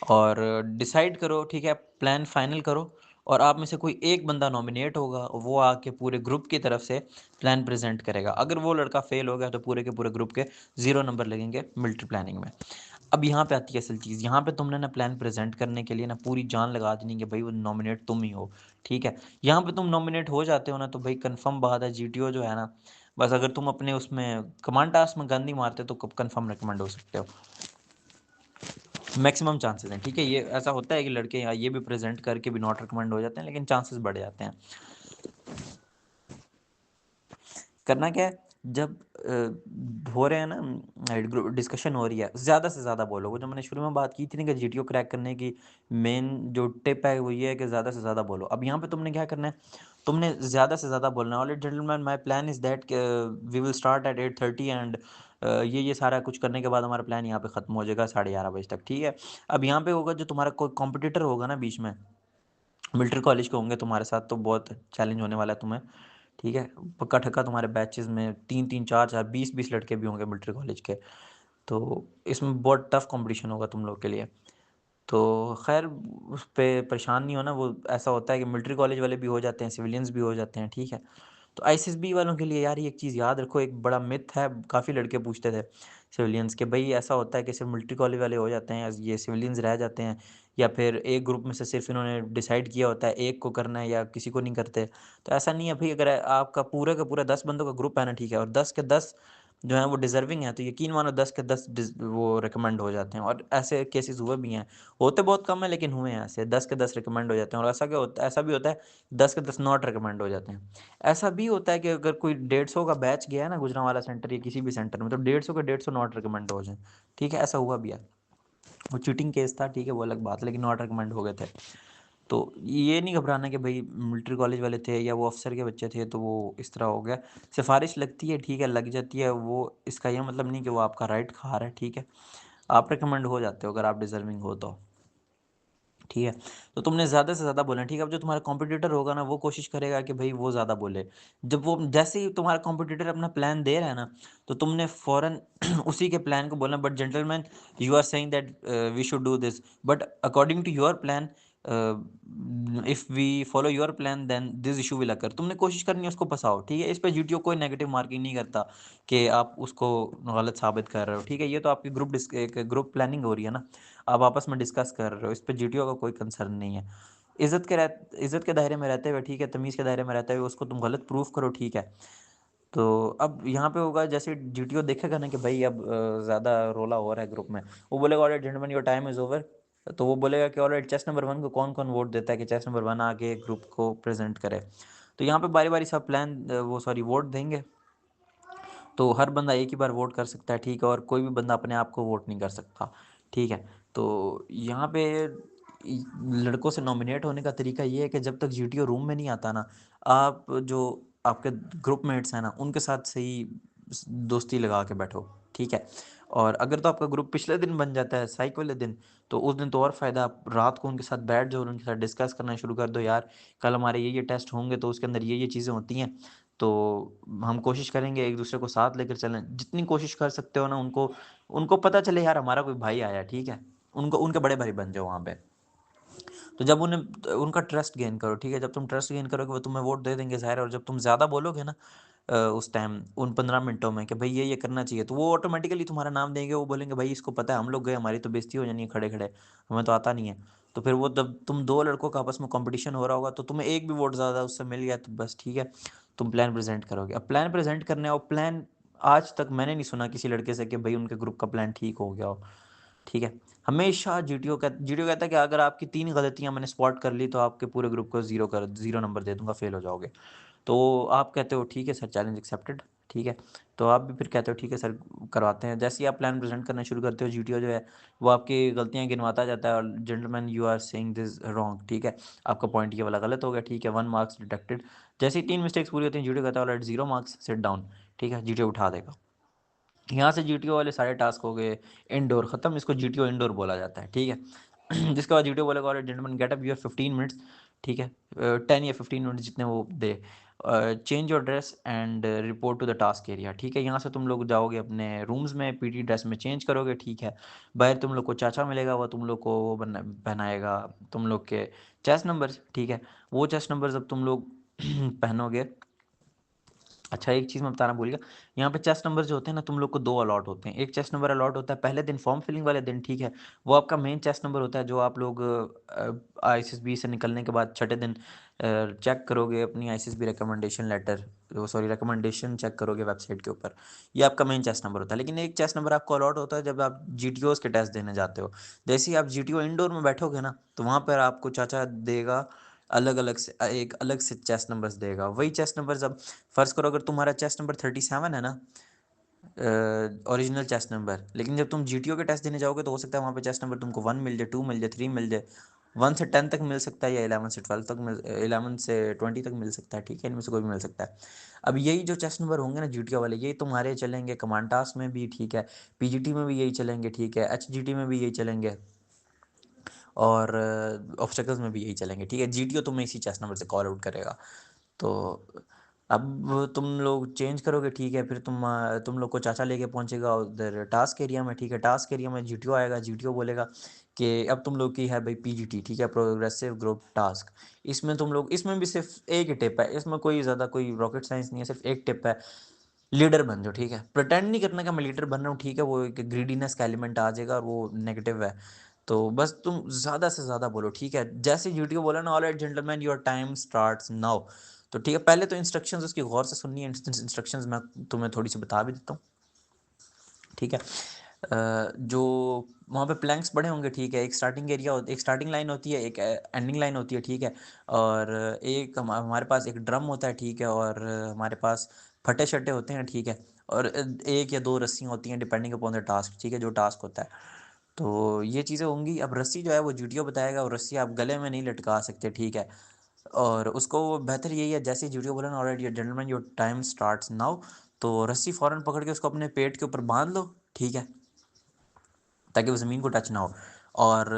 और डिसाइड करो, ठीक है? प्लान फाइनल करो और आप में से कोई एक बंदा नॉमिनेट होगा, वो आके पूरे ग्रुप की तरफ से प्लान प्रेज़ेंट करेगा। अगर वो लड़का फ़ेल हो गया तो पूरे के पूरे ग्रुप के 0 नंबर लगेंगे मिलिट्री प्लानिंग में। अब यहाँ पे आती है असल चीज़, यहाँ पे तुमने ना प्लान प्रेज़ेंट करने के लिए ना पूरी जान लगा देनी कि भई वो नॉमिनेट तुम ही हो, ठीक है? यहाँ पे तुम नॉमिनेट हो जाते हो ना तो भई कन्फर्म बात है, जीटीओ जो है ना, बस अगर तुम अपने उसमें कमांड टास्क में गन नहीं मारते तो कन्फर्म रिकमेंड हो सकते हो। मैक्सिमम चांसेस हैं, ठीक है? ये ऐसा होता है कि लड़के यहाँ ये भी प्रेज़ेंट करके भी नॉट रिकमेंड हो जाते हैं, लेकिन चांसेस बढ़ जाते हैं। करना क्या है, जब हो रहे हैं ना, ग्रुप डिस्कशन हो रही है, ज़्यादा से ज़्यादा बोलो। वो जो मैंने शुरू में बात की थी ना कि जीटीओ क्रैक करने की मेन जो टिप है वो ये है कि ज़्यादा से ज़्यादा बोलो। अब यहाँ पे तुमने क्या करना है, तुमने ज़्यादा से ज़्यादा बोलना है। Alright gentleman, my plan is that we will start at 8:30 and ये सारा कुछ करने के बाद हमारा प्लान यहाँ पे ख़त्म हो जाएगा 11:30 बजे तक, ठीक है? अब यहाँ पे होगा जो तुम्हारा कोई कॉम्पिटिटर होगा ना बीच में, मिलिट्री कॉलेज के होंगे तुम्हारे साथ, तो बहुत चैलेंज होने वाला है तुम्हें, ठीक है? पक्का-ठक्का तुम्हारे बैचेज़ में 3-3 4-4 20-20 लड़के भी होंगे मिलिट्री कॉलेज के, तो इसमें बहुत टफ कॉम्पिटिशन होगा तुम लोग के लिए। तो ख़ैर उस पे परेशान नहीं होना, वो ऐसा होता है कि मिलिट्री कॉलेज वाले भी हो जाते हैं, सिविलियंस भी हो जाते हैं, ठीक है? तो आईएसएसबी वालों के लिए यार ये एक चीज़ याद रखो, एक बड़ा मिथ है, काफ़ी लड़के पूछते थे सिविलियंस के, भई ऐसा होता है कि सिर्फ़ मिलिट्री कॉलेज वाले हो जाते हैं, ये सिविलियंस रह जाते हैं, या फिर एक ग्रुप में से सिर्फ़ इन्होंने डिसाइड किया होता है, एक को करना है या किसी को नहीं करते। तो ऐसा नहीं है भई, अगर आपका पूरा का पूरा 10 बंदों का ग्रुप है ना, ठीक है? और 10 के 10 जो हैं वो डिज़र्विंग हैं, तो यकीन मानो 10 के 10 वो रिकमेंड हो जाते हैं, और ऐसे केसेज़ हुए भी हैं। होते बहुत कम है लेकिन हुए हैं ऐसे, 10 के 10 रिकमेंड हो जाते हैं, और ऐसा भी होता है 10 के 10 नॉट रिकमेंड हो जाते हैं। ऐसा भी होता है कि अगर कोई 150 का बैच गया है ना गुजरांवाला सेंटर या किसी भी सेंटर में, तो 150 के 150 नॉट रिकमेंड हो जाएँ, ठीक है? ऐसा हुआ भी है। वो चीटिंग केस था, ठीक है, वो अलग बात है, लेकिन नॉट रिकमेंड हो गए थे। तो ये नहीं घबराना कि भई मिलिट्री कॉलेज वाले थे या वो अफ़सर के बच्चे थे तो वो इस तरह हो गया। सिफ़ारिश लगती है, ठीक है, लग जाती है, वो इसका ये मतलब नहीं कि वो आपका राइट खा रहा है, ठीक है? आप रिकमेंड हो जाते हो अगर आप डिज़र्विंग हो तो। ठीक है? तो तुमने ज़्यादा से ज़्यादा बोलना है, ठीक है? अब जो तुम्हारा कॉम्पिटिटर होगा ना, वो कोशिश करेगा कि भई वो ज़्यादा बोले। जब वो जैसे ही तुम्हारा कॉम्पिटिटर अपना प्लान दे रहा है ना, तो तुमने फ़ौरन उसी के प्लान को बोलना, but gentleman you are saying that we should do this, but according to your plan if we follow your plan then this issue will occur. तुमने कोशिश करनी है उसको फँसाओ, ठीक है? इस पे जीटीओ कोई नेगेटिव मार्किंग नहीं करता कि आप उसको गलत साबित कर रहे हो, ठीक है? ये तो आपकी एक ग्रुप प्लानिंग हो रही है ना, आप आपस में डिस्कस कर रहे हो, इस पे जीटीओ का कोई कंसर्न नहीं है। इज़्ज़त के दायरे में रहते हुए, ठीक है, तमीज़ के दायरे में रहते हुए उसको तुम गलत प्रूफ़ करो, ठीक है। तो अब यहाँ पे होगा, जैसे जीटीओ देखेगा ना कि भाई अब ज़्यादा रोला हो रहा है ग्रुप में, वो बोलेगा alright gentleman your time is over. तो वो बोलेगा कि ऑलराइट चेस नंबर 1 को कौन-कौन वोट देता है कि चेस नंबर 1 आके ग्रुप को प्रेज़ेंट करे। तो यहाँ पे बारी-बारी सब वो सॉरी वोट देंगे, तो हर बंदा एक ही बार वोट कर सकता है, ठीक है? और कोई भी बंदा अपने आप को वोट नहीं कर सकता, ठीक है? तो यहाँ पे इ लड़कों से नॉमिनेट होने का तरीका ये है कि जब तक जीटीओ रूम में नहीं आता ना, आप जो आपके ग्रुप मेट्स हैं ना, उनके साथ सही दोस्ती लगा के बैठो, ठीक है? और अगर तो आपका ग्रुप पिछले दिन बन जाता है, साइक वाले दिन, तो उस दिन तो और फ़ायदा, आप रात को उनके साथ बैठ जाओ और उनके साथ डिस्कस करना शुरू कर दो, यार कल हमारे ये टेस्ट होंगे तो उसके अंदर ये चीज़ें होती हैं, तो हम कोशिश करेंगे एक दूसरे को साथ लेकर चलें। जितनी कोशिश कर सकते हो ना, उनको उनको पता चले यार हमारा कोई भाई आया है, ठीक है? उनको उनके बड़े भाई बन जाओ वहाँ पे। तो जब उनका ट्रस्ट गेन करो, ठीक है? जब तुम ट्रस्ट गेन करोगे वो तुम्हें वोट दे देंगे ज़ाहिर है, और जब तुम ज़्यादा बोलोगे ना उस टाइम उन 15 मिनटों में कि भई ये करना चाहिए, तो वो ऑटोमेटिकली तुम्हारा नाम देंगे, वो बोलेंगे भाई इसको पता है, हम लोग गए हमारी तो बेइज़्ती हो जानी है खड़े-खड़े, हमें तो आता नहीं है। तो फिर वो जब तुम 2 लड़कों का आपस में कॉम्पिटिशन हो रहा होगा, तो तुम्हें एक भी वोट ज़्यादा उससे मिल गया तो बस ठीक है, तुम प्लान प्रेज़ेंट करोगे। अब प्लान प्रेज़ेंट करने और प्लान आज तक मैंने नहीं सुना किसी लड़के से कि भई उनके ग्रुप का प्लान ठीक हो गया हो, ठीक है? हमेशा जीटीओ कहता है कि अगर आपकी 3 गलतियाँ मैंने स्पॉट कर ली तो आपके पूरे ग्रुप को 0 नंबर दे दूँगा, फेल हो जाओगे। तो आप कहते हो ठीक है सर, चैलेंज एक्सेप्टेड, ठीक है। तो आप भी फिर कहते हो ठीक है सर, करवाते हैं। जैसे ही आप प्लान प्रेज़ेंट करना शुरू करते हो, जीटीओ जो है वो आपकी गलतियाँ गिनवाता जाता है, और gentleman you are saying this wrong, ठीक है। आपका पॉइंट ये वाला गलत हो गया, ठीक है, 1 मार्क्स डिडक्टेड। जैसे ही 3 मिस्टेक्स पूरी होती हैं, जीटीओ कहता है ऑलराइट 0 मार्क्स, सिट डाउन, ठीक है, जीटीओ उठा देगा। यहाँ से जीटीओ वाले सारे टास्क हो गए इंडोर खत्म, इसको जीटीओ इंडोर बोला जाता है, ठीक है। जिसके बाद जीटीओ बोलेगा alright gentleman get up, you have 15 minutes, ठीक है, 10 या 15 मिनट्स जितने वो दे। Change your dress and report to the task area, ठीक है। यहाँ से तुम लोग जाओगे अपने रूम्स में, पीटी ड्रेस में चेंज करोगे, ठीक है। बाहर तुम लोग को चाचा मिलेगा, वो तुम लोग को वो पहनाएगा तुम लोग के चेस्ट नंबर्स, ठीक है। वो चेस्ट नंबर्स जब तुम लोग पहनोगे, अच्छा एक चीज़ मैं बताना भूल गया, यहाँ पे चेस्ट नंबर जो होते हैं ना, तुम लोग को 2 अलॉट होते हैं। एक चेस्ट नंबर अलॉट होता है पहले दिन फॉर्म फिलिंग वाले दिन, ठीक है। वो आपका मेन चेस्ट नंबर होता है, जो आप लोग आईएसएसबी से निकलने के बाद छठे दिन चेक करोगे अपनी ISSB recommendation letter, sorry recommendation check करोगे वेबसाइट के ऊपर। ये आपका मेन चेस्ट नंबर होता है। लेकिन एक चेस्ट नंबर आपको अलॉट होता है जब आप जीटीओस के टेस्ट देने जाते हो। जैसे ही आप जीटीओ इंडोर में बैठोगे ना, तो वहाँ पर आपको चाचा देगा अलग अलग से एक अलग से चेस्ट नंबर्स देगा। वही चेस्ट नंबर जब फर्ज करो अगर तुम्हारा चेस्ट नंबर 37 है ना, ओरिजिनल चेस्ट नंबर, लेकिन जब तुम जीटीओ के टेस्ट देने जाओगे तो हो सकता है वहाँ पे चेस्ट नंबर तुमको 1 मिल जाए, 2 मिल जाए, 3 मिल जाए, 1 से 10 तक मिल सकता है, या 11 से 12 तक 11 से 20 तक मिल सकता है, ठीक है। इनमें से कोई भी मिल सकता है। अब यही जो चेस्ट नंबर होंगे ना जीटीओ वाले, यही तुम्हारे चलेंगे कमांड टास्क में भी, ठीक है। पीजीटी में भी यही चलेंगे, ठीक है। एचजीटी में भी यही चलेंगे, और ऑब्स्टेकल्स में भी यही चलेंगे, ठीक है। जीटीओ तुम्हें इसी चेस्ट नंबर से कॉल आउट करेगा। तो अब तुम लोग चेंज करोगे, ठीक है। फिर तुम लोग को चाचा लेके पहुंचेगा उधर टास्क एरिया में, ठीक है। टास्क एरिया में जीटीओ आएगा, जीटीओ बोलेगा कि अब तुम लोग की है भाई पीजीटी, ठीक है, प्रोग्रेसिव ग्रुप टास्क। इसमें तुम लोग, इसमें भी सिर्फ एक ही टिप है, इसमें कोई ज़्यादा कोई रॉकेट साइंस नहीं है, सिर्फ एक टिप है, लीडर बन जाओ, ठीक है। प्रिटेंड नहीं करना कि मैं लीडर बन रहा हूँ, ठीक है। वो एक ग्रीडीनेस का एलिमेंट आ जाएगा और वो नेगेटिव है। तो बस तुम ज़्यादा से ज़्यादा बोलो, ठीक है। जैसे यूट्यूब बोला ना, all right gentleman your time starts now, तो ठीक है। पहले तो इंस्ट्रक्शंस उसकी गौर से सुननी है, इंस्ट्रक्शंस मैं तुम्हें थोड़ी सी बता भी देता हूँ, ठीक है। जो वहाँ पे प्लैंक्स बड़े होंगे, ठीक है। एक स्टार्टिंग एरिया, एक स्टार्टिंग लाइन होती है, एक एंडिंग लाइन होती है, ठीक है। और एक हमारे पास एक ड्रम होता है, ठीक है। और हमारे पास फटे शटे होते हैं, ठीक है। और एक या दो रस्सियाँ होती हैं डिपेंडिंग अपॉन द टास्क, ठीक है, जो टास्क होता है। तो ये चीज़ें होंगी। अब रस्सी जो है वो जीटीओ बताएगा, और रस्सी आप गले में नहीं लटका सकते, ठीक है। और उसको बेहतर यही है, जैसे जीटीओ बोला ना, already gentleman your time starts now, तो रस्सी फ़ौरन पकड़ के उसको अपने पेट के ऊपर बांध लो, ठीक है, ताकि वो ज़मीन को टच ना हो। और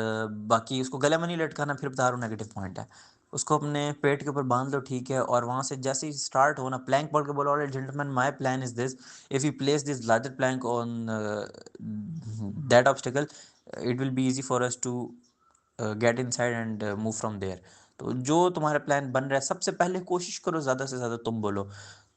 बाकी उसको गले में नहीं लटकाना, फिर बता रहा हूँ नेगेटिव पॉइंट है। उसको अपने पेट के ऊपर बांध लो, ठीक है। और वहाँ से जैसे ही स्टार्ट हो ना, प्लैंक पढ़ के बोलो, alright gentleman my plan is this, if you place this larger plank on that obstacle, it will be easy for us to get inside and move from there. तो जो तुम्हारा प्लान बन रहा है, सबसे पहले कोशिश करो ज़्यादा से ज़्यादा, तुम बोलो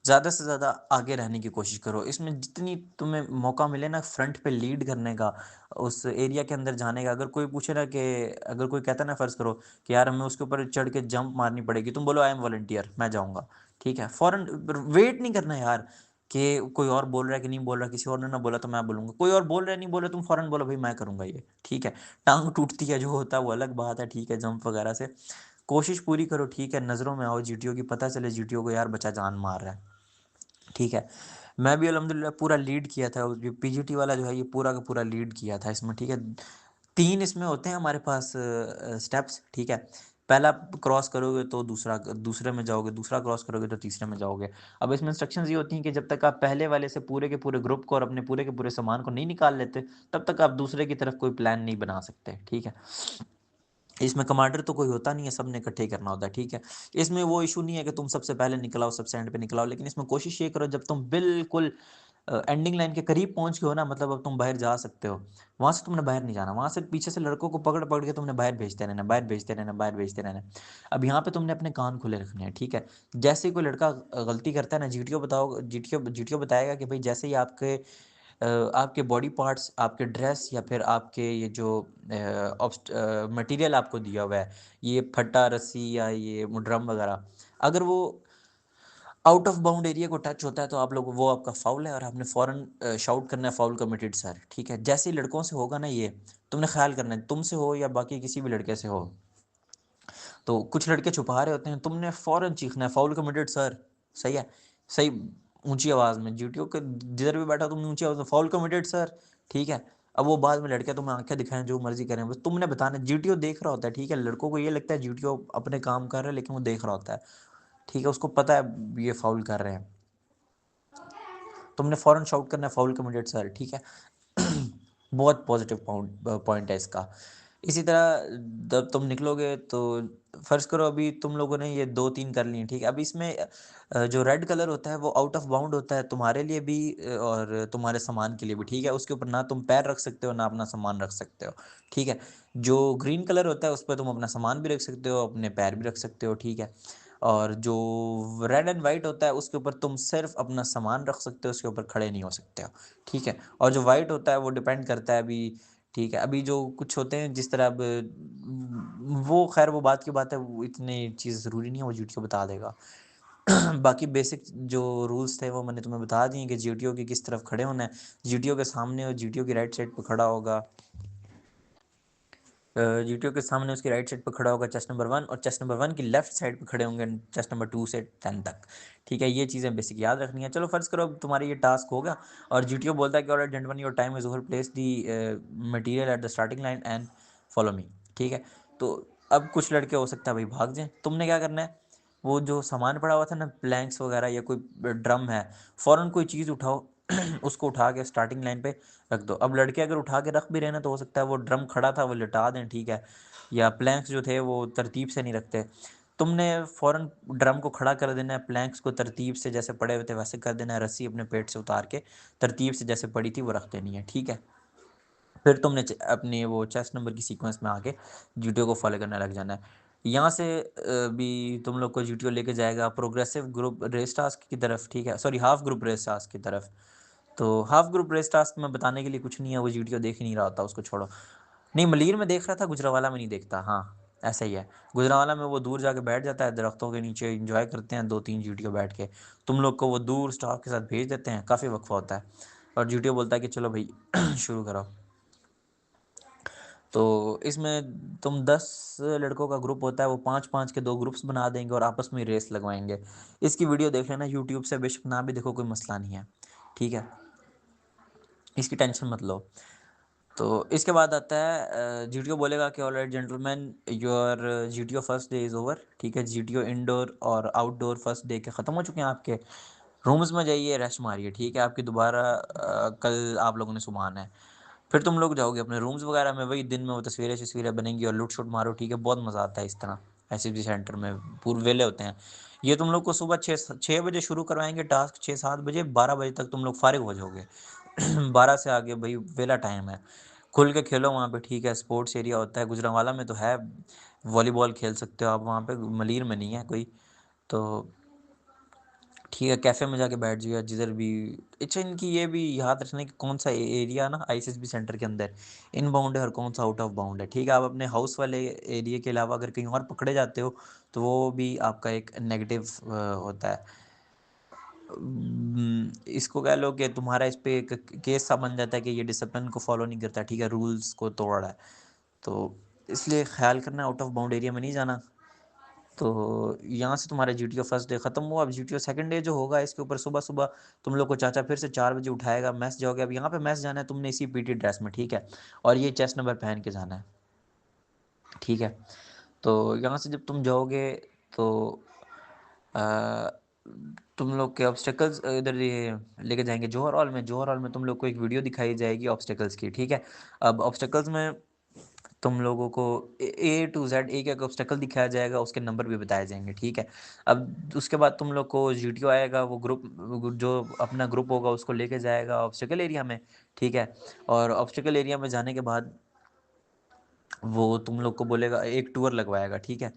ज़्यादा से ज़्यादा आगे रहने की कोशिश करो। इसमें जितनी तुम्हें मौका मिले ना फ्रंट पे लीड करने का, उस एरिया के अंदर जाने का। अगर कोई पूछे ना कि, अगर कोई कहता ना फ़र्ज़ करो कि यार हमें उसके ऊपर चढ़ के जंप मारनी पड़ेगी, तुम बोलो आई एम वॉलंटियर, मैं जाऊँगा, ठीक है। फ़ौरन वेट नहीं करना यार कि कोई और बोल रहा है कि नहीं बोल रहा, किसी और ने ना बोला तो मैं बोलूँगा, कोई और बोल रहा है नहीं बोल रहा, तुम फ़ौरन बोलो भाई मैं करूँगा ये, ठीक है। टाँग टूटती है जो होता है वो अलग बात है, ठीक है, जंप वगैरह से। कोशिश पूरी करो, ठीक है, नज़रों में आओ जीटीओ की, पता चले जीटीओ को यार बच्चा जान मार रहा है, ठीक है। मैं भी अल्हम्दुलिल्लाह पूरा लीड किया था, जो पीजीटी वाला जो है ये पूरा का पूरा लीड किया था इसमें, ठीक है। 3 इसमें होते हैं हमारे पास स्टेप्स, ठीक है। पहला क्रॉस करोगे तो दूसरा, दूसरे में जाओगे, दूसरा क्रॉस करोगे तो तीसरे में जाओगे। अब इसमें इंस्ट्रक्शंस ये होती हैं कि जब तक आप पहले वाले से पूरे के पूरे ग्रुप को और अपने पूरे के पूरे सामान को नहीं निकाल लेते, तब तक आप दूसरे की तरफ कोई प्लान नहीं बना सकते, ठीक है। इसमें कमांडर तो कोई होता नहीं है, सबने इकट्ठे ही करना होता है, ठीक है। इसमें वो इशू नहीं है कि तुम सबसे पहले निकलाओ, सबसे एंड पे निकलाओ, लेकिन इसमें कोशिश ये करो जब तुम बिल्कुल एंडिंग लाइन के करीब पहुंच गए हो ना, मतलब अब तुम बाहर जा सकते हो, वहां से तुमने बाहर नहीं जाना, वहां से पीछे से लड़कों को पकड़ पकड़ के तुमने बाहर भेजते रहना, बाहर भेजते रहना, बाहर भेजते रहना। अब यहाँ पे तुमने अपने कान खुले रखने हैं, ठीक है। जैसे ही कोई लड़का गलती करता है ना, जीटीओ बताओ, जीटीओ जीटीओ बताएगा कि भाई जैसे ही आपके आपके बॉडी पार्ट्स, आपके ड्रेस, या फिर आपके ये जो मटेरियल आपको दिया हुआ है, ये फट्टा रस्सी या ये ड्रम वगैरह, अगर वो आउट ऑफ बाउंड एरिया को टच होता है तो आप लोग, वो आपका फाउल है और आपने फौरन शाउट करना है फाउल कमिटेड सर, ठीक है। जैसे ही लड़कों से होगा ना ये, तुमने ख्याल करना है, तुमसे हो या बाकी किसी भी लड़के से हो, तो कुछ लड़के छुपा रहे होते हैं, तुमने फौरन चीखना है फाउल कमिटेड सर, सही है, सही, ऊंची आवाज में, जीटीओ के जिधर भी बैठा तुमने ऊंची आवाज में फाउल कमिटेड सर, ठीक है। अब वो बाद में लड़के तुम्हें आंखें दिखाएं जो मर्जी करें, बस तुमने बताना, जीटीओ देख रहा होता है, ठीक है। लड़कों को ये लगता है जीटीओ अपने काम कर रहा है, लेकिन वो देख रहा होता है, ठीक है, उसको पता है ये फाउल कर रहे हैं। तुमने फौरन शाउट करना है फाउल कमिटेड सर, ठीक है। बहुत पॉजिटिव पॉइंट है इसका। इसी तरह जब तुम निकलोगे तो फ़र्ज़ करो अभी तुम लोगों ने ये 2-3 कर लिए, ठीक है? अब इसमें जो रेड कलर होता है वो आउट ऑफ बाउंड होता है तुम्हारे लिए भी और तुम्हारे सामान के लिए भी, ठीक है? उसके ऊपर ना तुम पैर रख सकते हो, ना अपना सामान रख सकते हो, ठीक है? जो ग्रीन कलर होता है उस पे तुम अपना सामान भी रख सकते हो, अपने पैर भी रख सकते हो, ठीक है? और जो रेड एंड व्हाइट होता है उसके ऊपर तुम सिर्फ़ अपना सामान रख सकते हो, उसके ऊपर खड़े नहीं हो सकते हो, ठीक है? और जो व्हाइट होता है वो डिपेंड करता है अभी, ठीक है, अभी जो कुछ होते हैं जिस तरह अब वो ख़ैर वो बात की बात है, वो इतनी चीज़ ज़रूरी नहीं है, वो जीटीओ बता देगा। बाकी बेसिक जो रूल्स थे वो मैंने तुम्हें बता दिए कि जीटीओ की किस तरफ खड़े होना है। जीटीओ के सामने और जीटीओ की राइट साइड पे खड़ा होगा। जीटीओ के सामने उसकी राइट साइड पे खड़ा होगा चेस्ट नंबर 1 और चेस्ट नंबर 1 की लेफ्ट साइड पे खड़े होंगे चेस्ट नंबर 2 से 10 तक। ठीक है, ये चीज़ें बेसिक याद रखनी है। चलो फ़र्ज़ करो अब तुम्हारा ये टास्क होगा और जीटीओ बोलता है कि alright gentleman your time is over, place the material at the starting line and follow me. ठीक है, तो अब कुछ लड़के हो सकता है भाई भाग जाएँ। तुमने क्या करना है, वो जो सामान पड़ा हुआ था ना प्लैंक्स वगैरह या कोई ड्रम है, फ़ौरन कोई चीज़ उठाओ उसको उठा के स्टार्टिंग लाइन पे रख दो। अब लड़के अगर उठा के रख भी रहे ना तो हो सकता है वो ड्रम खड़ा था वो लिटा दें, ठीक है? या प्लैंक्स जो थे वो तरतीब से नहीं रखते। तुमने फ़ौरन ड्रम को खड़ा कर देना है, प्लैंक्स को तरतीब से जैसे पड़े हुए थे वैसे कर देना है, रस्सी अपने पेट से उतार के तरतीब से जैसे पड़ी थी वो रख देनी है, ठीक है? फिर तुमने अपनी वो चेस्ट नंबर की सीक्वेंस में आके जीटीओ को फॉलो करने लग जाना है। यहाँ से भी तुम लोग को जीटीओ लेके जाएगा प्रोग्रेसिव ग्रुप रेस टास्क की तरफ, ठीक है? Sorry, half group race task की तरफ। तो हाफ ग्रुप रेस टास्क में बताने के लिए कुछ नहीं है, वो वीडियो देख ही नहीं रहा होता, उसको छोड़ो। नहीं, मलीर में देख रहा था, गुजरावाला में नहीं देखता। हाँ, ऐसा ही है। गुजरावाला में वो दूर जाके बैठ जाता है दरख्तों के नीचे, एंजॉय करते हैं 2-3 जीटीओ बैठ के। तुम लोग को वो दूर स्टाफ के साथ भेज देते हैं, काफ़ी वक्फा होता है और जीटीओ बोलता है कि चलो भाई शुरू करो। तो इसमें तुम 10 लड़कों का ग्रुप होता है, वो 5-5 के 2 ग्रुप्स बना देंगे और आपस में रेस लगवाएंगे। इसकी वीडियो देख लेना यूट्यूब से, बेशक ना भी देखो कोई मसला नहीं है, ठीक है? इसकी टेंशन मत लो। तो इसके बाद आता है जीटीओ बोलेगा कि alright gentleman your GTO first day is over, ठीक है? जीटीओ इंडोर और आउटडोर फर्स्ट डे के ख़त्म हो चुके हैं आपके। रूम्स में जाइए, रेस्ट मारिए, ठीक है? आपकी दोबारा कल आप लोगों ने सुबह आना है। फिर तुम लोग जाओगे अपने रूम्स वगैरह में, वही दिन में वो तस्वीरें-शस्वीरें बनेंगी और लूट-शूट मारो, ठीक है? बहुत मज़ा आता है इस तरह, एसएसबी सेंटर में पूरे वेले होते हैं। ये तुम लोग को सुबह 6 बजे शुरू करवाएँगे टास्क, 6-7 बजे, 12 बजे तक तुम लोग फ़ारिग हो जाओगे। 12 से आगे भई वेला टाइम है। खुल के खेलो वहाँ पे, ठीक है? स्पोर्ट्स एरिया होता है, गुजरांवाला में तो है, वॉलीबॉल खेल सकते हो आप वहाँ पे, मलीर में नहीं है कोई। तो ठीक है, कैफ़े में जाके बैठ जाइए जिधर भी। अच्छा, इनकी ये भी याद रखना कि कौन-सा एरिया ना आईएसएसबी सेंटर के अंदर इनबाउंड है और कौन-सा आउट ऑफ बाउंड है, ठीक है? आप अपने हाउस वाले एरिया के अलावा अगर कहीं और पकड़े जाते हो, तो वो भी आपका एक नेगेटिव होता है। इसको कह लो कि तुम्हारा इस पे एक केस सा बन जाता है कि ये डिसिप्लिन को फ़ॉलो नहीं करता, ठीक है? रूल्स को तोड़ रहा है। तो इसलिए ख़्याल करना आउट ऑफ बाउंड एरिया में नहीं जाना। तो यहाँ से तुम्हारा जीटीओ फर्स्ट डे खत्म हुआ। अब जीटीओ सेकंड डे जो होगा इसके ऊपर सुबह-सुबह तुम लोग को चाचा फिर से 4 बजे उठाएगा, मेस जाओगे। अब यहाँ पे मेस जाना है तुमने इसी पीटी ड्रेस में, ठीक है? और ये चेस्ट नंबर पहन के जाना है, ठीक है? तो यहाँ से जब तुम जाओगे तो अ, तुम लोग के ऑब्स्टेकल्स इधर ये लेके जाएँगे जौहर हॉल में। जौहर हॉल में तुम लोग को एक वीडियो दिखाई जाएगी ऑब्स्टेकल्स की, ठीक है? अब ऑब्स्टेकल्स में तुम लोगों को ए टू ज़ेड एक-एक ऑब्स्टेकल दिखाया जाएगा, उसके नंबर भी बताए जाएँगे, ठीक है? अब उसके बाद तुम लोग को जीटीओ आएगा, वो ग्रुप जो अपना ग्रुप होगा उसको लेके जाएगा ऑब्स्टेकल एरिया में, ठीक है? और ऑब्स्टेकल एरिया में जाने के बाद वो तुम लोग को बोलेगा, एक टूर लगवाएगा, ठीक है?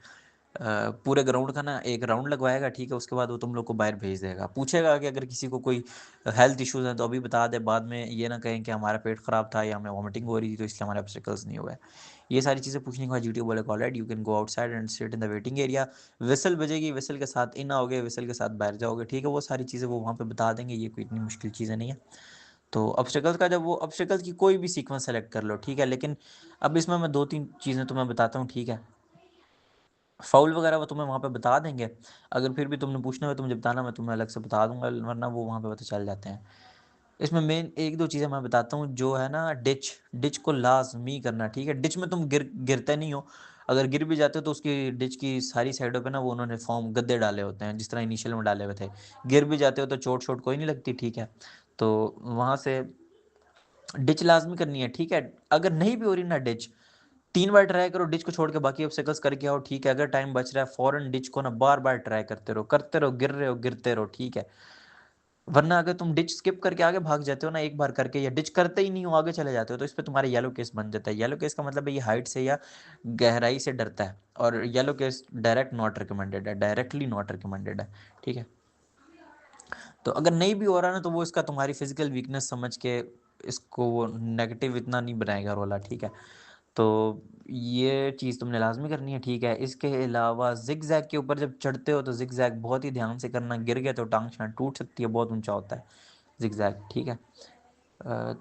पूरे ग्राउंड का ना एक राउंड लगवाएगा, ठीक है? उसके बाद वो तुम लोग को बाहर भेज देगा। पूछेगा कि अगर किसी को कोई हेल्थ इश्यूज़ हैं तो अभी बता दे, बाद में ये ना कहें कि हमारा पेट ख़राब था या हमें वॉमिटिंग हो रही थी तो इसलिए हमारे ऑब्स्टेकल्स नहीं हुए। ये सारी चीज़ें पूछने के बाद जीटीओ बोलेगा alright you can go outside and sit in the waiting area. Whistle बजेगी, व्हिसल के साथ इन आओगे, व्हिसल के साथ बाहर जाओगे, ठीक है? वो सारी चीज़ें वो वहाँ पे बता देंगे, ये कोई इतनी मुश्किल चीज़ें नहीं है। तो ऑब्स्टेकल्स का जब वो ऑब्स्टेकल्स की कोई भी सीक्वेंस सेलेक्ट कर लो, ठीक है? लेकिन अब इसमें मैं 2-3 चीज़ें तुम्हें बताता हूँ, ठीक है? फ़ाउल वगैरह वो तुम्हें वहाँ पे बता देंगे। अगर फिर भी तुमने पूछना हो तो मुझे बताना, मैं तुम्हें अलग से बता दूँगा, वरना वो वहाँ पे पता चल जाते हैं। इसमें मेन 1-2 चीज़ें मैं बताता हूँ जो है ना, डिच, डिच को लाज़मी करना, ठीक है? डिच में तुम गिरते नहीं हो। अगर गिर भी जाते हो तो उसकी डिच की सारी साइडों पे ना वो उन्होंने फ़ॉर्म गद्दे डाले होते हैं, जिस तरह इनिशियल में डाले हुए थे। गिर भी जाते हो तो चोट-शोट कोई नहीं लगती, ठीक है? तो वहाँ से डिच लाज़मी करनी है, ठीक है? अगर नहीं भी हो रही ना डिच, 3 बार ट्राई करो डिच को छोड़ के, बाकी ऑब्स्टेकल्स करके आओ, ठीक है। अगर टाइम बच रहा है फौरन डिच को ना बार-बार ट्राई करते रहो, गिर रहे हो गिरते रहो, ठीक है। वरना अगर तुम डिच स्किप करके आगे भाग जाते हो ना एक बार करके, या डिच करते ही नहीं हो आगे चले जाते हो, तो इस पे तुम्हारा येलो केस बन जाता है। येलो केस का मतलब है ये हाइट से या गहराई से डरता है, और yellow case direct not recommended है, डायरेक्टली नॉट रिकमेंडेड है, ठीक है। तो अगर नहीं भी हो रहा ना, तो वो इसका तुम्हारी फिजिकल वीकनेस समझ के इसको वो नेगेटिव इतना नहीं बनाएगा रोला, ठीक है। तो ये चीज़ तुमने लाजमी करनी है, ठीक है। इसके अलावा जिग जैग के ऊपर जब चढ़ते हो तो जिग जैग बहुत ही ध्यान से करना, गिर गया तो टांग शांग टूट सकती है, बहुत ऊंचा होता है जिग जैग, ठीक है।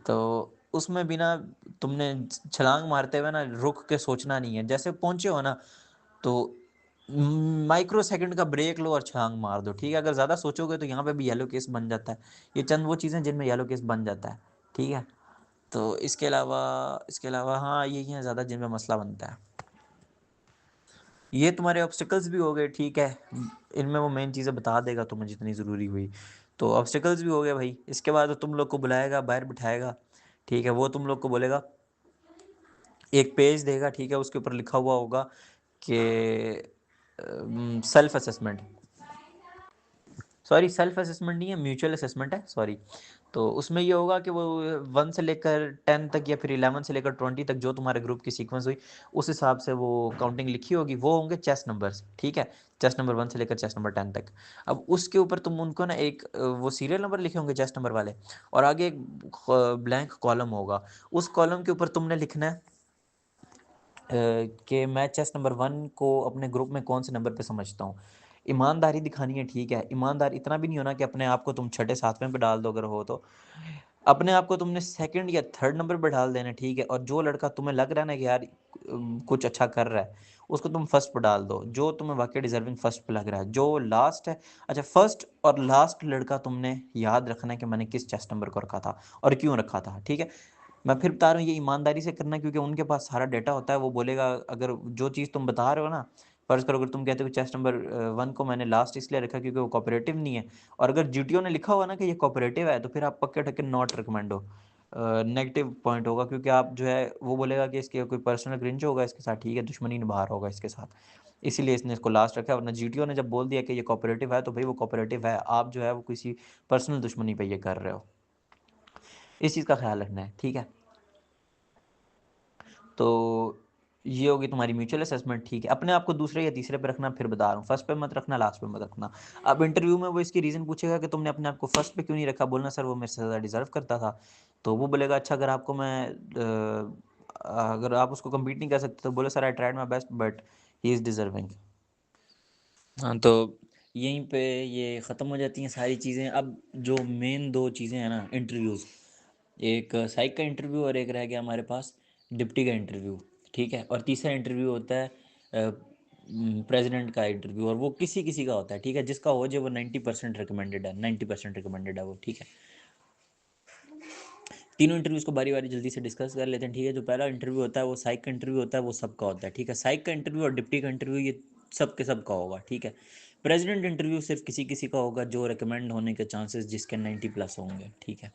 तो उसमें भी ना तुमने छलांग मारते हुए ना रुक के सोचना नहीं है, जैसे पहुंचे हो ना तो माइक्रो सेकंड का ब्रेक लो और छलांग मार दो, ठीक है। अगर ज़्यादा सोचोगे तो यहाँ पे भी येलो केस बन जाता है। ये चंद वो चीज़ें जिनमें येलो केस बन जाता है, ठीक है। तो इसके अलावा हाँ यही है ज़्यादा जिनमें मसला बनता है। ये तुम्हारे ऑब्स्टिकल्स भी हो गए, ठीक है। इनमें वो मेन चीज़ें बता देगा तुम्हें जितनी ज़रूरी हुई। तो ऑब्स्टिकल्स भी हो गए भाई। इसके बाद वो तुम लोग को बुलाएगा, बाहर बिठाएगा, ठीक है। वो तुम लोग को बोलेगा, एक पेज देगा, ठीक है। उसके ऊपर लिखा हुआ होगा कि self assessment, sorry self assessment नहीं है, म्यूचुअल असेसमेंट है, सॉरी। तो उसमें ये होगा कि वो 1 से लेकर 10 तक या फिर 11 से लेकर 20 तक जो तुम्हारे ग्रुप की सीक्वेंस हुई, उस हिसाब से वो काउंटिंग लिखी होगी, वो होंगे चेस्ट नंबर्स, ठीक है। चेस्ट नंबर 1 से लेकर चेस्ट नंबर 10 तक। अब उसके ऊपर तुम उनको ना एक वो सीरियल नंबर लिखे होंगे चेस्ट नंबर वाले, और आगे एक ब्लैंक कॉलम होगा। उस कॉलम के ऊपर तुमने लिखना है कि मैं चेस्ट नंबर 1 को अपने ग्रुप में कौन से नंबर पे समझता हूँ। ईमानदारी दिखानी है, ठीक है। ईमानदार इतना भी नहीं होना कि अपने आप को तुम छठे सातवें पे डाल दो, अगर हो तो अपने आप को तुमने सेकंड या थर्ड नंबर पे डाल देना, ठीक है। और जो लड़का तुम्हें लग रहा है ना कि यार कुछ अच्छा कर रहा है, उसको तुम फर्स्ट पे डाल दो, जो तुम्हें वाकई डिजर्विंग फर्स्ट पे लग रहा है। जो लास्ट है, अच्छा फर्स्ट और लास्ट लड़का तुमने याद रखना है कि मैंने किस चेस्ट नंबर को रखा था और क्यों रखा था, ठीक है। मैं फिर बता रहा हूँ ये ईमानदारी से करना, क्योंकि उनके पास सारा डेटा होता है। वो बोलेगा अगर जो चीज़ तुम बता रहे हो ना, फर्ज करो अगर तुम कहते हो चेस्ट नंबर 1 को मैंने लास्ट इसलिए रखा क्योंकि वो कोऑपरेटिव नहीं है, और अगर जीटीओ ने लिखा हुआ ना कि ये कोऑपरेटिव है, तो फिर आप पक्के ठक्के नॉट रिकमेंड हो, नेगेटिव पॉइंट होगा। क्योंकि आप जो है वो बोलेगा कि इसके कोई पर्सनल ग्रिंज होगा इसके साथ, ठीक है, दुश्मनी निभा रहा होगा इसके साथ, इसीलिए इसने इसको लास्ट रखा है। वरना जीटीओ ने जब बोल दिया कि ये कोऑपरेटिव है, तो भाई वो कोऑपरेटिव है, आप जो है वो किसी पर्सनल दुश्मनी पे ये कर रहे हो। इस चीज़ का ख्याल रखना है, ठीक है। तो ये होगी तुम्हारी म्यूचुअल असेसमेंट, ठीक है। अपने आप को दूसरे या तीसरे पे रखना, फिर बता रहा हूँ, फर्स्ट पे मत रखना, लास्ट पे मत रखना। अब इंटरव्यू में वो इसकी रीज़न पूछेगा कि तुमने अपने आप को फर्स्ट पे क्यों नहीं रखा, बोलना सर वो मेरे से ज़्यादा डिजर्व करता था। तो वो बोलेगा अच्छा अगर आपको मैं अगर आप उसको कम्पीट नहीं कर सकते, तो बोलो sir I tried my best but he is deserving. हाँ, तो यहीं पे ये ख़त्म हो जाती हैं सारी चीज़ें। अब जो मेन दो चीज़ें हैं ना इंटरव्यूज़, एक साइक का इंटरव्यू और एक रह गया हमारे पास डिप्टी का इंटरव्यू, ठीक है। और तीसरा इंटरव्यू होता है प्रेसिडेंट का इंटरव्यू, और वो किसी किसी का होता है, ठीक है। जिसका हो जाए वो 90% रिकमेंडेड है, 90% रिकमेंडेड है वो, ठीक है। तीनों इंटरव्यूज़ को बारी बारी जल्दी से डिस्कस कर लेते हैं, ठीक है। जो पहला इंटरव्यू होता है वो साइक का इंटरव्यू होता है, वो सबका होता है, ठीक है। साइक का इंटरव्यू और डिप्टी का इंटरव्यू ये सब के सब का होगा, ठीक है। प्रेसिडेंट इंटरव्यू सिर्फ किसी किसी का होगा जो रिकमेंड होने के चांसेस जिसके 90+ होंगे, ठीक है।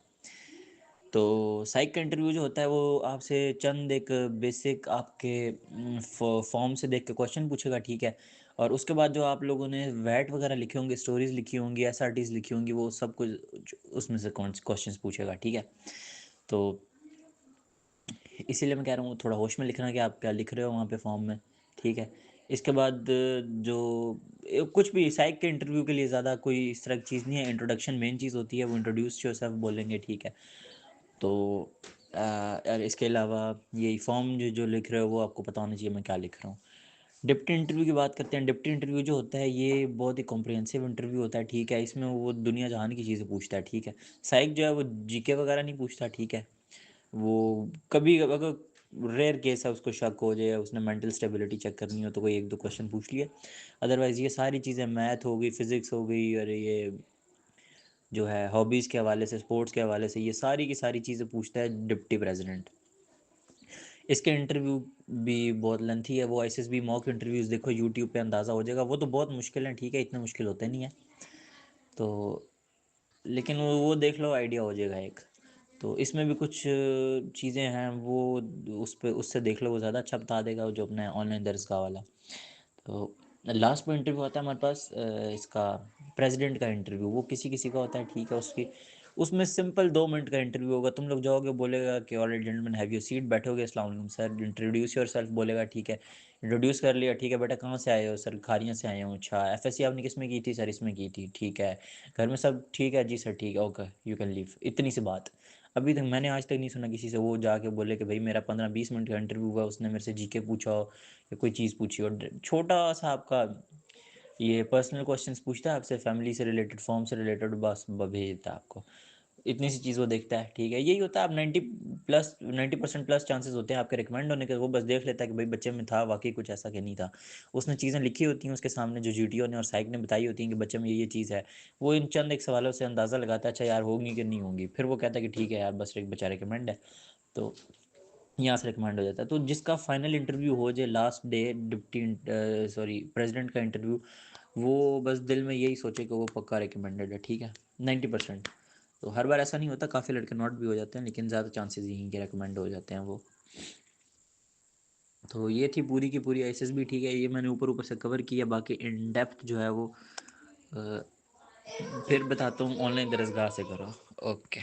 तो साइक का इंटरव्यू जो होता है वो आपसे चंद एक बेसिक आपके फॉर्म से देख के क्वेश्चन पूछेगा, ठीक है। और उसके बाद जो आप लोगों ने वैट वगैरह लिखे होंगे, स्टोरीज लिखी होंगी, एसआरटीज लिखी होंगी, वो सब कुछ उसमें से क्वेश्चंस पूछेगा, ठीक है। तो इसीलिए मैं कह रहा हूँ थोड़ा होश में लिखना कि आप क्या लिख रहे हो वहाँ पे फॉर्म में, ठीक है। इसके बाद जो कुछ भी साइक के इंटरव्यू के लिए ज़्यादा कोई इस तरह की चीज़ नहीं है, इंट्रोडक्शन मेन चीज़ होती है, वो इंट्रोड्यूस योरसेल्फ बोलेंगे, ठीक है। तो और इसके अलावा ये फॉर्म जो जो लिख रहे हो वो आपको पता होना चाहिए मैं क्या लिख रहा हूँ। डिप्टी इंटरव्यू की बात करते हैं। डिप्टी इंटरव्यू जो होता है ये बहुत ही कॉम्प्रिहेंसिव इंटरव्यू होता है, ठीक है। इसमें वो दुनिया जहान की चीज़ें पूछता है, ठीक है। साइक जो है वो जीके वगैरह नहीं पूछता, ठीक है। वो कभी अगर रेयर केस है उसको शक हो जाए, उसने मेंटल स्टेबिलिटी चेक करनी हो तो कोई एक दो क्वेश्चन पूछ लिए। अदरवाइज़ ये सारी चीज़ें मैथ हो गई, फिज़िक्स हो गई, और ये जो है हॉबीज़ के हवाले से, स्पोर्ट्स के हवाले से, ये सारी की सारी चीज़ें पूछता है डिप्टी प्रेसिडेंट। इसके इंटरव्यू भी बहुत लेंथी है। वो एसएसबी मॉक इंटरव्यूज़ देखो यूट्यूब पे, अंदाज़ा हो जाएगा। वो तो बहुत मुश्किल है, ठीक है, इतने मुश्किल होते नहीं है। तो लेकिन वो देख लो, आइडिया हो जाएगा एक। तो इसमें भी कुछ चीज़ें हैं, वो उस पे उससे देख लो, वो ज़्यादा अच्छा बता देगा, वो जो अपना है ऑनलाइन दरसगाह वाला। तो लास्ट में इंटरव्यू आता है हमारे पास इसका प्रेसिडेंट का इंटरव्यू, वो किसी किसी का होता है, ठीक है। उसकी उसमें सिंपल 2 मिनट का इंटरव्यू होगा। तुम लोग जाओगे, बोलेगा कि alright gentleman have your seat, बैठोगे, अस्सलाम वालेकुम सर, इंट्रोड्यूस योरसेल्फ, बोलेगा ठीक है, इंट्रोड्यूस कर लिया, ठीक है बेटा कहाँ से आए हो, सर खारियाँ से आए हूँ, अच्छा एफएससी आपने किस में की थी, सर इसमें की थी, ठीक है, घर में सब ठीक है, जी सर ठीक है, ओके यू कैन लीव, इतनी सी बात। अभी तक मैंने आज तक नहीं सुना किसी से वो जाके बोले कि भाई मेरा 15-20 मिनट का इंटरव्यू हुआ, उसने मेरे से जीके पूछा हो या कोई चीज़ पूछी हो, छोटा सा आपका ये पर्सनल क्वेश्चंस पूछता है आपसे, फैमिली से रिलेटेड, फॉर्म से रिलेटेड, बस भेज देता है आपको। इतनी सी चीज़ वो देखता है, ठीक है। यही होता है, आप 90% प्लस चांसेस होते हैं आपके रिकमेंड होने के। वो बस देख लेता है कि भाई बच्चे में था वाकई कुछ ऐसा कि नहीं था। उसने चीज़ें लिखी होती हैं उसके सामने, जो जीटीओ ने और साइक ने बताई होती हैं कि बच्चे में ये चीज़ है। वो इन चंद एक सवालों से अंदाज़ा लगाता है, अच्छा यार होगी कि नहीं होगी, फिर वो कहता है कि ठीक है यार बस एक बचा रिकमेंड है, तो यहाँ से रिकमेंड हो जाता है। तो जिसका फाइनल इंटरव्यू हो जाए last day, deputy sorry president का इंटरव्यू, वो बस दिल में यही सोचे कि वो पक्का रिकमेंडेड है, ठीक है, 90%। तो हर बार ऐसा नहीं होता, काफ़ी लड़के नॉट भी हो जाते हैं, लेकिन ज़्यादा चांसेस यही के रिकमेंड हो जाते हैं वो। तो ये थी पूरी की पूरी एसएसबी, ठीक है। ये मैंने ऊपर ऊपर से कवर किया, बाकी इन डेप्थ जो है वो अ, फिर बताता हूँ, ऑनलाइन दरसगाह से करो। ओके।